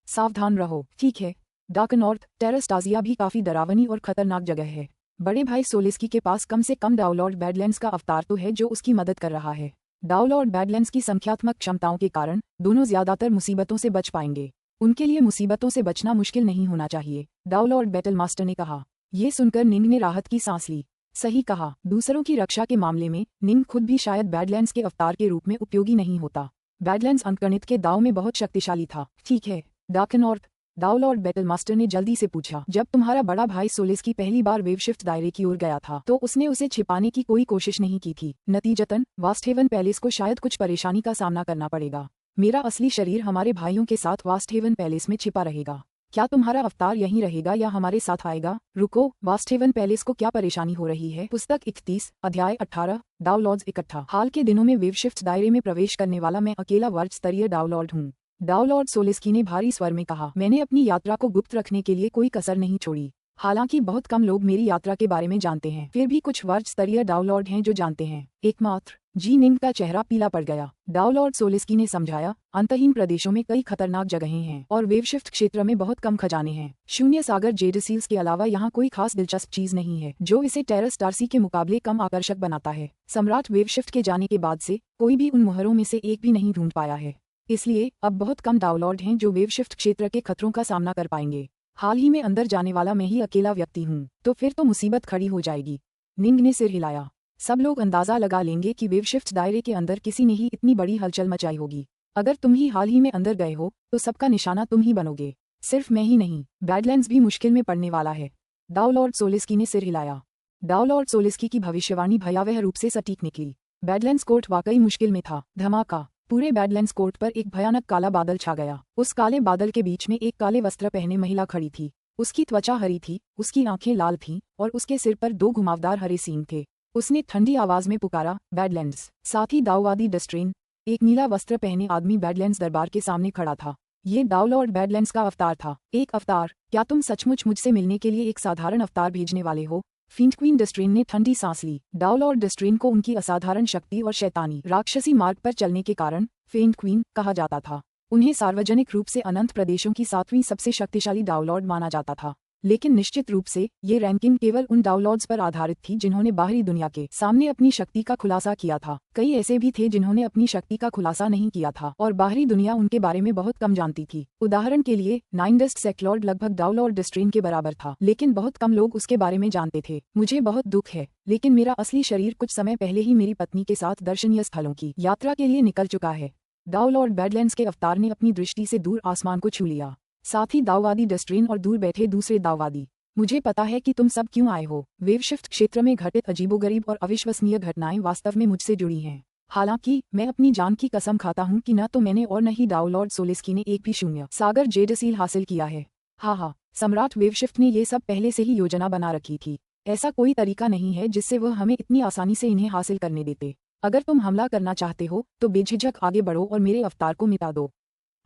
सावधान रहो, ठीक है? डार्क नॉर्थ टेरास्टाजिया भी काफी डरावनी और खतरनाक जगह है। बड़े भाई सोलेस्की के पास कम से कम डाउनलॉर्ड बैडलैंड्स का अवतार तो है जो उसकी मदद कर रहा है। डाउनलॉर्ड बैडलैंड्स की संख्यात्मक क्षमताओं के कारण दोनों ज्यादातर मुसीबतों से बच पाएंगे। उनके लिए मुसीबतों से बचना मुश्किल नहीं होना चाहिए, डाउनलॉर्ड बैटल मास्टर ने कहा। ये सुनकर निंग ने राहत की सांस ली। सही कहा, दूसरों की रक्षा के मामले में निंग खुद भी शायद बैडलैंड्स के अवतार के रूप में उपयोगी नहीं होता। बैडलैंड्स अंकगणित के दाव में बहुत शक्तिशाली था। ठीक है, डार्क नॉर्थ, डाउनलॉर्ड बैटल मास्टर ने जल्दी से पूछा। जब तुम्हारा बड़ा भाई सोलेस्की पहली बार वेवशिफ्ट दायरे की ओर गया था तो उसने उसे छिपाने की कोई कोशिश नहीं की थी। नतीजतन वास्टहेवन पैलेस को शायद कुछ परेशानी का सामना करना पड़ेगा। मेरा असली शरीर हमारे भाइयों के साथ वास्टहेवन पैलेस में छिपा रहेगा। क्या तुम्हारा अवतार यहीं रहेगा या हमारे साथ आएगा? रुको, वास्टेवन पैलेस को क्या परेशानी हो रही है? पुस्तक 31, अध्याय 18, डाउलॉर्ड्स इकट्ठा। हाल के दिनों में वेवशिफ्ट दायरे में प्रवेश करने वाला मैं अकेला वर्ग स्तरीय डाउलॉर्ड हूँ। डाउलॉर्ड सोलिस्की ने भारी स्वर में कहा। मैंने अपनी यात्रा को गुप्त रखने के लिए कोई कसर नहीं छोड़ी। हालांकि बहुत कम लोग मेरी यात्रा के बारे में जानते हैं, फिर भी कुछ वर्ग स्तरीय डाउलॉर्ड हैं जो जानते हैं। एकमात्र जी निंग का चेहरा पीला पड़ गया। डाउलॉर्ड सोलिस्की ने समझाया, अंतहीन प्रदेशों में कई खतरनाक जगहें हैं और वेवशिफ्ट क्षेत्र में बहुत कम खजाने हैं। शून्य सागर जेडसील्स के अलावा यहाँ कोई खास दिलचस्प चीज नहीं है जो इसे टेरस डार्सी के मुकाबले कम आकर्षक बनाता है। सम्राट वेवशिफ्ट के जाने के बाद से कोई भी उन मुहरों में से एक भी नहीं ढूंढ पाया है, इसलिए अब बहुत कम डाउलॉर्ड हैं जो वेवशिफ्ट क्षेत्र के खतरों का सामना कर पाएंगे। हाल ही में अंदर जाने वाला मैं ही अकेला व्यक्ति हूँ, तो फिर तो मुसीबत खड़ी हो जाएगी। निंग ने सिर हिलाया। सब लोग अंदाजा लगा लेंगे कि वेवशिफ्ट दायरे के अंदर किसी ने ही इतनी बड़ी हलचल मचाई होगी। अगर तुम ही हाल ही में अंदर गए हो तो सबका निशाना तुम ही बनोगे। सिर्फ मैं ही नहीं, बैडलैंड्स भी मुश्किल में पड़ने वाला है। डाउलॉर्ड सोलिस्की ने सिर हिलाया। डाउलॉर्ड सोलिस्की की भविष्यवाणी भयावह रूप से सटीक निकली। बैडलैंड्स कोर्ट वाकई मुश्किल में था। धमाका! पूरे बैडलैंड्स कोर्ट पर एक भयानक काला बादल छा गया। उस काले बादल के बीच में एक काले वस्त्र पहने महिला खड़ी थी। उसकी त्वचा हरी थी, उसकी आंखें लाल थीं और उसके सिर पर 2 घुमावदार हरे सींग थे। उसने ठंडी आवाज में पुकारा, बैडलैंड्स। साथ ही दाऊवादी डस्ट्रेन, एक नीला वस्त्र पहने आदमी बैडलैंड्स दरबार के सामने खड़ा था। ये डाउलॉर्ड बैडलैंड्स का अवतार था। एक अवतार? क्या तुम सचमुच मुझसे मिलने के लिए एक साधारण अवतार भेजने वाले हो? फींट क्वीन डस्ट्रेन ने ठंडी सांस ली। डाउलॉर्ड डस्ट्रेन को उनकी असाधारण शक्ति और शैतानी राक्षसी मार्ग पर चलने के कारण फेंट क्वीन कहा जाता था। उन्हें सार्वजनिक रूप से अनंत प्रदेशों की 7वीं सबसे शक्तिशाली डाउलॉर्ड माना जाता था, लेकिन निश्चित रूप से ये रैंकिंग केवल उन डाउलॉर्ड्स पर आधारित थी जिन्होंने बाहरी दुनिया के सामने अपनी शक्ति का खुलासा किया था। कई ऐसे भी थे जिन्होंने अपनी शक्ति का खुलासा नहीं किया था और बाहरी दुनिया उनके बारे में बहुत कम जानती थी। उदाहरण के लिए नाइनडस्ट सेक्लॉर्ड लगभग डाउलॉर्ड डस्ट्रेन के बराबर था, लेकिन बहुत कम लोग उसके बारे में जानते थे। मुझे बहुत दुख है, लेकिन मेरा असली शरीर कुछ समय पहले ही मेरी पत्नी के साथ दर्शनीय स्थलों की यात्रा के लिए निकल चुका है। डाउलॉर्ड बैडलैंड्स के अवतार ने अपनी दृष्टि से दूर आसमान को छू लिया, साथ ही दाऊवादी डस्ट्रेन और दूर बैठे दूसरे दाऊवादी। मुझे पता है कि तुम सब क्यों आए हो। वेवशिफ्ट क्षेत्र में घटित अजीबोगरीब और अविश्वसनीय घटनाएं वास्तव में मुझसे जुड़ी हैं। हालांकि मैं अपनी जान की कसम खाता हूं कि न तो मैंने और न ही डाउलॉर्ड सोलिस्की ने एक भी शून्य सागर जेडसील हासिल किया है। हाँ, सम्राट वेवशिफ्ट ने ये सब पहले से ही योजना बना रखी थी। ऐसा कोई तरीका नहीं है जिससे वह हमें इतनी आसानी से इन्हें हासिल करने देते। अगर तुम हमला करना चाहते हो तो बेझिझक आगे बढ़ो और मेरे अवतार को मिटा दो।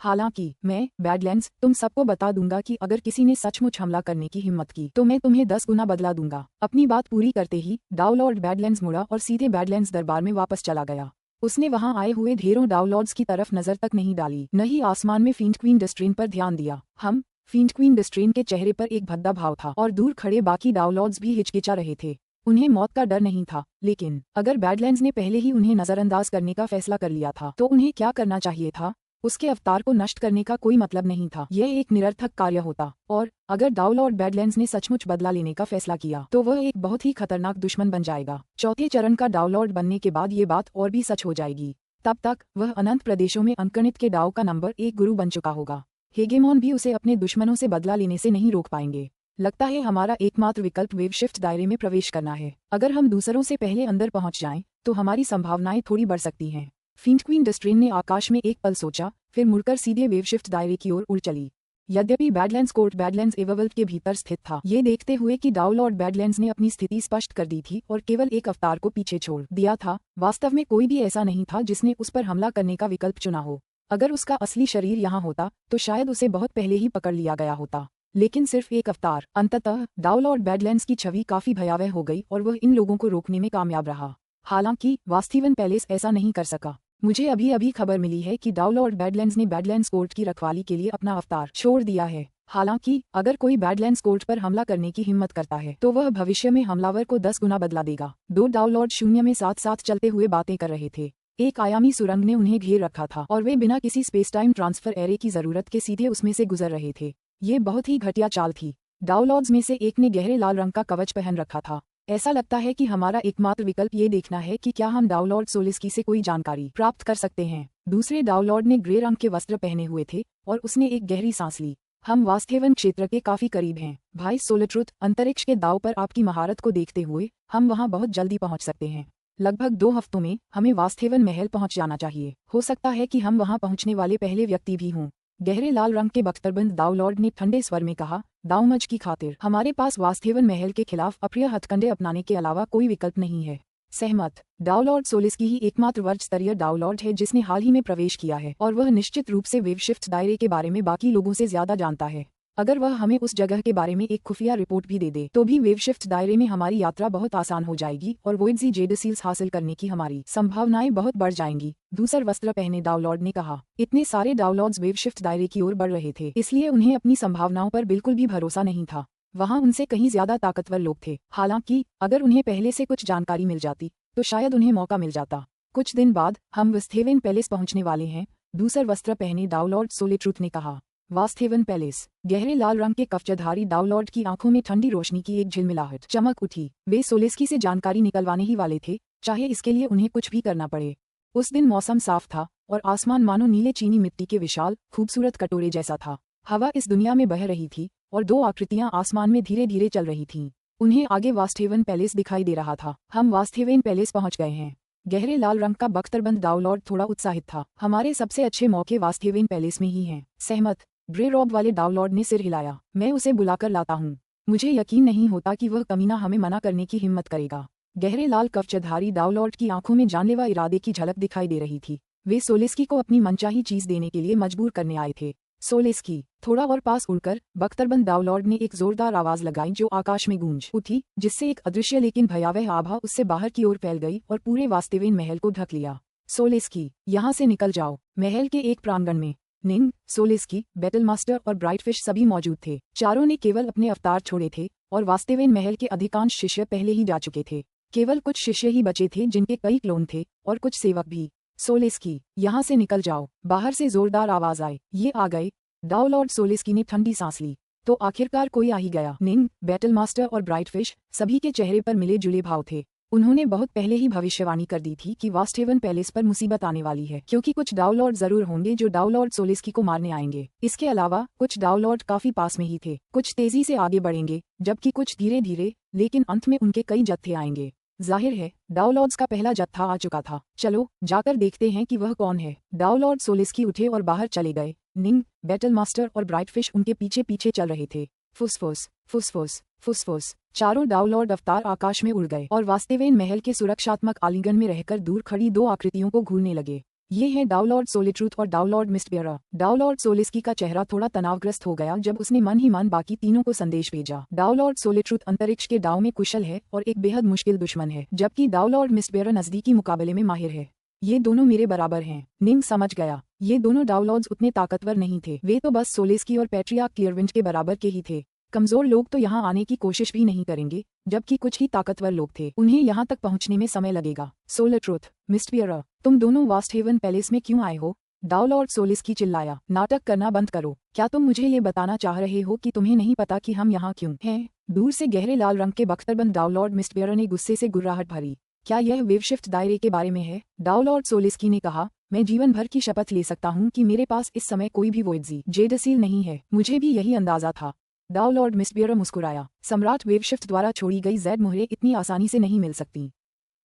हालांकि मैं, बैडलैंड्स, तुम सबको बता दूंगा कि अगर किसी ने सचमुच हमला करने की हिम्मत की तो मैं तुम्हें 10 गुना बदला दूंगा। अपनी बात पूरी करते ही डाउलॉर्ड बैडलैंड्स मुड़ा और सीधे बैडलैंड्स दरबार में वापस चला गया। उसने वहां आए हुए ढेरों डाउलॉर्ड्स की तरफ नजर तक नहीं डाली, न ही आसमान में फींट क्वीन डस्ट्रेन पर ध्यान दिया। फींट क्वीन डस्ट्रेन के चेहरे पर एक भद्दा भाव था और दूर खड़े बाकी डाउलॉर्ड्स भी हिचकिचा रहे थे। उन्हें मौत का डर नहीं था, लेकिन अगर बैडलैंड्स ने पहले ही उन्हें नजरअंदाज करने का फैसला कर लिया था तो उन्हें क्या करना चाहिए था? उसके अवतार को नष्ट करने का कोई मतलब नहीं था। यह एक निरर्थक कार्य होता, और अगर डाउलॉर्ड बैडलैंड्स ने सचमुच बदला लेने का फैसला किया तो वह एक बहुत ही खतरनाक दुश्मन बन जाएगा। चौथे चरण का डाउलॉर्ड बनने के बाद ये बात और भी सच हो जाएगी। तब तक वह अनंत प्रदेशों में अंकगणित के डाउ का नंबर 1 गुरु बन चुका होगा। हेगेमोन भी उसे अपने दुश्मनों से बदला लेने से नहीं रोक पाएंगे। लगता है हमारा एकमात्र विकल्प वेवशिफ्ट दायरे में प्रवेश करना है। अगर हम दूसरों से पहले अंदर पहुंच जाएं तो हमारी संभावनाएं थोड़ी बढ़ सकती हैं। फींट क्वीन डस्ट्रेन ने आकाश में एक पल सोचा, फिर मुड़कर सीधे वेवशिफ्ट दायरे की ओर उड़ चली। यद्यपि बैडलैंड्स कोर्ट बैडलैंड्स एवरवल्फ के भीतर स्थित था, ये देखते हुए कि डाउलॉर्ड बैडलैंड्स ने अपनी स्थिति स्पष्ट कर दी थी और केवल एक अवतार को पीछे छोड़ दिया था, वास्तव में कोई भी ऐसा नहीं था जिसने उस पर हमला करने का विकल्प चुना हो। अगर उसका असली शरीर यहाँ होता तो शायद उसे बहुत पहले ही पकड़ लिया गया होता, लेकिन सिर्फ एक अवतार। अंततः डाउलॉर्ड बैडलैंड्स की छवि काफी भयावह हो गई और वह इन लोगों को रोकने में कामयाब रहा। हालांकि वास्टेवन पैलेस ऐसा नहीं कर सका। मुझे अभी अभी खबर मिली है कि डाउलॉर्ड बैडलैंड्स ने बैडलैंड्स कोर्ट की रखवाली के लिए अपना अवतार छोड़ दिया है। हालांकि अगर कोई बैडलैंड्स कोर्ट पर हमला करने की हिम्मत करता है तो वह भविष्य में हमलावर को 10 गुना बदला देगा। 2 डाउलॉर्ड शून्य में साथ साथ चलते हुए बातें कर रहे थे। एक आयामी सुरंग ने उन्हें घेर रखा था और वे बिना किसी स्पेस टाइम ट्रांसफर एरे की जरूरत के सीधे उसमें से गुजर रहे थे। ये बहुत ही घटिया चाल थी। डाउलॉर्ड्स में से एक ने गहरे लाल रंग का कवच पहन रखा था। ऐसा लगता है कि हमारा एकमात्र विकल्प ये देखना है कि क्या हम डाउलॉर्ड सोलिस्की से कोई जानकारी प्राप्त कर सकते हैं। दूसरे डाउलॉर्ड ने ग्रे रंग के वस्त्र पहने हुए थे और उसने एक गहरी सांस ली। हम वास्टेवन क्षेत्र के काफी करीब हैं, भाई सोलिट्रुथ। अंतरिक्ष के दाव पर आपकी महारत को देखते हुए हम वहां बहुत जल्दी पहुंच सकते हैं। लगभग 2 हफ्तों में हमें वास्टेवन महल पहुंच जाना चाहिए। हो सकता है कि हम वहां पहुंचने वाले पहले व्यक्ति भी हों। गहरे लाल रंग के बख्तरबंद दाऊलॉर्ड ने ठंडे स्वर में कहा, दाऊमज की खातिर हमारे पास वास्थेवन महल के खिलाफ अप्रिय हथकंडे अपनाने के अलावा कोई विकल्प नहीं है। सहमत। दाऊलॉर्ड सोलिस्की ही एकमात्र वर्ग स्तरीय दाऊलॉर्ड है जिसने हाल ही में प्रवेश किया है और वह निश्चित रूप से वेवशिफ्ट दायरे के बारे में बाकी लोगों से ज्यादा जानता है। अगर वह हमें उस जगह के बारे में एक खुफिया रिपोर्ट भी दे दे तो भी वेवशिफ्ट दायरे में हमारी यात्रा बहुत आसान हो जाएगी और वोइडजी जेडसील्स हासिल करने की हमारी संभावनाएं बहुत बढ़ जाएंगी। दूसर वस्त्र पहने दाऊलॉर्ड ने कहा। इतने सारे दाऊलॉर्ड्स वेवशिफ्ट दायरे की ओर बढ़ रहे थे, इसलिए उन्हें अपनी संभावनाओं पर बिल्कुल भी भरोसा नहीं था। वहां उनसे कहीं ज्यादा ताकतवर लोग थे। हालांकि अगर उन्हें पहले से कुछ जानकारी मिल जाती तो शायद उन्हें मौका मिल जाता। कुछ दिन बाद हम वास्थेवन पैलेस पहुंचने वाले हैं, दूसर वस्त्र पहने दाऊलॉर्ड सोलिट्रूथ ने कहा। वास्थेवन पैलेस। गहरे लाल रंग के कवचधारी दाऊलॉर्ड की आंखों में ठंडी रोशनी की एक झिलमिलाहट चमक उठी। वे सोलिस्की से जानकारी निकलवाने ही वाले थे, चाहे इसके लिए उन्हें कुछ भी करना पड़े। उस दिन मौसम साफ था और आसमान मानो नीले चीनी मिट्टी के विशाल खूबसूरत कटोरे जैसा था। हवा इस दुनिया में बह रही थी और दो आकृतियां आसमान में धीरे धीरे चल रही थीं। उन्हें आगे वास्थेवन पैलेस दिखाई दे रहा था। हम वास्थेवन पैलेस पहुंच गए हैं। गहरे लाल रंग का बख्तरबंद दाऊलॉर्ड थोड़ा उत्साहित था। हमारे सबसे अच्छे मौके वास्थेवन पैलेस में ही हैं। सहमत। ग्रे रॉब वाले दाऊलॉर्ड ने सिर हिलाया। मैं उसे बुलाकर लाता हूँ। मुझे यकीन नहीं होता कि वह कमीना हमें मना करने की हिम्मत करेगा। गहरे लाल कवचधारी दाऊलॉर्ड की आंखों में जानलेवा इरादे की झलक दिखाई दे रही थी। वे सोलिस्की को अपनी मनचाही चीज देने के लिए मजबूर करने आए थे। सोलिस्की। थोड़ा और पास उड़कर बख्तरबंद दाऊलॉर्ड ने एक जोरदार आवाज लगाई जो आकाश में गूंज उठी, जिससे एक अदृश्य लेकिन भयावह आभा उससे बाहर की ओर फैल गई और पूरे वास्तवेन महल को ढक लिया। सोलिस्की, यहाँ से निकल जाओ। महल के एक प्रांगण में निंग, सोलिस्की, बैटलमास्टर और ब्राइटफिश सभी मौजूद थे। चारों ने केवल अपने अवतार छोड़े थे और वास्तवेन महल के अधिकांश शिष्य पहले ही जा चुके थे। केवल कुछ शिष्य ही बचे थे जिनके कई क्लोन थे और कुछ सेवक भी। सोलिस्की, यहाँ से निकल जाओ। बाहर से जोरदार आवाज आई। ये आ गए। दाऊलॉर्ड सोलिस्की ने ठंडी सांस ली। तो आखिरकार कोई आ ही गया। निंग, बैटलमास्टर और ब्राइटफिश सभी के चेहरे पर मिले जुले भाव थे। उन्होंने बहुत पहले ही भविष्यवाणी कर दी थी कि वास्थेवन पैलेस पर मुसीबत आने वाली है, क्योंकि कुछ दाऊलॉर्ड जरूर होंगे जो दाऊलॉर्ड सोलिस्की को मारने आएंगे। इसके अलावा कुछ दाऊलॉर्ड काफी पास में ही थे। कुछ तेजी से आगे बढ़ेंगे जबकि कुछ धीरे धीरे, लेकिन अंत में उनके कई जत्थे आएंगे। जाहिर है दाऊलॉर्ड्स का पहला जत्था आ चुका था। चलो जाकर देखते हैं कि वह कौन है। दाऊलॉर्ड सोलिस्की उठे और बाहर चले गए। निंग, बैटलमास्टर और ब्राइटफिश उनके पीछे पीछे चल रहे थे। फुसफुस फुसफुस फुसफुस। चारों दाऊलॉर्ड अवतार आकाश में उड़ गए और वास्तवेन महल के सुरक्षात्मक आलिंगन में रहकर दूर खड़ी दो आकृतियों को घूरने लगे। ये हैं दाऊलॉर्ड सोलिट्रूथ और दाऊलॉर्ड मिस्टबियरा। दाऊलॉर्ड सोलिस्की का चेहरा थोड़ा तनावग्रस्त हो गया जब उसने मन ही मन बाकी तीनों को संदेश भेजा। दाऊलॉर्ड सोलिट्रूथ अंतरिक्ष के दाव में कुशल है और एक बेहद मुश्किल दुश्मन है, जबकि दाऊलॉर्ड मिस्टबियरा नजदीकी मुकाबले में माहिर है। ये दोनों मेरे बराबर हैं। निंग समझ गया। ये दोनों दाऊलॉर्ड्स उतने ताकतवर नहीं थे। वे तो बस सोलिस्की और पैट्रियार्क क्लियरविंड के बराबर के ही थे। कमजोर लोग तो यहाँ आने की कोशिश भी नहीं करेंगे, जबकि कुछ ही ताकतवर लोग थे। उन्हें यहाँ तक पहुँचने में समय लगेगा। सोलिट्रूथ, मिस्टबियरा, तुम दोनों वास्थेवन पैलेस में क्यों आए हो? दाऊलॉर्ड सोलिस्की चिल्लाया। नाटक करना बंद करो। क्या तुम मुझे ये बताना चाह रहे हो कि तुम्हें नहीं पता कि हम यहाँ क्यों हैं? दूर से गहरे लाल रंग के बख्तरबंद दाऊलॉर्ड मिस्टबियरा ने गुस्से से गुर्राहट भरी। क्या यह वेवशिफ्ट दायरे के बारे में है? दाऊलॉर्ड सोलिस्की ने कहा। मैं जीवन भर की शपथ ले सकता हूँ कि मेरे पास इस समय कोई भी वोइडजी जेडसील नहीं है। मुझे भी यही अंदाजा था। दाऊलॉर्ड मिस्टबियरा मुस्कुराया। सम्राट वेवशिफ्ट द्वारा छोड़ी गई जेड मोहरें इतनी आसानी से नहीं मिल सकती।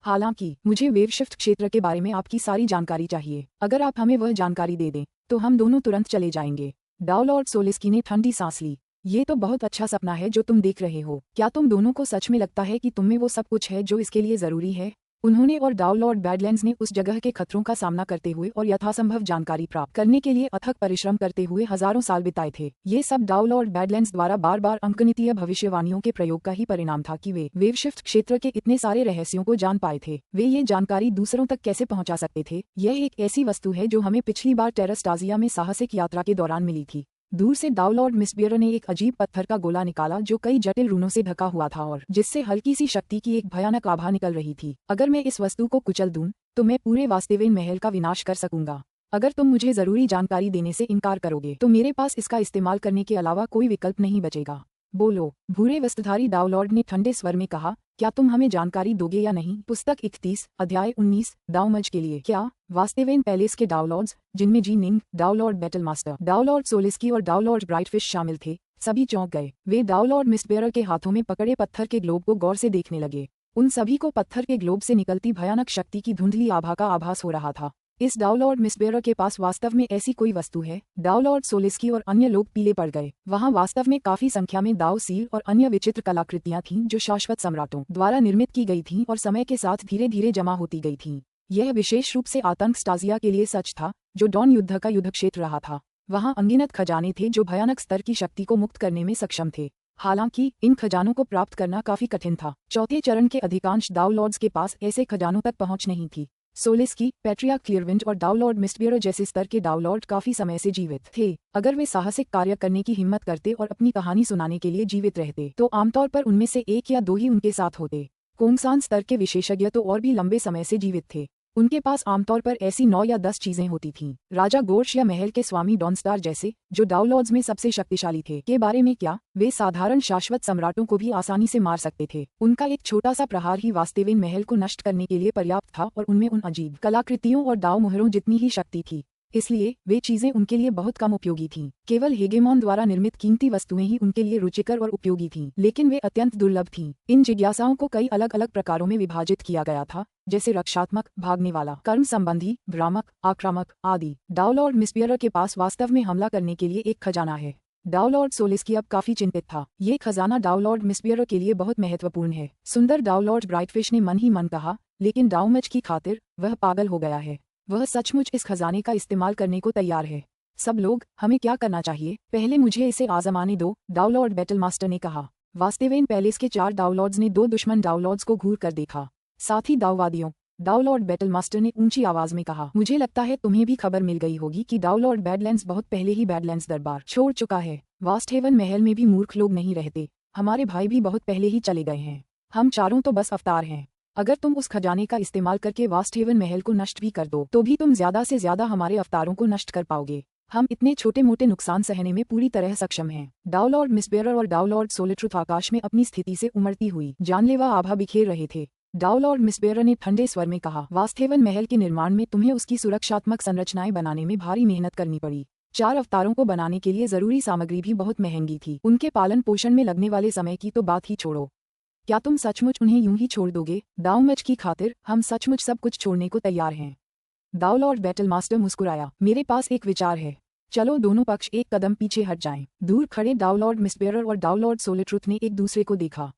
हालांकि मुझे वेवशिफ्ट क्षेत्र के बारे में आपकी सारी जानकारी चाहिए। अगर आप हमें वह जानकारी दे दें तो हम दोनों तुरंत चले जाएंगे। दाऊलॉर्ड सोलिस्की ने ठंडी सांस ली। ये तो बहुत अच्छा सपना है जो तुम देख रहे हो। क्या तुम दोनों को सच में लगता है कि तुम में वो सब कुछ है जो इसके लिए जरूरी है? उन्होंने और दाऊलॉर्ड बैडलैंड्स ने उस जगह के खतरों का सामना करते हुए और यथासंभव जानकारी प्राप्त करने के लिए अथक परिश्रम करते हुए हजारों साल बिताए थे। ये सब दाऊलॉर्ड बैडलैंड्स द्वारा बार बार अंकगणितीय भविष्यवाणियों के प्रयोग का ही परिणाम था कि वे वेवशिफ्ट क्षेत्र के इतने सारे रहस्यों को जान पाए थे। वे ये जानकारी दूसरों तक कैसे पहुंचा सकते थे? यह एक ऐसी वस्तु है जो हमें पिछली बार टेरास्टाजिया में साहसिक यात्रा के दौरान मिली थी। दूर से दाऊलॉर्ड मिस्टबियरा ने एक अजीब पत्थर का गोला निकाला जो कई जटिल रूनों से ढका हुआ था और जिससे हल्की सी शक्ति की एक भयानक आभा निकल रही थी। अगर मैं इस वस्तु को कुचल दूं तो मैं पूरे वास्तवेन महल का विनाश कर सकूंगा। अगर तुम मुझे जरूरी जानकारी देने से इनकार करोगे तो मेरे पास इसका इस्तेमाल करने के अलावा कोई विकल्प नहीं बचेगा। बोलो, भूरे वस्त्रधारी दाऊलॉर्ड ने ठंडे स्वर में कहा। क्या तुम हमें जानकारी दोगे या नहीं? पुस्तक 31, अध्याय 19, दाऊमज के लिए। क्या वास्तवेन पैलेस के दाऊलॉर्ड्स, जिनमें जी निंग, दाऊलॉर्ड बैटलमास्टर, दाऊलॉर्ड सोलिस्की और दाऊलॉर्ड ब्राइटफिश शामिल थे, सभी चौंक गए। वे दाऊलॉर्ड मिस्टबियरा के हाथों में पकड़े पत्थर के ग्लोब को गौर से देखने लगे। उन सभी को पत्थर के ग्लोब से निकलती भयानक शक्ति की धुंधली आभा का आभास हो रहा था। इस डाउलॉर्ड मिसबेरर के पास वास्तव में ऐसी कोई वस्तु है। डाउलॉर्ड सोलिस्की और अन्य लोग पीले पड़ गए। वहां वास्तव में काफी संख्या में दाव सील और अन्य विचित्र कलाकृतियां थीं जो शाश्वत सम्राटों द्वारा निर्मित की गई थीं और समय के साथ धीरे धीरे जमा होती गई थीं। यह विशेष रूप से आतंक स्टाजिया के लिए सच था, जो डॉन युद्ध का युद्ध क्षेत्र रहा था। वहां अनगिनत खजाने थे जो भयानक स्तर की शक्ति को मुक्त करने में सक्षम थे। हालांकि इन खजानों को प्राप्त करना काफी कठिन था। चौथे चरण के अधिकांश डाउलॉर्ड्स के पास ऐसे खजानों तक पहुंच नहीं थी। सोलिस्की, पैट्रिया क्लियरविंड और डाउलॉर्ड मिस्टबियर जैसे स्तर के डाउलॉर्ड काफी समय से जीवित थे। अगर वे साहसिक कार्य करने की हिम्मत करते और अपनी कहानी सुनाने के लिए जीवित रहते तो आमतौर पर उनमें से एक या दो ही उनके साथ होते। कोंगसान स्तर के विशेषज्ञ तो और भी लंबे समय से जीवित थे। उनके पास आमतौर पर ऐसी 9 या 10 चीजें होती थीं। राजा गोर्श या महल के स्वामी डॉनस्टार जैसे, जो डाउलॉर्ड्स में सबसे शक्तिशाली थे, के बारे में क्या? वे साधारण शाश्वत सम्राटों को भी आसानी से मार सकते थे। उनका एक छोटा सा प्रहार ही वास्तवेन महल को नष्ट करने के लिए पर्याप्त था और उनमें उन अजीब कलाकृतियों और दाव मोहरों जितनी ही शक्ति थी। इसलिए वे चीजें उनके लिए बहुत कम उपयोगी थीं। केवल हेगेमॉन द्वारा निर्मित कीमती वस्तुएं ही उनके लिए रुचिकर और उपयोगी थीं, लेकिन वे अत्यंत दुर्लभ थीं। इन जिज्ञासाओं को कई अलग अलग प्रकारों में विभाजित किया गया था, जैसे रक्षात्मक, भागने वाला, कर्म संबंधी, भ्रामक, आक्रामक आदि। डाउलॉर्ड मिस्बियर के पास वास्तव में हमला करने के लिए एक खजाना है। डाउलॉर्ड सोलिस्की अब काफी चिंतित था। ये खजाना डाउलॉर्ड मिस्बियर के लिए बहुत महत्वपूर्ण है। सुंदर डाउलॉर्ड ब्राइटफिश ने मन ही मन कहा, लेकिन डाउमच की खातिर वह पागल हो गया है। वह सचमुच इस खजाने का इस्तेमाल करने को तैयार है। सब लोग, हमें क्या करना चाहिए? पहले मुझे इसे आजमाने दो, डाउलॉर्ड बैटल मास्टर ने कहा। वास्तवेन पैलेस के 4 डाउलॉर्ड्स ने 2 दुश्मन डाउलॉर्ड्स को घूर कर देखा, साथ ही दाववादियों। डाउलॉर्ड बैटल मास्टर ने ऊंची आवाज में कहा, मुझे लगता है तुम्हें भी खबर मिल गई होगी कि डाउलॉर्ड बैडलैंड्स बहुत पहले ही बैडलैंड्स दरबार छोड़ चुका है। वास्टहेवन महल में भी मूर्ख लोग नहीं रहते। हमारे भाई भी बहुत पहले ही चले गए हैं। हम चारों तो बस अवतार हैं। अगर तुम उस खजाने का इस्तेमाल करके वास्टहेवन महल को नष्ट भी कर दो तो भी तुम ज्यादा से ज्यादा हमारे अवतारों को नष्ट कर पाओगे। हम इतने छोटे मोटे नुकसान सहने में पूरी तरह सक्षम हैं। डाउलॉर्ड मिस्बेरर और डाउलॉर्ड सोलिट्रुथ आकाश में अपनी स्थिति से उमड़ती हुई जानलेवा आभा बिखेर रहे थे। डाउलॉर्ड मिस्बेरर ने ठंडे स्वर में कहा, वास्टहेवन महल के निर्माण में तुम्हें उसकी सुरक्षात्मक संरचनाएं बनाने में भारी मेहनत करनी पड़ी। 4 अवतारों को बनाने के लिए जरूरी सामग्री भी बहुत महंगी थी। उनके पालन पोषण में लगने वाले समय की तो बात ही छोड़ो। क्या तुम सचमुच उन्हें यूं ही छोड़ दोगे? डाउमच की खातिर हम सचमुच सब कुछ छोड़ने को तैयार हैं। डाउलॉर्ड बैटल मास्टर मुस्कुराया, मेरे पास एक विचार है। चलो दोनों पक्ष एक कदम पीछे हट जाएं। दूर खड़े डाउलॉर्ड मिस्बेरर और डाउलॉर्ड सोलिट्रुथ ने एक दूसरे को देखा।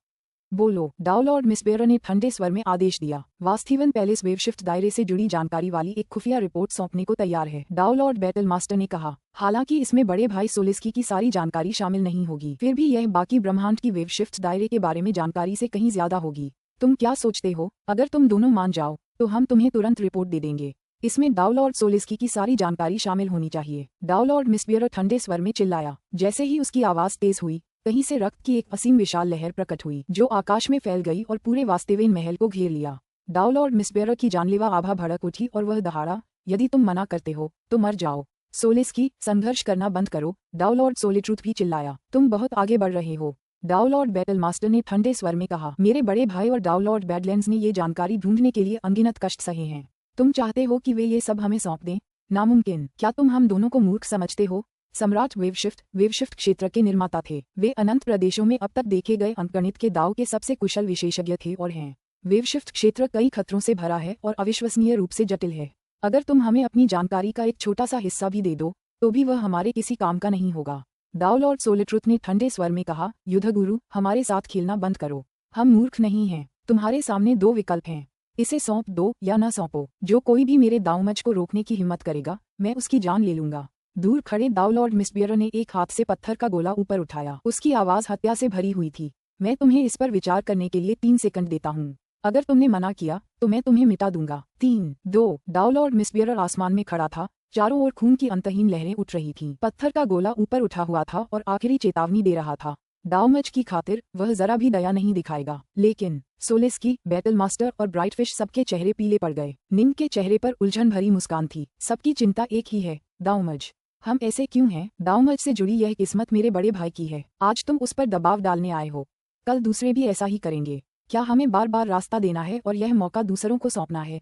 बोलो, डाउलॉर्ड मिस्बेरर ने ठंडे स्वर में आदेश दिया। वास्टहेवन पैलेस वेवशिफ्ट दायरे से जुड़ी जानकारी वाली एक खुफिया रिपोर्ट सौंपने को तैयार है। डाउलॉर्ड बैटल मास्टर ने कहा, हालांकि इसमें बड़े भाई सोलिस्की की सारी जानकारी शामिल नहीं होगी, फिर भी यह बाकी ब्रह्मांड की वेवशिफ्ट दायरे के बारे में जानकारी से कहीं ज्यादा होगी। तुम क्या सोचते हो? अगर तुम दोनों मान जाओ तो हम तुम्हें तुरंत रिपोर्ट दे देंगे। इसमें डाउलॉर्ड सोलिस्की की सारी जानकारी शामिल होनी चाहिए। डाउलॉर्ड मिस्बेरर ठंडे स्वर में चिल्लाया। जैसे ही उसकी आवाज तेज हुई, कहीं से रक्त की एक असीम विशाल लहर प्रकट हुई, जो आकाश में फैल गई और पूरे वास्टहेवन महल को घेर लिया। डाउलॉर्ड मिस्बेरर की जानलेवा आभा भड़क उठी और वह दहाड़ा, यदि तुम मना करते हो तो मर जाओ। सोलिस्की, संघर्ष करना बंद करो। डाउलॉर्ड सोलिट्रुथ भी चिल्लाया, तुम बहुत आगे बढ़ रहे हो। डाउलॉर्ड बैटल मास्टर ने ठंडे स्वर में कहा, मेरे बड़े भाई और डाउलॉर्ड बैडलैंड्स ने ये जानकारी ढूंढने के लिए अनगिनत कष्ट सहे हैं। तुम चाहते हो कि वे ये सब हमें सौंप दें? नामुमकिन। क्या तुम हम दोनों को मूर्ख समझते हो? सम्राट वेवशिफ्ट क्षेत्र के निर्माता थे। वे अनंत प्रदेशों में अब तक देखे गए अंकगणित के दाव के सबसे कुशल विशेषज्ञ थे और हैं। वेवशिफ्ट क्षेत्र कई खतरों से भरा है और अविश्वसनीय रूप से जटिल है। अगर तुम हमें अपनी जानकारी का एक छोटा सा हिस्सा भी दे दो तो भी वह हमारे किसी काम का नहीं होगा। डाउलॉर्ड सोलिट्रुथ ने ठंडे स्वर में कहा, युद्धगुरु, हमारे साथ खेलना बंद करो। हम मूर्ख नहीं हैं। तुम्हारे सामने 2 विकल्प हैं। इसे सौंप दो या न सौंपो। जो कोई भी मेरे दाउमच को रोकने की हिम्मत करेगा, मैं उसकी जान ले लूंगा। दूर खड़े डाउलॉर्ड मिस्बेरर ने एक हाथ से पत्थर का गोला ऊपर उठाया। उसकी आवाज हत्या से भरी हुई थी। मैं तुम्हें इस पर विचार करने के लिए 3 सेकंड देता हूँ। अगर तुमने मना किया तो मैं तुम्हें मिटा दूंगा। 3, 2। डाउलॉर्ड मिस्बेरर आसमान में खड़ा था। चारों ओर खून की अंतहीन लहरें उठ रही थीं। पत्थर का गोला ऊपर उठा हुआ था और आखिरी चेतावनी दे रहा था। डाउमच की खातिर वह जरा भी दया नहीं दिखाएगा। लेकिन सोलिस्की, बैटल मास्टर और ब्राइटफिश सबके चेहरे पीले पड़ गए। निम के चेहरे पर उलझन भरी मुस्कान थी। सबकी चिंता एक ही है, दाउमच। हम ऐसे क्यों हैं? दाउमच से जुड़ी यह किस्मत मेरे बड़े भाई की है। आज तुम उस पर दबाव डालने आए हो, कल दूसरे भी ऐसा ही करेंगे। क्या हमें बार बार रास्ता देना है और यह मौका दूसरों को सौंपना है?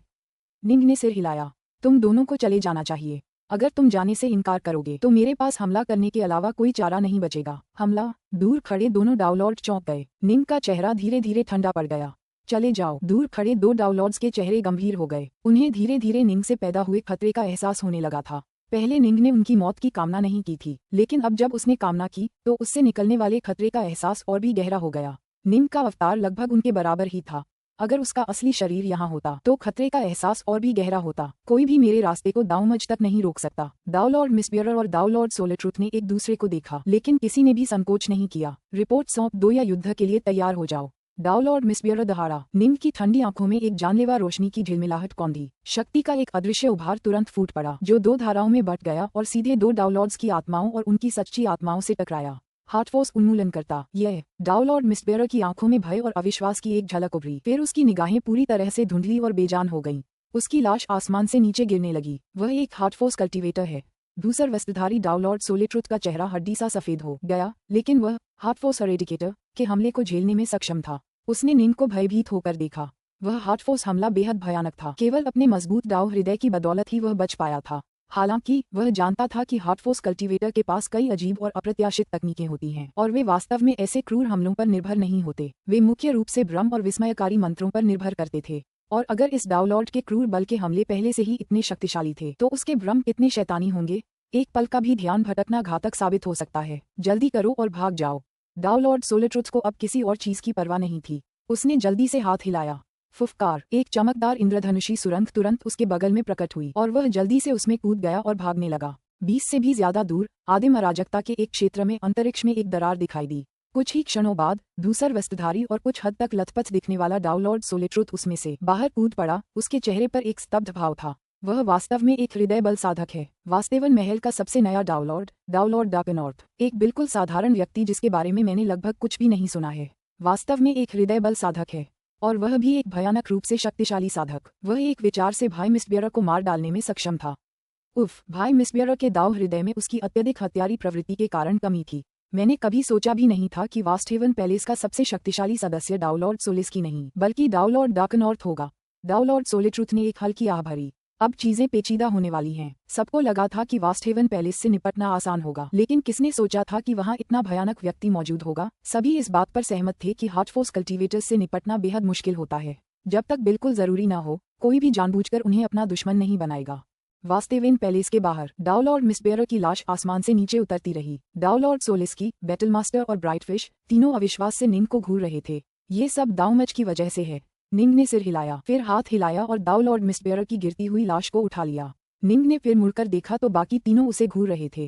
निंग ने सिर हिलाया। तुम दोनों को चले जाना चाहिए। अगर तुम जाने से इनकार करोगे तो मेरे पास हमला करने के अलावा कोई चारा नहीं बचेगा। हमला? दूर खड़े दोनों डाउलॉर्ड चौंक गए। निंग का चेहरा धीरे धीरे ठंडा पड़ गया। चले जाओ। दूर खड़े दो डाउनलॉर्ड्स के चेहरे गंभीर हो गए। उन्हें धीरे धीरे निंग से पैदा हुए खतरे का एहसास होने लगा था। पहले निंग ने उनकी मौत की कामना नहीं की थी, लेकिन अब जब उसने कामना की तो उससे निकलने वाले खतरे का एहसास और भी गहरा हो गया। निंग का अवतार लगभग उनके बराबर ही था। अगर उसका असली शरीर यहाँ होता तो खतरे का एहसास और भी गहरा होता। कोई भी मेरे रास्ते को दाऊमज तक नहीं रोक सकता। डाउलॉर्ड मिसबियरर और डाउलॉर्ड सोलेट्रुथ ने एक दूसरे को देखा, लेकिन किसी ने भी संकोच नहीं किया। रिपोर्ट सौंप दो या युद्ध के लिए तैयार हो जाओ। डाउलॉर्ड मिसबियरर दहाड़ा। निंग की ठंडी आंखों में एक जानलेवा रोशनी की झिलमिलाहट कौंधी। शक्ति का एक अदृश्य उभार तुरंत फूट पड़ा, जो दो धाराओं में बट गया और सीधे दो डाउलॉर्ड्स की आत्माओं और उनकी सच्ची आत्माओं से टकराया। हार्टफोर्स उन्मूलन करता। यह डाउलॉर्ड मिसबियरर की आंखों में भय और अविश्वास की एक झलक उभरी। फिर उसकी निगाहें पूरी तरह से धुंधली और बेजान हो गईं। उसकी लाश आसमान से नीचे गिरने लगी। वह एक हार्टफोर्स कल्टीवेटर है। दूसर वस्त्रधारी डाउलॉर्ड सोलेट्रुथ का चेहरा हड्डी सा सफेद हो गया, लेकिन वह हार्टफोर्स एरेडिकेटर के हमले को झेलने में सक्षम था। उसने निंग को भयभीत होकर देखा। वह हार्टफोर्स हमला बेहद भयानक था। केवल अपने मजबूत डाउ हृदय की बदौलत ही वह बच पाया था। हालांकि वह जानता था कि हार्टफोर्स कल्टीवेटर के पास कई अजीब और अप्रत्याशित तकनीकें होती हैं, और वे वास्तव में ऐसे क्रूर हमलों पर निर्भर नहीं होते। वे मुख्य रूप से भ्रम और विस्मयकारी मंत्रों पर निर्भर करते थे। और अगर इस डाउलॉर्ड के क्रूर बल के हमले पहले से ही इतने शक्तिशाली थे, तो उसके भ्रम कितने शैतानी होंगे। एक पल का भी ध्यान भटकना घातक साबित हो सकता है। जल्दी करो और भाग जाओ। डाउलॉर्ड सोलेट्रुथ को अब किसी और चीज की परवाह नहीं थी। उसने जल्दी से हाथ हिलाया। फुफकार। एक चमकदार इंद्रधनुषी सुरंग तुरंत उसके बगल में प्रकट हुई और वह जल्दी से उसमें कूद गया और भागने लगा। 20 से भी ज्यादा दूर आदिम अराजकता के एक क्षेत्र में अंतरिक्ष में एक दरार दिखाई दी। कुछ ही क्षणों बाद दूसर वस्त्रधारी और कुछ हद तक लथपथ दिखने वाला डाउलॉर्ड सोलेट्रुथ उसमें से बाहर कूद पड़ा। उसके चेहरे पर एक स्तब्ध भाव था। वह वास्तव में एक हृदय बल साधक है। वास्तेवन महल का सबसे नया डाउलॉर्ड, डाउलॉर्ड डार्कनॉर्थ। एक बिल्कुल साधारण व्यक्ति जिसके बारे में मैंने लगभग कुछ भी नहीं सुना है। वास्तव में एक हृदय बल साधक है, और वह भी एक भयानक रूप से शक्तिशाली साधक। वह एक विचार से भाई मिसबियरर को मार डालने में सक्षम था। उफ, भाई मिसबियरर के दाव हृदय में उसकी अत्यधिक हत्यारी प्रवृत्ति के कारण कमी थी। मैंने कभी सोचा भी नहीं था कि वास्टेवन पैलेस का सबसे शक्तिशाली सदस्य डाउलॉर्ड सोलेस्की नहीं, बल्कि डाउलॉर्ड डार्कनॉर्थ होगा। डाउलॉर्ड सोलेट्रुथ ने एक हल्की आह भरी। अब चीजें पेचीदा होने वाली हैं। सबको लगा था कि वास्टेवन पैलेस से निपटना आसान होगा, लेकिन किसने सोचा था कि वहां इतना भयानक व्यक्ति मौजूद होगा। सभी इस बात पर सहमत थे कि हार्टफोर्स कल्टीवेटर्स से निपटना बेहद मुश्किल होता है। जब तक बिल्कुल जरूरी न हो, कोई भी जानबूझकर उन्हें अपना दुश्मन नहीं बनाएगा। वास्टेवन पैलेस के बाहर डाउलॉर्ड मिसबियरर की लाश आसमान से नीचे उतरती रही। डाउलॉर्ड सोलेस्की, बैटलमास्टर और ब्राइटफिश तीनों अविश्वास से निंग को घूर रहे थे। ये सब दाऊमज की वजह से है। निंग ने सिर हिलाया, फिर हाथ हिलाया और डाउलॉर्ड मिसबियरर की गिरती हुई लाश को उठा लिया। निंग ने फिर मुड़कर देखा तो बाकी तीनों उसे घूर रहे थे।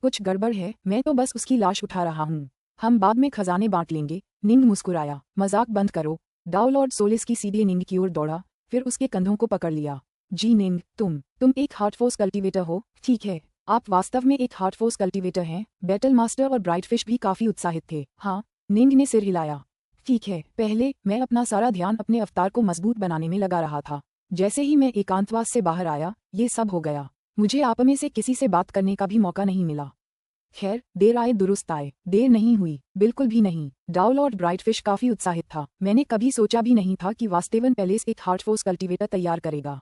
कुछ गड़बड़ है, मैं तो बस उसकी लाश उठा रहा हूँ। हम बाद में खजाने बांट लेंगे। निंग मुस्कुराया। मजाक बंद करो। डाउलॉर्ड सोलेस्की सीधे निंग की ओर दौड़ा, फिर उसके कंधों को पकड़ लिया। जी निंग, तुम एक हार्टफोर्स कल्टीवेटर हो, ठीक है। आप वास्तव में एक हार्टफोर्स कल्टीवेटर हैं। बैटलमास्टर और ब्राइटफिश भी काफी उत्साहित थे। हाँ, निंग ने सिर हिलाया। ठीक है, पहले मैं अपना सारा ध्यान अपने अवतार को मजबूत बनाने में लगा रहा था। जैसे ही मैं एकांतवास से बाहर आया, ये सब हो गया। मुझे आप में से किसी से बात करने का भी मौका नहीं मिला। खैर, देर आए दुरुस्त आए। देर नहीं हुई, बिल्कुल भी नहीं। डाउलॉर्ड ब्राइटफिश काफी उत्साहित था। मैंने कभी सोचा भी नहीं था कि वास्टेवन पैलेस एक हार्टफोर्स कल्टीवेटर तैयार करेगा।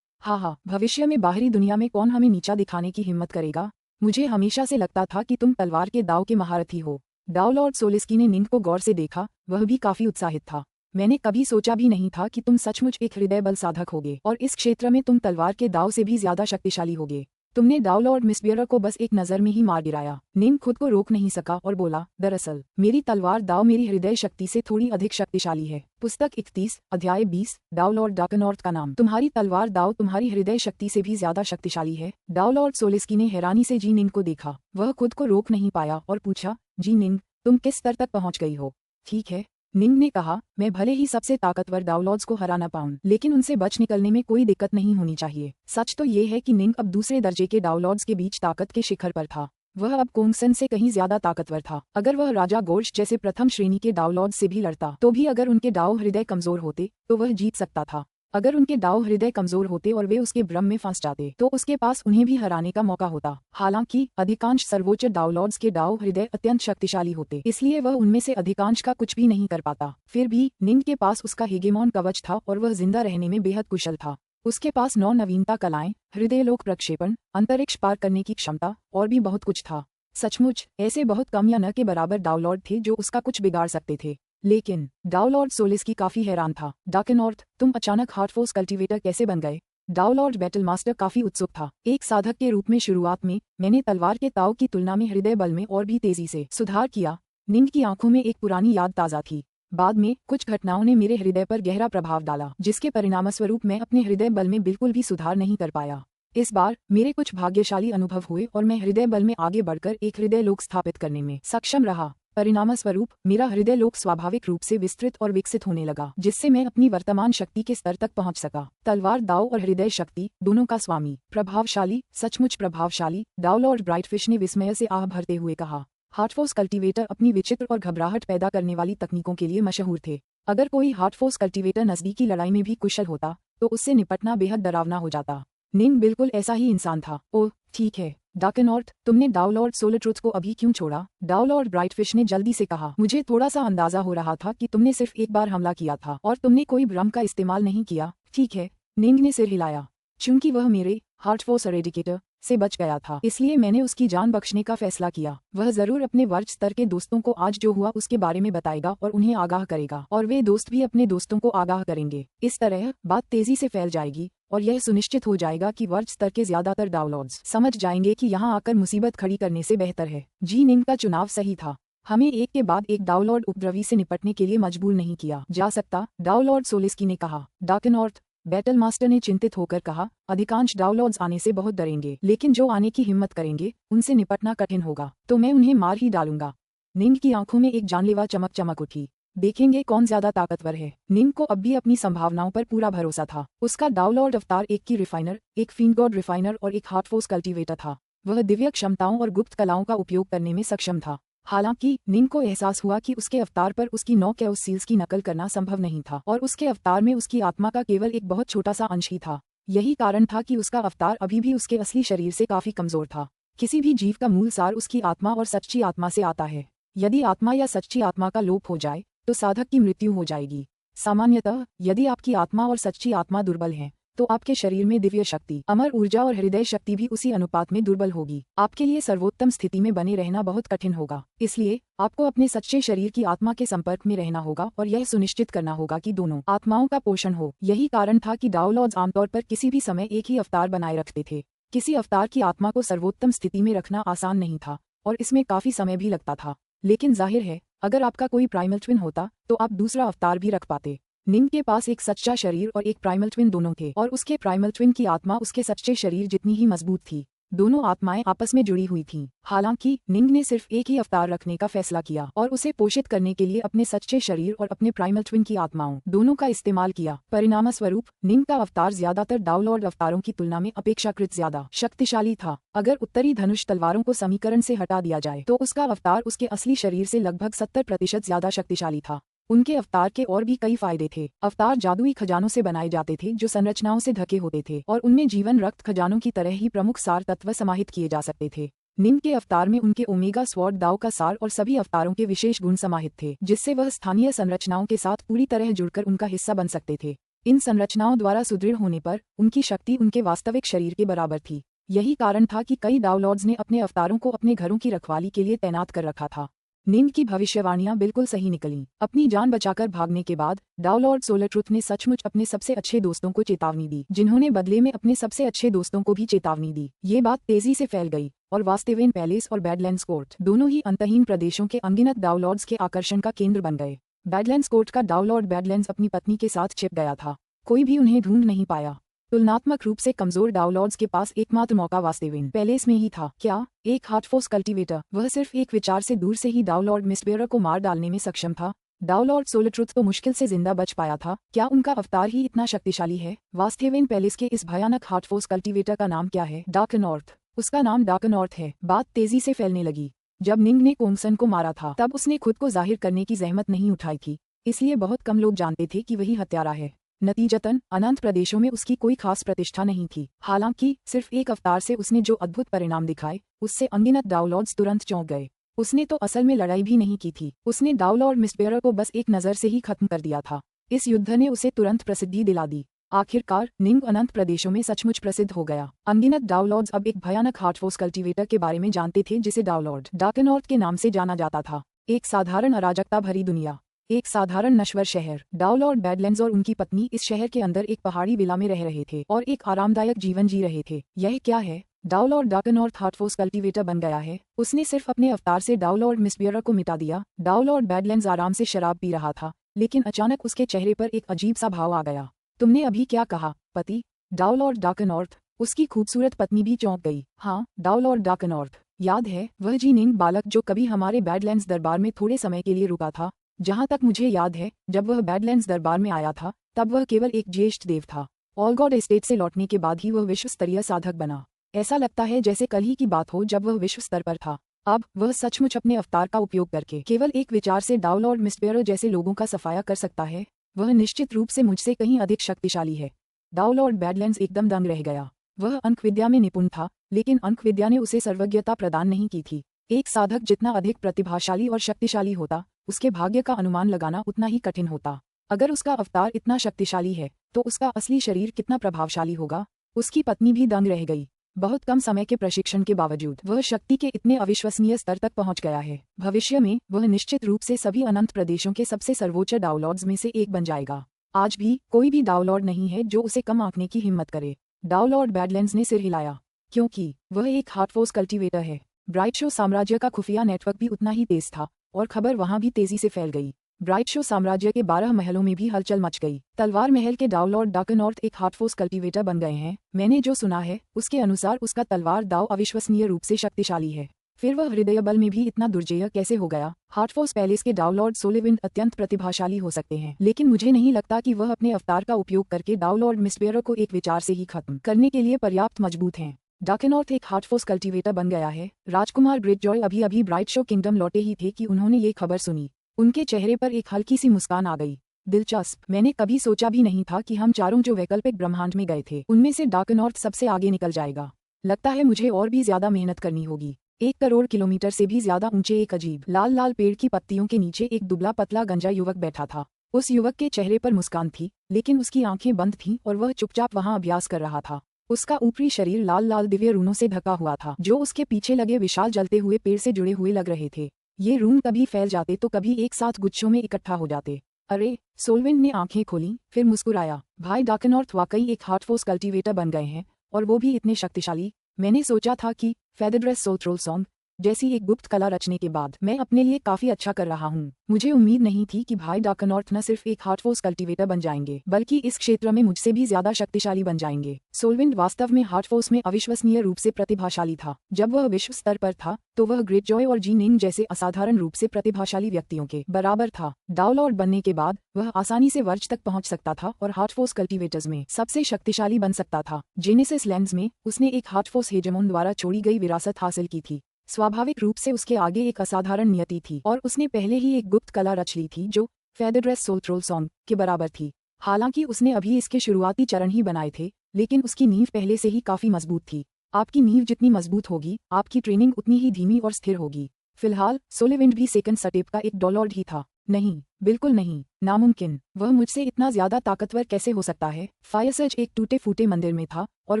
हाँ, भविष्य में बाहरी दुनिया में कौन हमें नीचा दिखाने की हिम्मत करेगा। मुझे हमेशा से लगता था कि तुम तलवार के दाव के महारथी हो। डाउलॉर्ड सोलेस्की ने निंग को गौर से देखा। वह भी काफी उत्साहित था। मैंने कभी सोचा भी नहीं था कि तुम सचमुच एक हृदय बल साधक होगे, और इस क्षेत्र में तुम तलवार के दाव से भी ज्यादा शक्तिशाली होगे। तुमने डाउलॉर्ड मिसबियरर को बस एक नजर में ही मार गिराया। निंग खुद को रोक नहीं सका और बोला, दरअसल मेरी तलवार दाव मेरी हृदय शक्ति से थोड़ी अधिक शक्तिशाली है। पुस्तक 31, अध्याय 20, डाउलॉर्ड डार्कनॉर्थ का नाम। तुम्हारी तलवार दाव तुम्हारी हृदय शक्ति से भी ज्यादा शक्तिशाली है। डाउलॉर्ड सोलेस्की ने हैरानी से जी निंग को देखा। वह खुद को रोक नहीं पाया और पूछा, जी निंग, तुम किस स्तर तक पहुंच गई हो। ठीक है, निंग ने कहा, मैं भले ही सबसे ताकतवर डाउलॉर्ड्स को हरा न पाऊं, लेकिन उनसे बच निकलने में कोई दिक्कत नहीं होनी चाहिए। सच तो ये है कि निंग अब दूसरे दर्जे के डाउलॉर्ड्स के बीच ताकत के शिखर पर था। वह अब कोंगसन से कहीं ज्यादा ताकतवर था। अगर वह राजा गोर्श जैसे प्रथम श्रेणी के डाउलॉर्ड्स से भी लड़ता तो भी अगर उनके डाउ हृदय कमजोर होते तो वह जीत सकता था। अगर उनके डाउ हृदय कमजोर होते और वे उसके भ्रम में फंस जाते तो उसके पास उन्हें भी हराने का मौका होता। हालांकि अधिकांश सर्वोच्च डाउलॉर्ड्स के डाउ हृदय अत्यंत शक्तिशाली होते, इसलिए वह उनमें से अधिकांश का कुछ भी नहीं कर पाता। फिर भी निंग के पास उसका हेगेमॉन कवच था और वह जिंदा रहने में बेहद कुशल था। उसके पास 9 नवीनता कलाएं, हृदयलोक प्रक्षेपण, अंतरिक्ष पार करने की क्षमता और भी बहुत कुछ था। सचमुच ऐसे बहुत कम या न के बराबर डाउलॉर्ड थे जो उसका कुछ बिगाड़ सकते थे। लेकिन डाउलॉर्ड सोलिस की काफी हैरान था। डार्कनॉर्थ, तुम अचानक हार्टफोर्स कल्टीवेटर कैसे बन गए? डाउलॉर्ड बैटल मास्टर काफी उत्सुक था। एक साधक के रूप में शुरुआत में मैंने तलवार के ताव की तुलना में हृदय बल में और भी तेजी से सुधार किया। निंग की आंखों में एक पुरानी याद ताजा थी। बाद में कुछ घटनाओं ने मेरे हृदय पर गहरा प्रभाव डाला, जिसके परिणामस्वरूप मैं अपने हृदय बल में बिल्कुल भी सुधार नहीं कर पाया। इस बार मेरे कुछ भाग्यशाली अनुभव हुए और मैं हृदय बल में आगे बढ़कर एक हृदय लोक स्थापित करने में सक्षम रहा। परिणामस्वरूप मेरा हृदय लोक स्वाभाविक रूप से विस्तृत और विकसित होने लगा, जिससे मैं अपनी वर्तमान शक्ति के स्तर तक पहुंच सका। तलवार दाव और हृदय शक्ति दोनों का स्वामी। प्रभावशाली, सचमुच प्रभावशाली, डाउलॉर्ड ब्राइटफिश ने विस्मय से आह भरते हुए कहा। हार्टफोर्स कल्टीवेटर अपनी विचित्र और घबराहट पैदा करने वाली तकनीकों के लिए मशहूर थे। अगर कोई हार्टफोर्स कल्टीवेटर नजदीकी लड़ाई में भी कुशल होता तो उससे निपटना बेहद डरावना हो जाता। निंग बिल्कुल ऐसा ही इंसान था। ओह ठीक है डार्कनॉर्थ, तुमने डाउलॉर्ड सोलरट्रुथ को अभी क्यों छोड़ा? डाउलॉर्ड ब्राइटफिश ने जल्दी से कहा। मुझे थोड़ा सा अंदाजा हो रहा था कि तुमने सिर्फ एक बार हमला किया था और तुमने कोई भ्रम का इस्तेमाल नहीं किया। ठीक है, निंग ने सिर हिलाया। चूंकि वह मेरे हार्टफोर्स एरेडिकेटर से बच गया था, इसलिए मैंने उसकी जान बख्शने का फैसला किया। वह जरूर अपने वर्ग स्तर के दोस्तों को आज जो हुआ उसके बारे में बताएगा और उन्हें आगाह करेगा, और वे दोस्त भी अपने दोस्तों को आगाह करेंगे। इस तरह बात तेजी से फैल जाएगी और यह सुनिश्चित हो जाएगा कि वर्ग स्तर के ज्यादातर डाउनलोड्स समझ जाएंगे कि यहाँ आकर मुसीबत खड़ी करने से बेहतर है। जी निंग का चुनाव सही था। हमें एक के बाद एक डाउनलोड उपद्रवी से निपटने के लिए मजबूर नहीं किया जा सकता, डाउनलोड सोलिस्की ने कहा। डार्कनॉर्थ, बैटल मास्टर ने चिंतित होकर कहा, अधिकांश डाउनलोड्स आने से बहुत डरेंगे, लेकिन जो आने की हिम्मत करेंगे उनसे निपटना कठिन होगा, तो मैं उन्हें मार ही डालूंगा। निंग की आंखों में एक जानलेवा चमक चमक उठी। देखेंगे कौन ज्यादा ताकतवर है। निंग को अब भी अपनी संभावनाओं पर पूरा भरोसा था। उसका डाउनलॉर्ड अवतार एक की रिफाइनर, एक फील्ड गॉड रिफाइनर और एक हार्टफोर्स कल्टीवेटर था। वह दिव्य क्षमताओं और गुप्त कलाओं का उपयोग करने में सक्षम था। हालांकि निंग को एहसास हुआ कि उसके अवतार पर उसकी 9 कैओस सील्स की नकल करना संभव नहीं था और उसके अवतार में उसकी आत्मा का केवल एक बहुत छोटा सा अंश ही था। यही कारण था कि उसका अवतार अभी भी उसके असली शरीर से काफी कमजोर था। किसी भी जीव का मूल सार उसकी आत्मा और सच्ची आत्मा से आता है। यदि आत्मा या सच्ची आत्मा का लोप हो जाए तो साधक की मृत्यु हो जाएगी। सामान्यतः यदि आपकी आत्मा और सच्ची आत्मा दुर्बल हैं, तो आपके शरीर में दिव्य शक्ति, अमर ऊर्जा और हृदय शक्ति भी उसी अनुपात में दुर्बल होगी। आपके लिए सर्वोत्तम स्थिति में बने रहना बहुत कठिन होगा। इसलिए आपको अपने सच्चे शरीर की आत्मा के संपर्क में रहना होगा और यह सुनिश्चित करना होगा कि दोनों आत्माओं का पोषण हो। यही कारण था कि डाउनलॉर्ड्स आमतौर पर किसी भी समय एक ही अवतार बनाए रखते थे। किसी अवतार की आत्मा को सर्वोत्तम स्थिति में रखना आसान नहीं था और इसमें काफी समय भी लगता था, लेकिन जाहिर है अगर आपका कोई प्राइमल ट्विन होता तो आप दूसरा अवतार भी रख पाते। निंग के पास एक सच्चा शरीर और एक प्राइमल ट्विन दोनों थे और उसके प्राइमल ट्विन की आत्मा उसके सच्चे शरीर जितनी ही मजबूत थी। दोनों आत्माएं आपस में जुड़ी हुई थीं। हालांकि निंग ने सिर्फ एक ही अवतार रखने का फैसला किया और उसे पोषित करने के लिए अपने सच्चे शरीर और अपने प्राइमल ट्विन की आत्माओं दोनों का इस्तेमाल किया। परिणामस्वरूप निंग का अवतार ज्यादातर डाउनलॉर्ड अवतारों की तुलना में अपेक्षाकृत ज्यादा शक्तिशाली था। अगर उत्तरी धनुष तलवारों को समीकरण से हटा दिया जाए तो उसका अवतार उसके असली शरीर से लगभग 70% ज्यादा शक्तिशाली था। उनके अवतार के और भी कई फायदे थे। अवतार जादुई खजानों से बनाए जाते थे जो संरचनाओं से ढके होते थे और उनमें जीवन रक्त खजानों की तरह ही प्रमुख सार तत्व समाहित किए जा सकते थे। निंग के अवतार में उनके ओमेगा स्वॉर्ड दाव का सार और सभी अवतारों के विशेष गुण समाहित थे, जिससे वह स्थानीय संरचनाओं के साथ पूरी तरह जुड़कर उनका हिस्सा बन सकते थे। इन संरचनाओं द्वारा सुदृढ़ होने पर उनकी शक्ति उनके वास्तविक शरीर के बराबर थी। यही कारण था कि कई डाउनलॉर्ड्स ने अपने अवतारों को अपने घरों की रखवाली के लिए तैनात कर रखा था। निंग की भविष्यवाणियां बिल्कुल सही निकलीं। अपनी जान बचाकर भागने के बाद डाउनलॉर्ड सोलरट्रुथ ने सचमुच अपने सबसे अच्छे दोस्तों को चेतावनी दी, जिन्होंने बदले में अपने सबसे अच्छे दोस्तों को भी चेतावनी दी। ये बात तेजी से फैल गई और वास्टेवेन पैलेस और बैडलैंड्स कोर्ट दोनों ही अंतहीन प्रदेशों के अनगिनत डाउनलॉर्ड्स के आकर्षण का केंद्र बन गए। बैडलैंड्स कोर्ट का डाउनलॉर्ड बैडलैंड्स अपनी पत्नी के साथ छिप गया था। कोई भी उन्हें ढूंढ नहीं पाया। तुलनात्मक रूप से कमजोर डाउनलॉर्ड्स के पास एकमात्र मौका वास्टेवेन पैलेस में ही था। क्या एक हार्टफोर्स कल्टीवेटर, वह सिर्फ एक विचार से दूर से ही डाउनलॉर्ड मिस्टबेरर को मार डालने में सक्षम था। डाउनलॉर्ड सोलरट्रुथ तो मुश्किल से जिंदा बच पाया था। क्या उनका अवतार ही इतना शक्तिशाली है? वास्टेवेन पैलेस के इस भयानक हार्टफोर्स कल्टीवेटर का नाम क्या है? डार्कनॉर्थ। उसका नाम डार्कनॉर्थ है। बात तेजी से फैलने लगी। जब निंग ने कोमसन को मारा था तब उसने खुद को जाहिर करने की जहमत नहीं उठाई थी, इसलिए बहुत कम लोग जानते थे कि वही हत्यारा है। नतीजतन अनंत प्रदेशों में उसकी कोई खास प्रतिष्ठा नहीं थी। हालांकि सिर्फ एक अवतार से उसने जो अद्भुत परिणाम दिखाए उससे अनगिनत डाउनलॉर्ड्स तुरंत चौंक गए। उसने तो असल में लड़ाई भी नहीं की थी। उसने डाउनलॉर्ड मिस्टबेरर को बस एक नजर से ही खत्म कर दिया था। इस युद्ध ने उसे तुरंत प्रसिद्धि दिला दी। आखिरकार निंग अनंत प्रदेशों में सचमुच प्रसिद्ध हो गया। अनगिनत डाउनलॉर्ड्स अब एक भयानक हार्टफोर्स कल्टीवेटर के बारे में जानते थे जिसे डाउनलॉर्ड डार्कनॉर्थ के नाम से जाना जाता था। एक साधारण अराजकता भरी दुनिया। एक साधारण नश्वर शहर। डाउलॉर्ड बैडलैंड्स और उनकी पत्नी इस शहर के अंदर एक पहाड़ी विला में रह रहे थे और एक आरामदायक जीवन जी रहे थे। यह क्या है? डाउलॉर्ड डार्कनॉर्थ हार्टफोर्स कल्टीवेटर बन गया है। उसने सिर्फ अपने अवतार से डाउलॉर्ड मिस्बियरर को मिटा दिया। डाउलॉर्ड बैडलैंड्स आराम से शराब पी रहा था, लेकिन अचानक उसके चेहरे पर एक अजीब सा भाव आ गया। तुमने अभी क्या कहा, पति? डाउलॉर्ड डार्कनॉर्थ। उसकी खूबसूरत पत्नी भी चौंक गई। हाँ, डाउलॉर्ड डार्कनॉर्थ। याद है वह जीनिंग बालक जो कभी हमारे बैडलैंड्स दरबार में थोड़े समय के लिए रुका था? जहाँ तक मुझे याद है, जब वह बैडलैंड्स दरबार में आया था तब वह केवल एक ज्येष्ठ देव था। ऑलगॉड एस्टेट से लौटने के बाद ही वह विश्व स्तरीय साधक बना। ऐसा लगता है जैसे कल ही की बात हो जब वह विश्व स्तर पर था। अब वह सचमुच अपने अवतार का उपयोग करके केवल एक विचार से डाउलॉर्ड मिस्बियरर जैसे लोगों का सफाया कर सकता है। वह निश्चित रूप से मुझसे कहीं अधिक शक्तिशाली है। डाउलॉर्ड बैडलैंड्स एकदम दंग रह गया। वह अंकविद्या में निपुण था, लेकिन अंकविद्या ने उसे सर्वज्ञता प्रदान नहीं की थी। एक साधक जितना अधिक प्रतिभाशाली और शक्तिशाली होता, उसके भाग्य का अनुमान लगाना उतना ही कठिन होता। अगर उसका अवतार इतना शक्तिशाली है, तो उसका असली शरीर कितना प्रभावशाली होगा? उसकी पत्नी भी दंग रह गई। बहुत कम समय के प्रशिक्षण के बावजूद वह शक्ति के इतने अविश्वसनीय स्तर तक पहुंच गया है। भविष्य में वह निश्चित रूप से सभी अनंत प्रदेशों के सबसे सर्वोच्च डाउलॉर्ड्स में से एक बन जाएगा। आज भी कोई भी डाउलॉर्ड नहीं है जो उसे कम आंकने की हिम्मत करे। डाउलॉर्ड बैडलैंड्स ने सिर हिलाया, क्योंकि वह एक हार्टफोर्स कल्टीवेटर है। ब्राइट शो साम्राज्य का खुफिया नेटवर्क भी उतना ही तेज था और खबर वहां भी तेजी से फैल गई। ब्राइट शो साम्राज्य के 12 महलों में भी हलचल मच गई। तलवार महल के डाउलॉर्ड डार्कनॉर्थ एक हार्टफोर्स कल्टीवेटर बन गए हैं। मैंने जो सुना है उसके अनुसार उसका तलवार दाव अविश्वसनीय रूप से शक्तिशाली है। फिर वह हृदय बल में भी इतना दुर्जेय कैसे हो गया? हार्टफोर्स पैलेस के डाउलॉर्ड सोलेविंड अत्यंत प्रतिभाशाली हो सकते हैं, लेकिन मुझे नहीं लगता कि वह अपने अवतार का उपयोग करके डाउलॉर्ड मिस्बियरर को एक विचार से ही खत्म करने के लिए पर्याप्त मजबूत हैं। डार्कनॉर्थ एक हार्टफोर्स कल्टीवेटर बन गया है। राजकुमार ग्रेटजॉय अभी अभी ब्राइट शो किंगडम लौटे ही थे कि उन्होंने ये खबर सुनी। उनके चेहरे पर एक हल्की सी मुस्कान आ गई। दिलचस्प। मैंने कभी सोचा भी नहीं था कि हम चारों जो वैकल्पिक ब्रह्मांड में गए थे उनमें से डार्कनॉर्थ सबसे आगे निकल जाएगा। लगता है मुझे और भी ज्यादा मेहनत करनी होगी। 1 करोड़ किलोमीटर से भी ज्यादा ऊंचे एक अजीब लाल लाल पेड़ की पत्तियों के नीचे एक दुबला पतला गंजा युवक बैठा था। उस युवक के चेहरे पर मुस्कान थी, लेकिन उसकी आंखें बंद थीं और वह चुपचाप वहां अभ्यास कर रहा था। उसका ऊपरी शरीर लाल लाल दिव्य रूनों से ढका हुआ था, जो उसके पीछे लगे विशाल जलते हुए पेड़ से जुड़े हुए लग रहे थे। ये रून कभी फैल जाते तो कभी एक साथ गुच्छों में इकट्ठा हो जाते। अरे! सोलविंड ने आंखें खोली, फिर मुस्कुराया। भाई डार्कनॉर्थ वाकई एक हार्टफोर्स कल्टीवेटर बन गए हैं, और वो भी इतने शक्तिशाली। मैंने सोचा था कि फेदरड्रेस सोलथ्रोल सॉन्ग जैसी एक गुप्त कला रचने के बाद मैं अपने लिए काफी अच्छा कर रहा हूँ। मुझे उम्मीद नहीं थी कि भाई डार्कनॉर्थ न सिर्फ एक हार्टफोर्स कल्टीवेटर बन जाएंगे, बल्कि इस क्षेत्र में मुझसे भी ज्यादा शक्तिशाली बन जाएंगे। सोलविंड वास्तव में हार्टफोर्स में अविश्वसनीय रूप से प्रतिभाशाली था। जब वह विश्व स्तर पर था तो वह ग्रेटजॉय और जीनिंग जैसे असाधारण रूप से प्रतिभाशाली व्यक्तियों के बराबर था। डाउलॉर्ड बनने के बाद वह आसानी से वर्ज तक पहुंच सकता था और हार्टफोर्स कल्टीवेटर्स में सबसे शक्तिशाली बन सकता था। जेनेसिस लैंड्स में उसने एक हार्टफोर्स हेजेमोन द्वारा छोड़ी गई विरासत हासिल की थी। स्वाभाविक रूप से उसके आगे एक असाधारण नियति थी और उसने पहले ही एक गुप्त कला रच ली थी जो फेदरड्रेस सोलथ्रोल सॉन्ग के बराबर थी। हालांकि उसने अभी इसके शुरुआती चरण ही बनाए थे, लेकिन उसकी नींव पहले से ही काफी मजबूत थी। आपकी नींव जितनी मजबूत होगी, आपकी ट्रेनिंग उतनी ही धीमी और स्थिर होगी। फिलहाल सोलेविंड भी सेकंड स्टेप का एक डाउलॉर्ड ही था। नहीं, बिल्कुल नहीं, नामुमकिन। वह मुझसे इतना ज्यादा ताकतवर कैसे हो सकता है? फायरसर्ज एक टूटे फूटे मंदिर में था और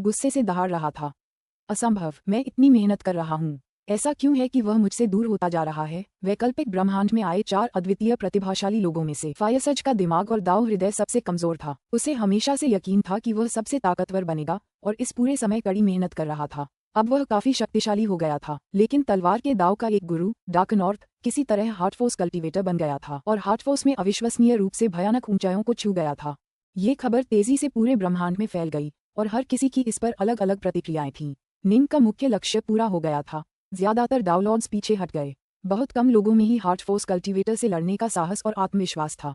गुस्से से दहाड़ रहा था। असंभव, मैं इतनी मेहनत कर रहा हूँ। ऐसा क्यों है कि वह मुझसे दूर होता जा रहा है? वैकल्पिक ब्रह्मांड में आए 4 अद्वितीय प्रतिभाशाली लोगों में से फायरसर्ज का दिमाग और दाव हृदय सबसे कमजोर था। उसे हमेशा से यकीन था कि वह सबसे ताकतवर बनेगा और इस पूरे समय कड़ी मेहनत कर रहा था। अब वह काफी शक्तिशाली हो गया था, लेकिन तलवार के दाव का एक गुरु डार्कनॉर्थ किसी तरह हार्टफोर्स कल्टीवेटर बन गया था और हार्टफोर्स में अविश्वसनीय रूप से भयानक ऊंचाइयों को छू गया था। ये खबर तेजी से पूरे ब्रह्मांड में फैल गई और हर किसी की इस पर अलग अलग प्रतिक्रियाएं थीं। निंग का मुख्य लक्ष्य पूरा हो गया था। ज्यादातर डाउलॉर्ड्स पीछे हट गए। बहुत कम लोगों में ही हार्टफोर्स कल्टीवेटर से लड़ने का साहस और आत्मविश्वास था।